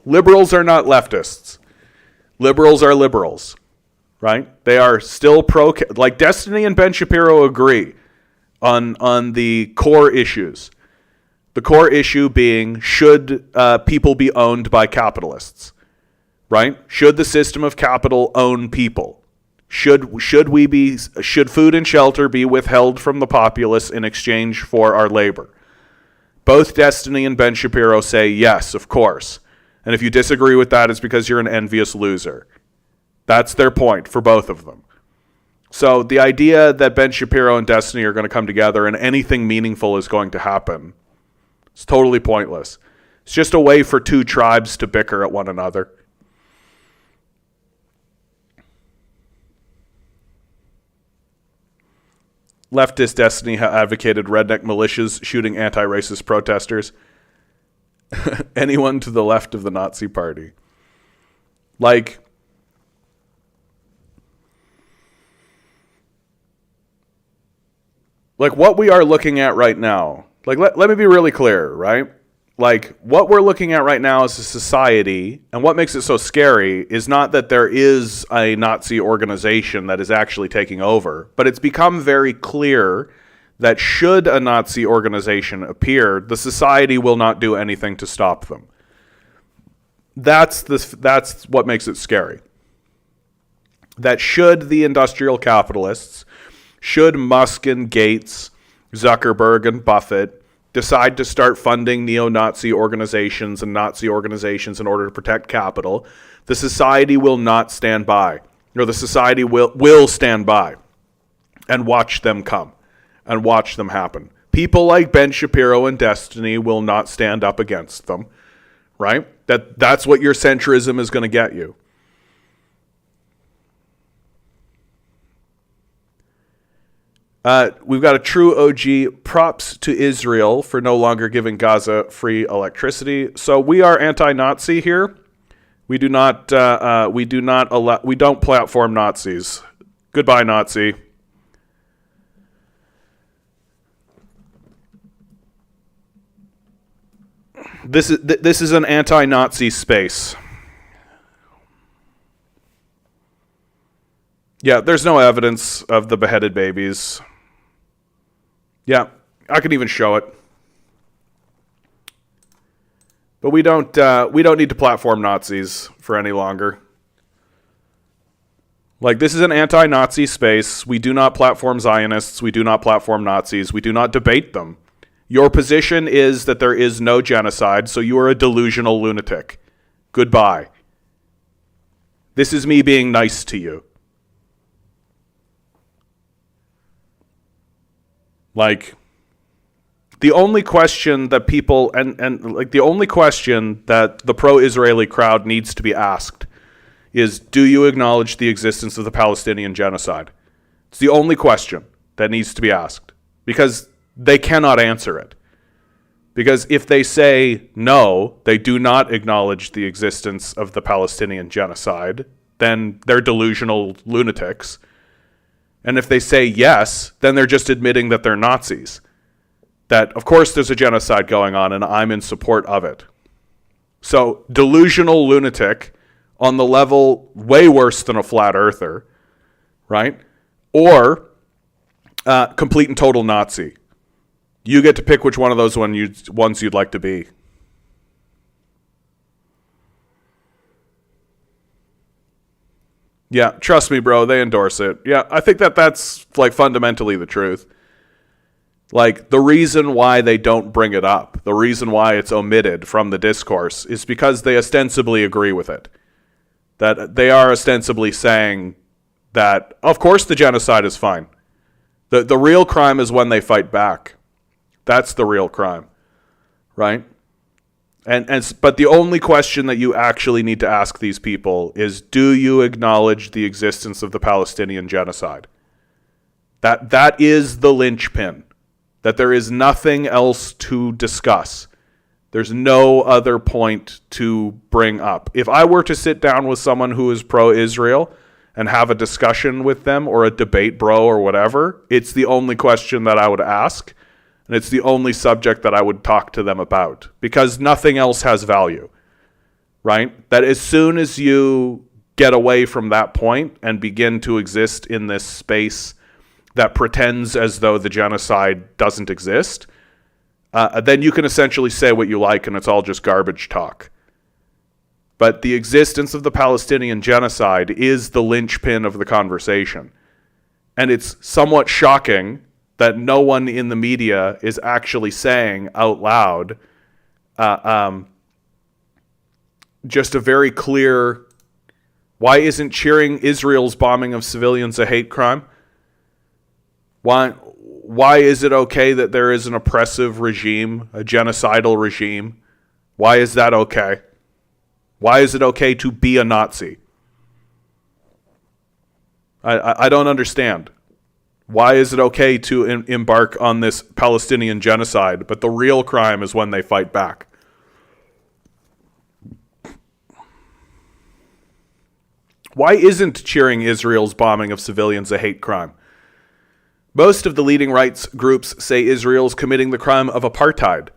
Liberals are not leftists. Liberals are liberals, right? They are still like Destiny and Ben Shapiro agree on the core issues. The core issue being, should people be owned by capitalists, right? Should the system of capital own people? Should food and shelter be withheld from the populace in exchange for our labor? Both Destiny and Ben Shapiro say yes, of course. And if you disagree with that, it's because you're an envious loser. That's their point for both of them. So the idea that Ben Shapiro and Destiny are going to come together and anything meaningful is going to happen, it's totally pointless. It's just a way for two tribes to bicker at one another. Leftist Destiny advocated redneck militias shooting anti-racist protesters. Anyone to the left of the Nazi party. Like what we are looking at right now. Like, let me be really clear, right? Like, what we're looking at right now as a society, and what makes it so scary, is not that there is a Nazi organization that is actually taking over, but it's become very clear that should a Nazi organization appear, the society will not do anything to stop them. That's what makes it scary. That should the industrial capitalists, should Musk and Gates, Zuckerberg and Buffett decide to start funding neo-Nazi organizations and Nazi organizations in order to protect capital, the society will not stand by. Or the society will stand by and watch them come and watch them happen. People like Ben Shapiro and Destiny will not stand up against them, right? That's what your centrism is going to get you. We've got a true OG. Props to Israel for no longer giving Gaza free electricity. So we are anti-Nazi here. We don't platform Nazis. Goodbye, Nazi. This is an anti-Nazi space. Yeah, there's no evidence of the beheaded babies. Yeah, I can even show it. But we don't need to platform Nazis for any longer. Like, this is an anti-Nazi space. We do not platform Zionists. We do not platform Nazis. We do not debate them. Your position is that there is no genocide, so you are a delusional lunatic. Goodbye. This is me being nice to you. Like, the only question that people, the only question that the pro-Israeli crowd needs to be asked is, do you acknowledge the existence of the Palestinian genocide? It's the only question that needs to be asked, because they cannot answer it. Because if they say no, they do not acknowledge the existence of the Palestinian genocide, then they're delusional lunatics. And if they say yes, then they're just admitting that they're Nazis. That, of course, there's a genocide going on, and I'm in support of it. So, delusional lunatic on the level way worse than a flat earther, right? Or complete and total Nazi. You get to pick which one of those ones you'd like to be. Yeah, trust me, bro, they endorse it. Yeah, I think that's like fundamentally the truth. Like, the reason why they don't bring it up, the reason why it's omitted from the discourse, is because they ostensibly agree with it. That they are ostensibly saying that, of course, the genocide is fine. The real crime is when they fight back. That's the real crime, right? But the only question that you actually need to ask these people is, do you acknowledge the existence of the Palestinian genocide? That is the linchpin. That there is nothing else to discuss. There's no other point to bring up. If I were to sit down with someone who is pro-Israel and have a discussion with them, or a debate, bro, or whatever, it's the only question that I would ask. And it's the only subject that I would talk to them about, because nothing else has value, right? That as soon as you get away from that point and begin to exist in this space that pretends as though the genocide doesn't exist, then you can essentially say what you like and it's all just garbage talk. But the existence of the Palestinian genocide is the linchpin of the conversation. And it's somewhat shocking that no one in the media is actually saying out loud just a very clear, why isn't cheering Israel's bombing of civilians a hate crime? Why is it okay that there is an oppressive regime, a genocidal regime? Why is that okay? Why is it okay to be a Nazi? I don't understand. Why is it okay to embark on this Palestinian genocide, but the real crime is when they fight back? Why isn't cheering Israel's bombing of civilians a hate crime? Most of the leading rights groups say Israel's committing the crime of apartheid.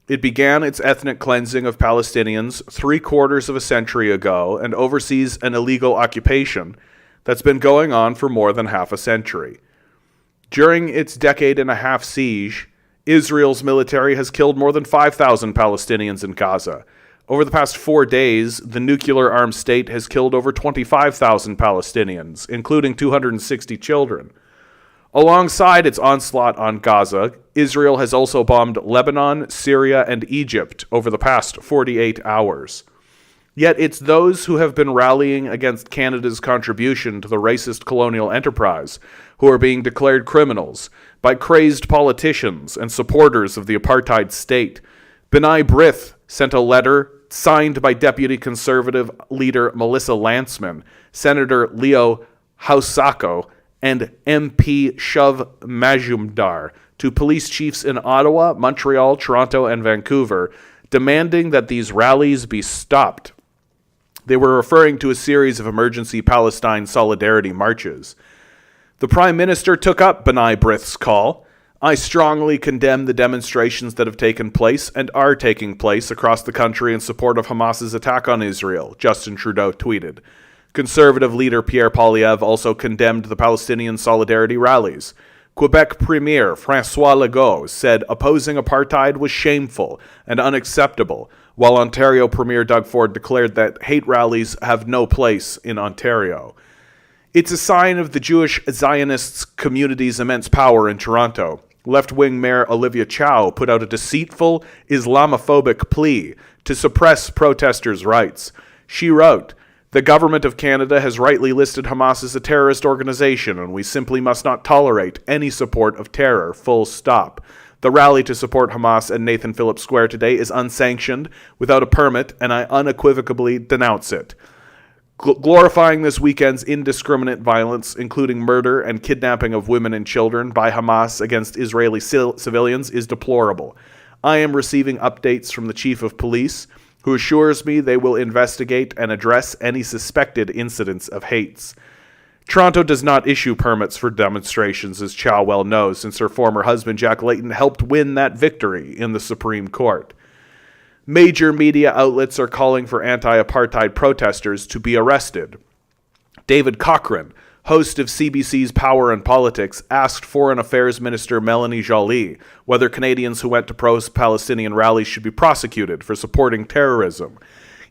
It began its ethnic cleansing of Palestinians 3/4 of a century ago and oversees an illegal occupation that's been going on for more than half a century. During its decade-and-a-half siege, Israel's military has killed more than 5,000 Palestinians in Gaza. Over the past 4 days, the nuclear-armed state has killed over 25,000 Palestinians, including 260 children. Alongside its onslaught on Gaza, Israel has also bombed Lebanon, Syria, and Egypt over the past 48 hours. Yet it's those who have been rallying against Canada's contribution to the racist colonial enterprise who are being declared criminals by crazed politicians and supporters of the apartheid state. B'nai B'rith sent a letter signed by Deputy Conservative leader Melissa Lantsman, Senator Leo Hausako, and MP Shuv Majumdar to police chiefs in Ottawa, Montreal, Toronto, and Vancouver, demanding that these rallies be stopped. They were referring to a series of emergency Palestine solidarity marches. The Prime Minister took up B'nai B'rith's call, I strongly condemn the demonstrations that have taken place and are taking place across the country in support of Hamas's attack on Israel, Justin Trudeau tweeted. Conservative leader Pierre Poilievre also condemned the Palestinian solidarity rallies. Quebec Premier François Legault said opposing apartheid was shameful and unacceptable, while Ontario Premier Doug Ford declared that hate rallies have no place in Ontario. It's a sign of the Jewish Zionists community's immense power in Toronto. Left-wing Mayor Olivia Chow put out a deceitful, Islamophobic plea to suppress protesters' rights. She wrote, "The government of Canada has rightly listed Hamas as a terrorist organization, and we simply must not tolerate any support of terror, full stop. The rally to support Hamas at Nathan Phillips Square today is unsanctioned, without a permit, and I unequivocally denounce it." Glorifying this weekend's indiscriminate violence, including murder and kidnapping of women and children by Hamas against Israeli civilians, is deplorable. I am receiving updates from the chief of police, who assures me they will investigate and address any suspected incidents of hates. Toronto does not issue permits for demonstrations, as Chow well knows, since her former husband Jack Layton helped win that victory in the Supreme Court. Major media outlets are calling for anti-apartheid protesters to be arrested. David Cochrane, host of CBC's Power and Politics, asked Foreign Affairs Minister Melanie Joly whether Canadians who went to pro-Palestinian rallies should be prosecuted for supporting terrorism.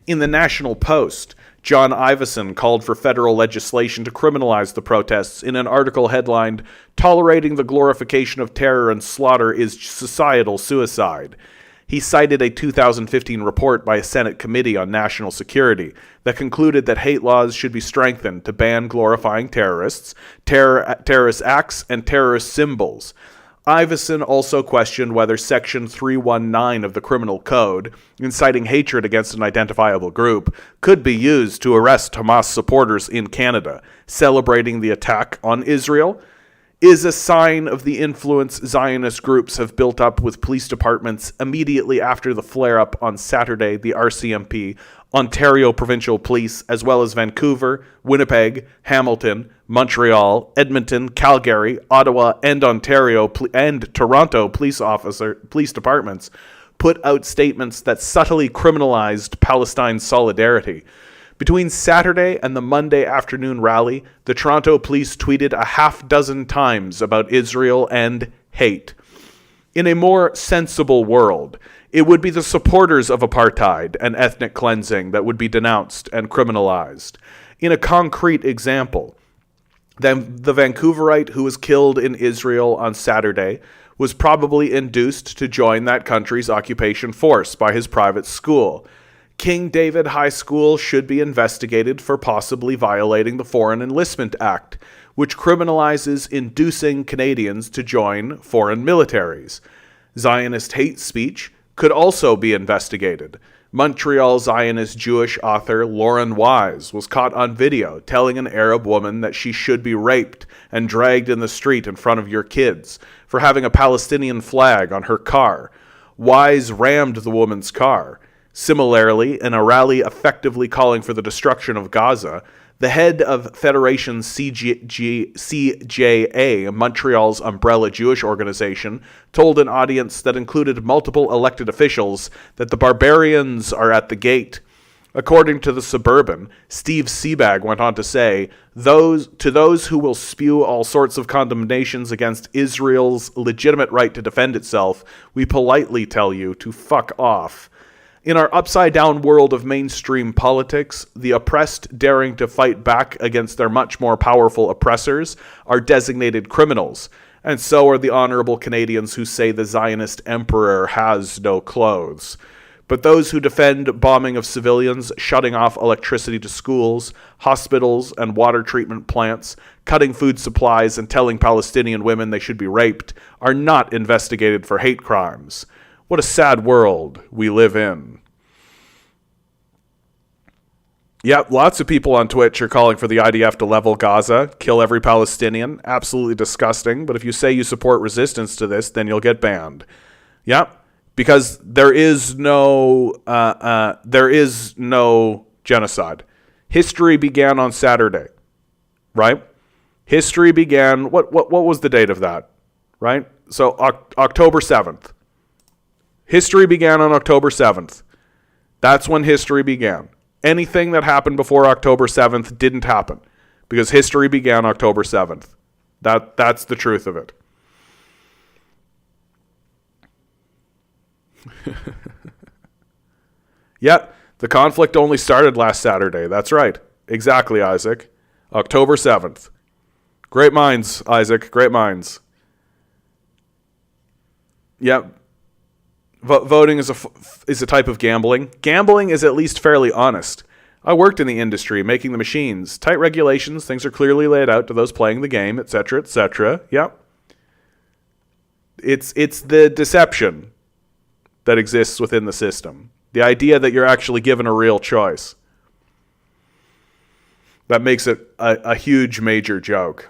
In the National Post, John Ivison called for federal legislation to criminalize the protests in an article headlined, "Tolerating the Glorification of Terror and Slaughter is Societal Suicide." He cited a 2015 report by a Senate Committee on National Security that concluded that hate laws should be strengthened to ban glorifying terrorists, terrorist acts, and terrorist symbols. Ivison also questioned whether Section 319 of the Criminal Code, inciting hatred against an identifiable group, could be used to arrest Hamas supporters in Canada, celebrating the attack on Israel, is a sign of the influence Zionist groups have built up with police departments immediately after the flare-up on Saturday, the RCMP, Ontario Provincial Police, as well as Vancouver, Winnipeg, Hamilton, Montreal, Edmonton, Calgary, Ottawa, and Ontario and Toronto police departments put out statements that subtly criminalized Palestine solidarity. Between Saturday and the Monday afternoon rally, the Toronto police tweeted a half-dozen times about Israel and hate. In a more sensible world, it would be the supporters of apartheid and ethnic cleansing that would be denounced and criminalized. In a concrete example, the Vancouverite who was killed in Israel on Saturday was probably induced to join that country's occupation force by his private school. King David High School should be investigated for possibly violating the Foreign Enlistment Act, which criminalizes inducing Canadians to join foreign militaries. Zionist hate speech could also be investigated. Montreal Zionist Jewish author Lauren Wise was caught on video telling an Arab woman that she should be raped and dragged in the street in front of your kids for having a Palestinian flag on her car. Wise rammed the woman's car. Similarly, in a rally effectively calling for the destruction of Gaza, the head of Federation CJA, Montreal's umbrella Jewish organization, told an audience that included multiple elected officials that the barbarians are at the gate. According to the Suburban, Steve Seabag went on to say, to those who will spew all sorts of condemnations against Israel's legitimate right to defend itself, we politely tell you to fuck off. In our upside-down world of mainstream politics, the oppressed daring to fight back against their much more powerful oppressors are designated criminals, and so are the honorable Canadians who say the Zionist emperor has no clothes. But those who defend bombing of civilians, shutting off electricity to schools, hospitals, and water treatment plants, cutting food supplies, and telling Palestinian women they should be raped are not investigated for hate crimes. What a sad world we live in. Yep, lots of people on Twitch are calling for the IDF to level Gaza, kill every Palestinian. Absolutely disgusting. But if you say you support resistance to this, then you'll get banned. Yep, because there is no genocide. History began on Saturday, right? History began. What was the date of that? Right? So October 7th. History began on October 7th. That's when history began. Anything that happened before October 7th didn't happen because history began October 7th. That's the truth of it. Yep, the conflict only started last Saturday. That's right. Exactly, Isaac. October 7th. Great minds, Isaac. Great minds. Yep. Voting is a type of gambling. Gambling is at least fairly honest. I worked in the industry, making the machines. Tight regulations, things are clearly laid out to those playing the game, etc., etc. Yep. It's the deception that exists within the system. The idea that you're actually given a real choice. That makes it a huge, major joke.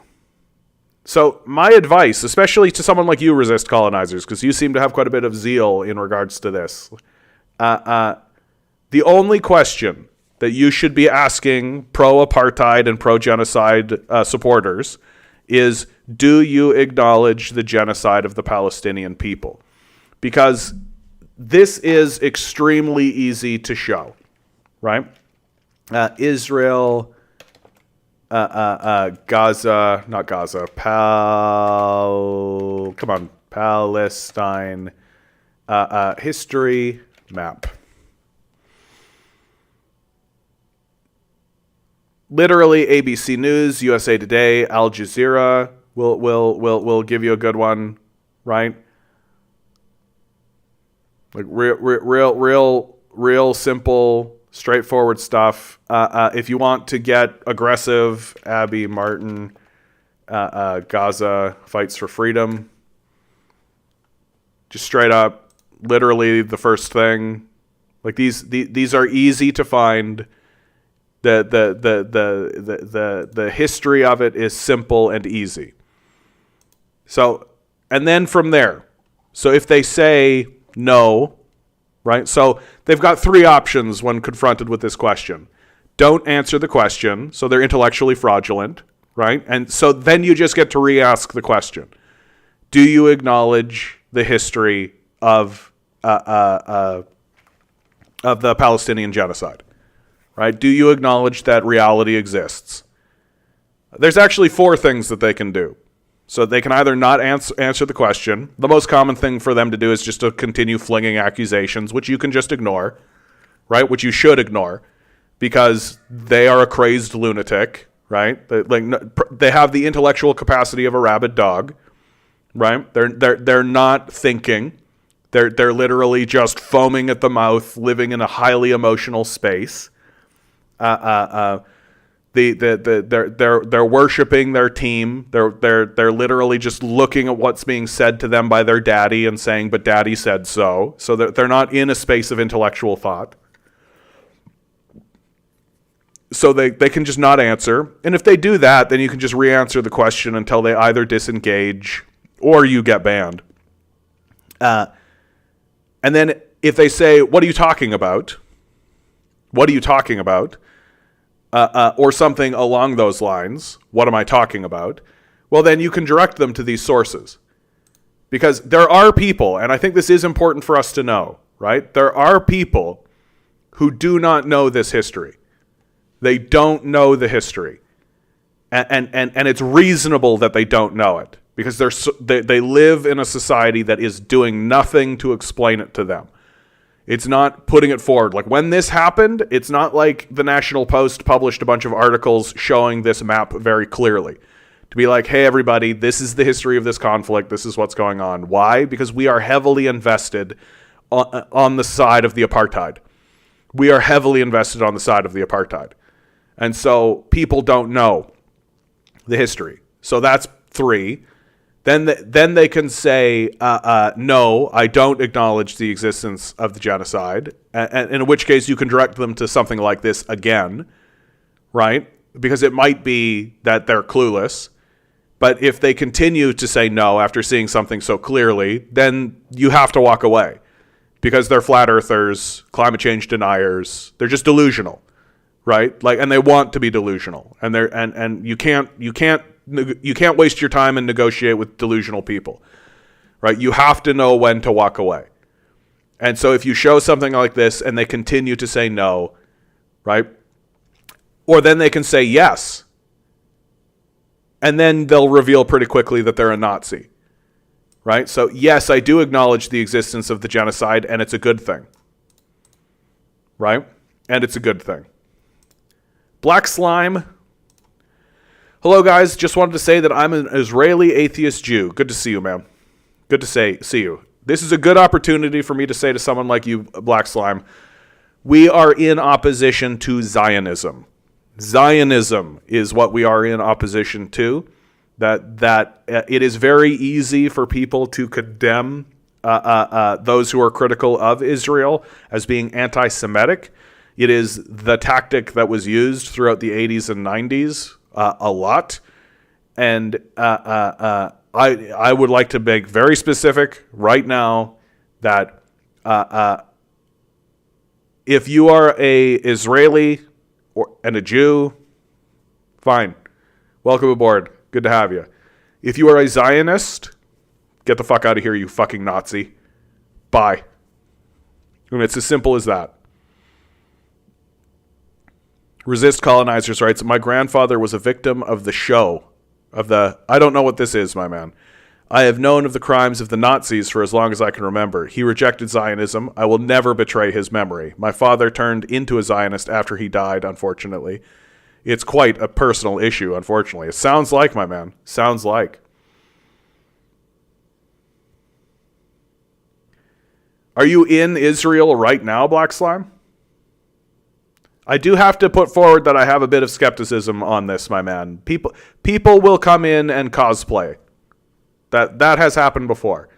So my advice, especially to someone like you, Resist Colonizers, because you seem to have quite a bit of zeal in regards to this. The only question that you should be asking pro-apartheid and pro-genocide supporters is, do you acknowledge the genocide of the Palestinian people? Because this is extremely easy to show, right? Israel, Gaza, not Gaza, Palestine, history map. Literally, ABC News, USA Today, Al Jazeera will give you a good one, right? Like real simple, straightforward stuff. If you want to get aggressive, Abby Martin, Gaza fights for freedom. Just straight up, literally the first thing. Like these are easy to find. The history of it is simple and easy. So, and then from there, so if they say no, right? So they've got three options when confronted with this question. Don't answer the question, so they're intellectually fraudulent, right? And so then you just get to re-ask the question. Do you acknowledge the history of the Palestinian genocide? Right? Do you acknowledge that reality exists? There's actually four things that they can do. So they can either not answer the question. The most common thing for them to do is just to continue flinging accusations, which you can just ignore, right? Which you should ignore, because they are a crazed lunatic, right? They have the intellectual capacity of a rabid dog, right? They're not thinking. They're literally just foaming at the mouth, living in a highly emotional space. They're worshiping their team. They're literally just looking at what's being said to them by their daddy and saying, "But daddy said so." So they're not in a space of intellectual thought. So they can just not answer. And if they do that, then you can just re-answer the question until they either disengage or you get banned. And then if they say, "What are you talking about? What are you talking about?" Or something along those lines, "What am I talking about?" Well, then you can direct them to these sources. Because there are people, and I think this is important for us to know, right? There are people who do not know this history. They don't know the history. And it's reasonable that they don't know it. Because they live in a society that is doing nothing to explain it to them. It's not putting it forward. Like when this happened, it's not like the National Post published a bunch of articles showing this map very clearly. To be like, hey, everybody, this is the history of this conflict. This is what's going on. Why? Because we are heavily invested on the side of the apartheid. We are heavily invested on the side of the apartheid. And so people don't know the history. So that's three. Then they can say, no, I don't acknowledge the existence of the genocide. And in which case you can direct them to something like this again, right? Because it might be that they're clueless. But if they continue to say no after seeing something so clearly, then you have to walk away. Because they're flat earthers, climate change deniers. They're just delusional, right? Like, and they want to be delusional. And you can't waste your time and negotiate with delusional people. right? You have to know when to walk away. And so if you show something like this and they continue to say no, right? Or then they can say yes. And then they'll reveal pretty quickly that they're a Nazi, right? So yes, I do acknowledge the existence of the genocide, and it's a good thing, right? And it's a good thing. Black Slime. Hello, guys. Just wanted to say that I'm an Israeli atheist Jew. Good to see you, man. Good to see you. This is a good opportunity for me to say to someone like you, Black Slime, we are in opposition to Zionism. Zionism is what we are in opposition to. That it is very easy for people to condemn those who are critical of Israel as being anti-Semitic. It is the tactic that was used throughout the 80s and 90s a lot. And I would like to make very specific right now that if you are a Israeli and a Jew, fine. Welcome aboard. Good to have you. If you are a Zionist, get the fuck out of here, you fucking Nazi. Bye. And it's as simple as that. Resist Colonizers writes, my grandfather was a victim of the show. I don't know what this is, my man. I have known of the crimes of the Nazis for as long as I can remember. He rejected Zionism. I will never betray his memory. My father turned into a Zionist after he died, unfortunately. It's quite a personal issue, unfortunately. It sounds like, my man. Sounds like. Are you in Israel right now, Black Slime? I do have to put forward that I have a bit of skepticism on this, my man. People will come in and cosplay. That has happened before.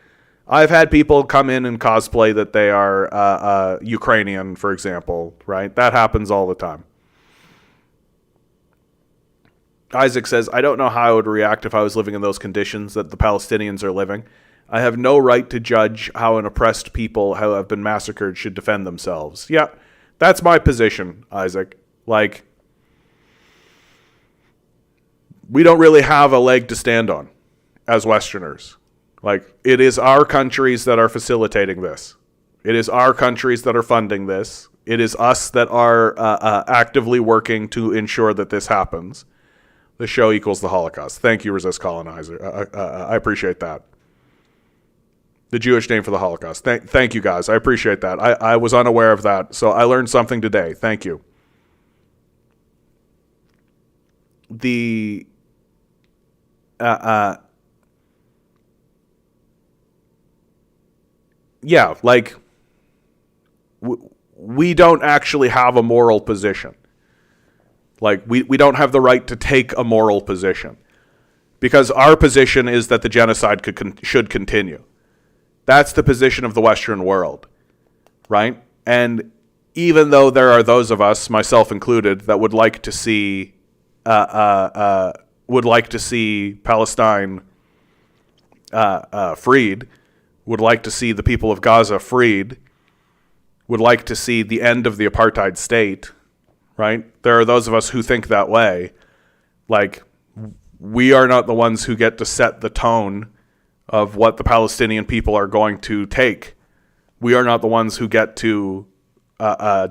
I've had people come in and cosplay that they are Ukrainian, for example, right? That happens all the time. Isaac says, I don't know how I would react if I was living in those conditions that the Palestinians are living. I have no right to judge how an oppressed people who have been massacred should defend themselves. Yeah, that's my position, Isaac. Like, we don't really have a leg to stand on as Westerners. Like, it is our countries that are facilitating this. It is our countries that are funding this. It is us that are actively working to ensure that this happens. The show equals the Holocaust. Thank you, Resist Colonizer. I appreciate that. The Jewish name for the Holocaust. Thank you, guys. I appreciate that. I was unaware of that, so I learned something today. Thank you. Yeah, like, we don't actually have a moral position. Like, we don't have the right to take a moral position. Because our position is that the genocide should continue. That's the position of the Western world, right? And even though there are those of us, myself included, that would like to see Palestine freed, would like to see the people of Gaza freed, would like to see the end of the apartheid state, right? There are those of us who think that way. Like, we are not the ones who get to set the tone of what the Palestinian people are going to take. We are not the ones who get to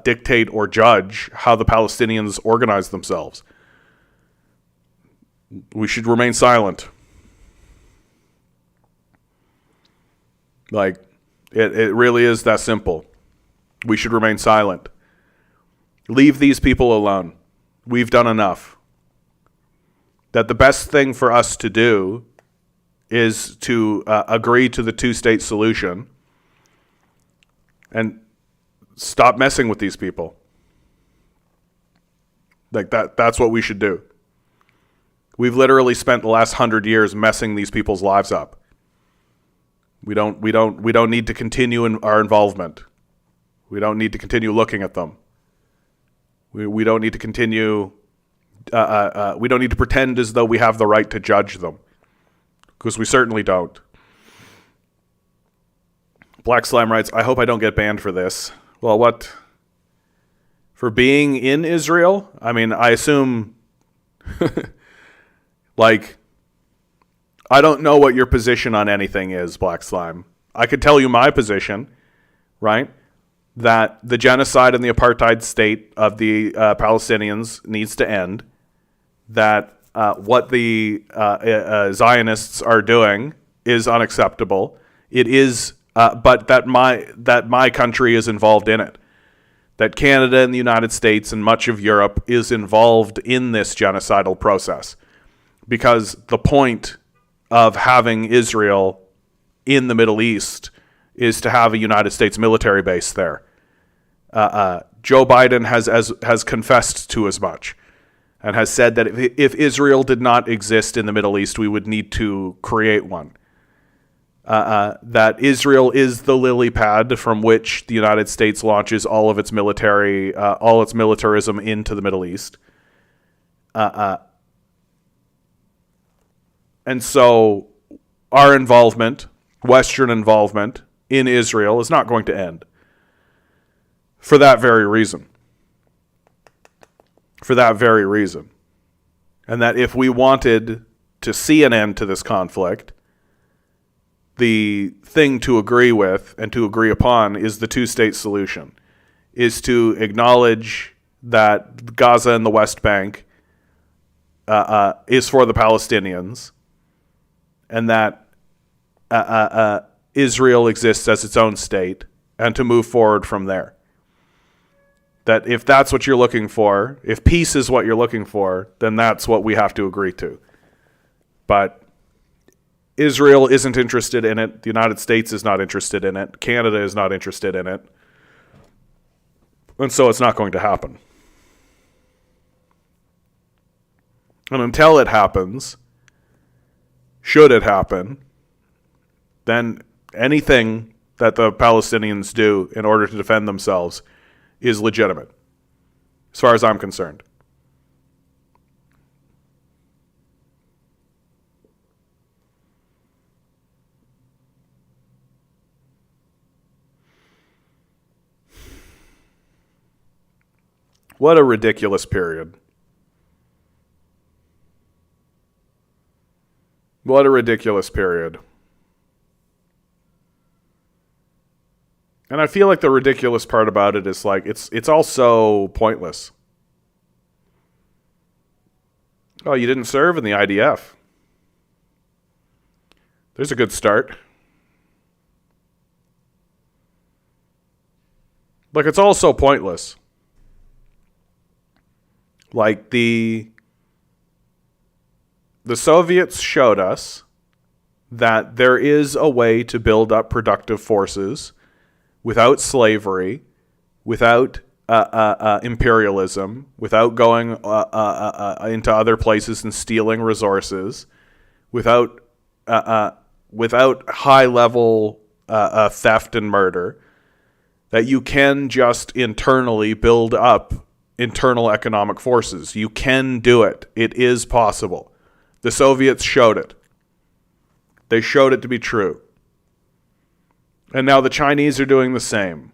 dictate or judge how the Palestinians organize themselves. We should remain silent. Like, it really is that simple. We should remain silent. Leave these people alone. We've done enough. That the best thing for us to do is to agree to the two-state solution and stop messing with these people. Like, that's what we should do. We've literally spent the last 100 years messing these people's lives up. We don't need to continue in our involvement. We don't need to continue looking at them. We don't need to continue. We don't need to pretend as though we have the right to judge them, because we certainly don't. Black Slime writes, I hope I don't get banned for this. Well, what? For being in Israel? I mean, I assume, like, I don't know what your position on anything is, Black Slime. I could tell you my position, right? That the genocide and the apartheid state of the Palestinians needs to end. That what the Zionists are doing is unacceptable. It is, but that my country is involved in it. That Canada and the United States and much of Europe is involved in this genocidal process. Because the point of having Israel in the Middle East is to have a United States military base there. Joe Biden has confessed to as much and has said that if Israel did not exist in the Middle East, we would need to create one. That Israel is the lily pad from which the United States launches all of its military, all its militarism into the Middle East. And so our involvement, Western involvement in Israel, is not going to end. For that very reason. For that very reason. And that if we wanted to see an end to this conflict, the thing to agree with and to agree upon is the two-state solution, is to acknowledge that Gaza and the West Bank is for the Palestinians, and that Israel exists as its own state, and to move forward from there. That if that's what you're looking for, if peace is what you're looking for, then that's what we have to agree to. But Israel isn't interested in it. The United States is not interested in it. Canada is not interested in it. And so it's not going to happen. And until it happens, should it happen, then anything that the Palestinians do in order to defend themselves is legitimate, as far as I'm concerned. What a ridiculous period. What a ridiculous period. And I feel like the ridiculous part about it is like it's all so pointless. Oh, you didn't serve in the IDF. There's a good start. Like, it's all so pointless. Like, the Soviets showed us that there is a way to build up productive forces without slavery, without imperialism, without going into other places and stealing resources, without high-level theft and murder, that you can just internally build up internal economic forces. You can do it. It is possible. The Soviets showed it. They showed it to be true. And now the Chinese are doing the same.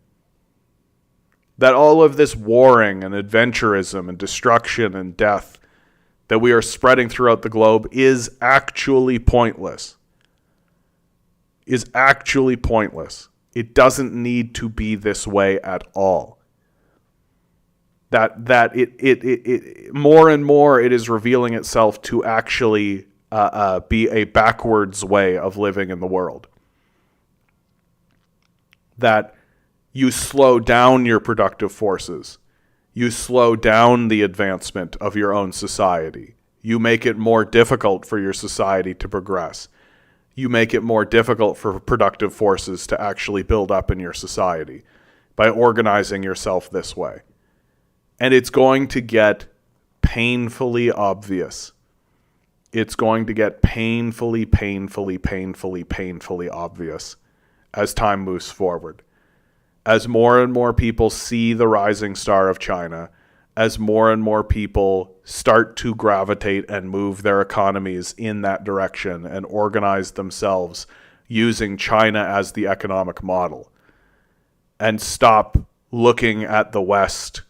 That all of this warring and adventurism and destruction and death that we are spreading throughout the globe is actually pointless. Is actually pointless. It doesn't need to be this way at all. That it more and more it is revealing itself to actually be a backwards way of living in the world. That you slow down your productive forces. You slow down the advancement of your own society. You make it more difficult for your society to progress. You make it more difficult for productive forces to actually build up in your society by organizing yourself this way. And it's going to get painfully obvious. It's going to get painfully obvious as time moves forward. As more and more people see the rising star of China, as more and more people start to gravitate and move their economies in that direction and organize themselves using China as the economic model, and stop looking at the West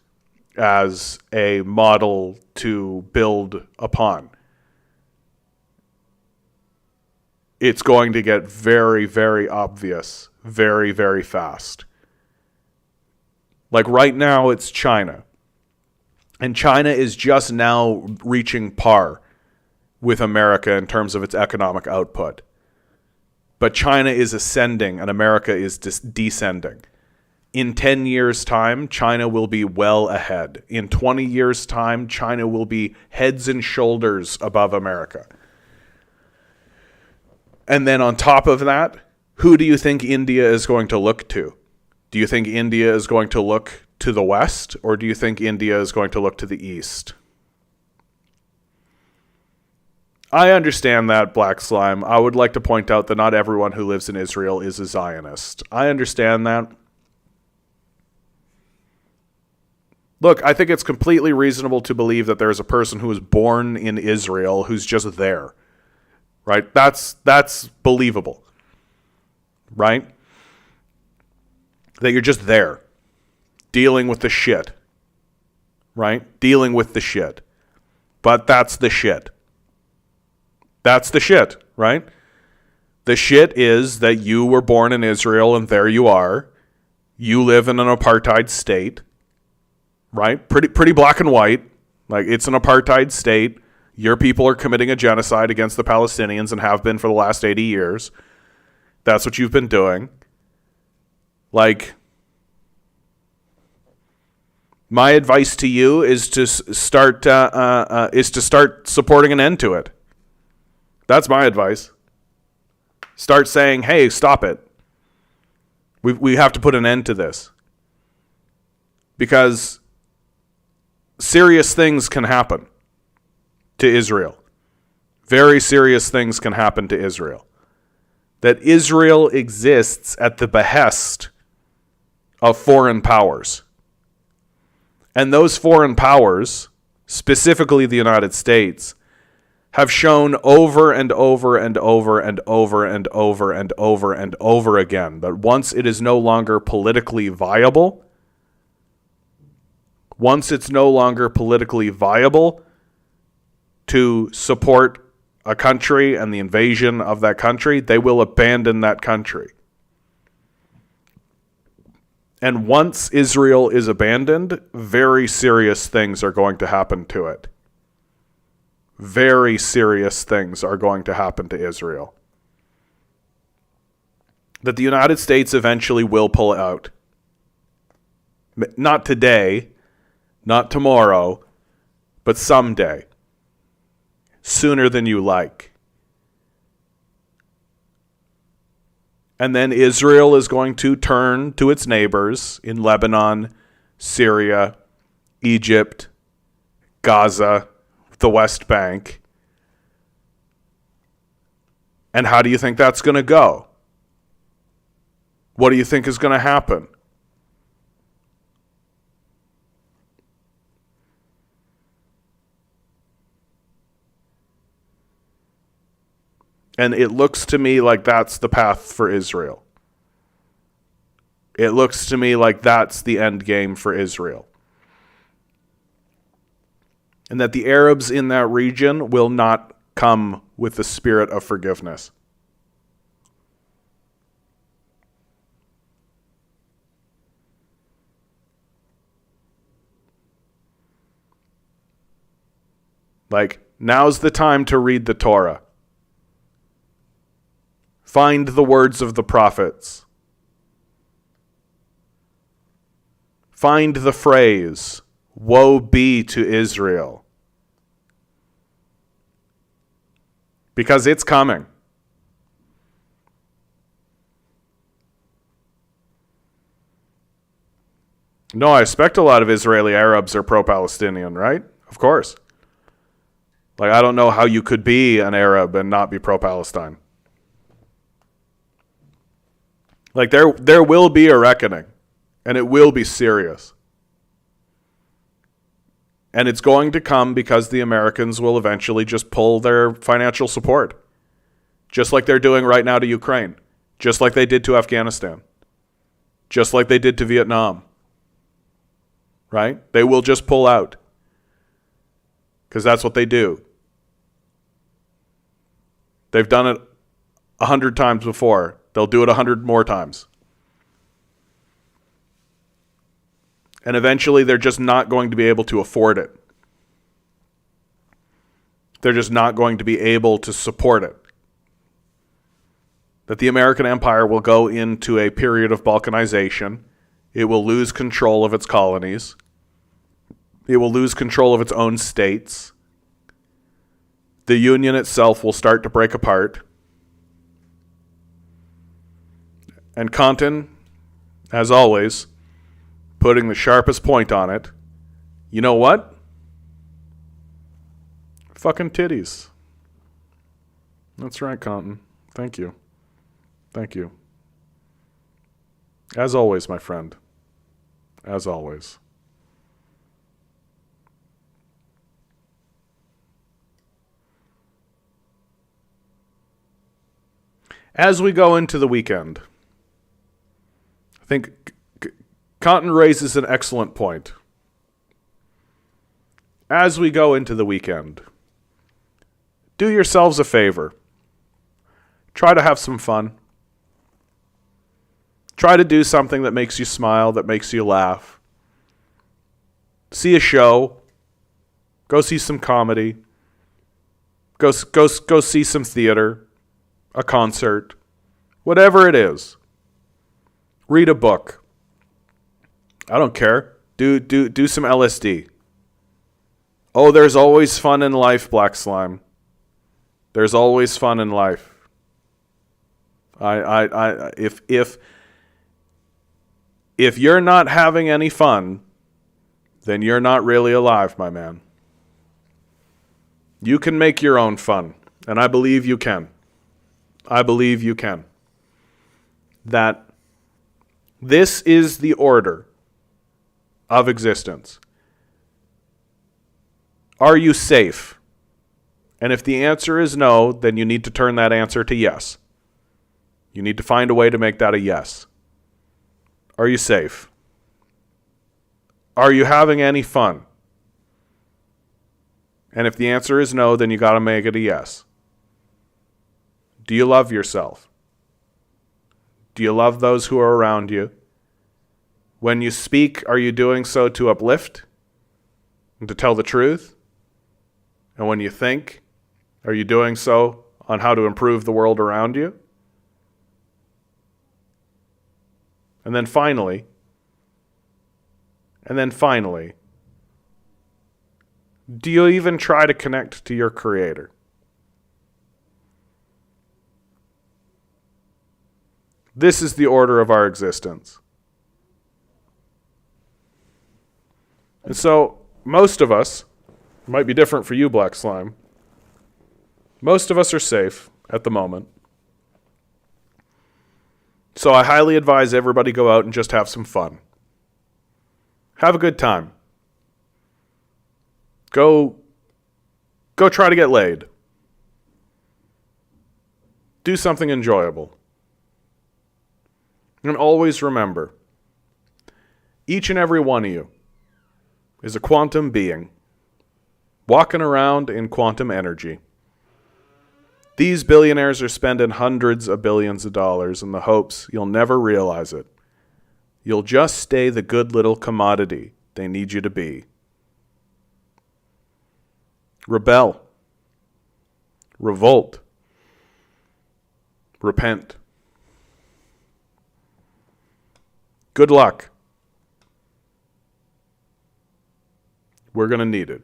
as a model to build upon. it's going to get very, very obvious very, very fast. Like right now, it's China. And China is just now reaching par with America in terms of its economic output. But China is ascending and America is descending. In 10 years' time, China will be well ahead. In 20 years' time, China will be heads and shoulders above America. And then on top of that, who do you think India is going to look to? Do you think India is going to look to the west, or do you think India is going to look to the east? I understand that, Black Slime. I would like to point out that not everyone who lives in Israel is a Zionist. I understand that. Look, I think it's completely reasonable to believe that there is a person who was born in Israel who's just there. Right? That's believable. Right? That you're just there. Dealing with the shit. Right? Dealing with the shit. But that's the shit. That's the shit, right? The shit is that you were born in Israel and there you are. You live in an apartheid state, right? Pretty black and white. Like, it's an apartheid state. Your people are committing a genocide against the Palestinians and have been for the last 80 years. That's what you've been doing. Like, my advice to you is to start supporting an end to it. That's my advice. Start saying, hey, stop it. We have to put an end to this. Because serious things can happen to Israel. Very serious things can happen to Israel. That Israel exists at the behest of foreign powers. And those foreign powers, specifically the United States, have shown over and over and over and over and over and over and over again that once it is no longer politically viable, to support a country and the invasion of that country, they will abandon that country. And once Israel is abandoned, very serious things are going to happen to it. Very serious things are going to happen to Israel. That the United States eventually will pull out. Not today, not tomorrow, but someday. Sooner than you like. And then Israel is going to turn to its neighbors in Lebanon, Syria, Egypt, Gaza, the West Bank. And how do you think that's going to go? What do you think is going to happen? And it looks to me like that's the path for Israel. It looks to me like that's the end game for Israel. And that the Arabs in that region will not come with the spirit of forgiveness. Like, now's the time to read the Torah. Find the words of the prophets. Find the phrase, woe be to Israel. Because it's coming. No, I expect a lot of Israeli Arabs are pro-Palestinian, right? Of course. Like, I don't know how you could be an Arab and not be pro-Palestine. Like, there will be a reckoning, and it will be serious. And it's going to come because the Americans will eventually just pull their financial support. Just like they're doing right now to Ukraine. Just like they did to Afghanistan. Just like they did to Vietnam. Right? They will just pull out. Because that's what they do. They've done it 100 times before. They'll do it 100 more times. And eventually they're just not going to be able to afford it. They're just not going to be able to support it. That the American empire will go into a period of balkanization. It will lose control of its colonies. It will lose control of its own states. The Union itself will start to break apart. And Compton, as always, putting the sharpest point on it. You know what? Fucking titties. That's right, Compton. Thank you. Thank you. As always, my friend. As always. As we go into the weekend, I think Compton raises an excellent point. As we go into the weekend, do yourselves a favor. Try to have some fun. Try to do something that makes you smile, that makes you laugh. See a show. Go see some comedy. Go see some theater. A concert. Whatever it is. Read a book. I don't care. Do some LSD. Oh, there's always fun in life, Black Slime. There's always fun in life. If you're not having any fun, then you're not really alive, my man. You can make your own fun, and I believe you can. I believe you can. That this is the order of existence. Are you safe? And if the answer is no, then you need to turn that answer to yes. You need to find a way to make that a yes. Are you safe? Are you having any fun? And if the answer is no, then you got to make it a yes. Do you love yourself? Do you love those who are around you? When you speak, are you doing so to uplift and to tell the truth? And when you think, are you doing so on how to improve the world around you? And then finally, do you even try to connect to your Creator? This is the order of our existence. And so, most of us, it might be different for you, Black Slime, most of us are safe at the moment. So I highly advise everybody go out and just have some fun. Have a good time. Go try to get laid. Do something enjoyable. And always remember, each and every one of you is a quantum being walking around in quantum energy. These billionaires are spending hundreds of billions of dollars in the hopes you'll never realize it. You'll just stay the good little commodity they need you to be. Rebel. Revolt. Repent. Good luck. We're going to need it.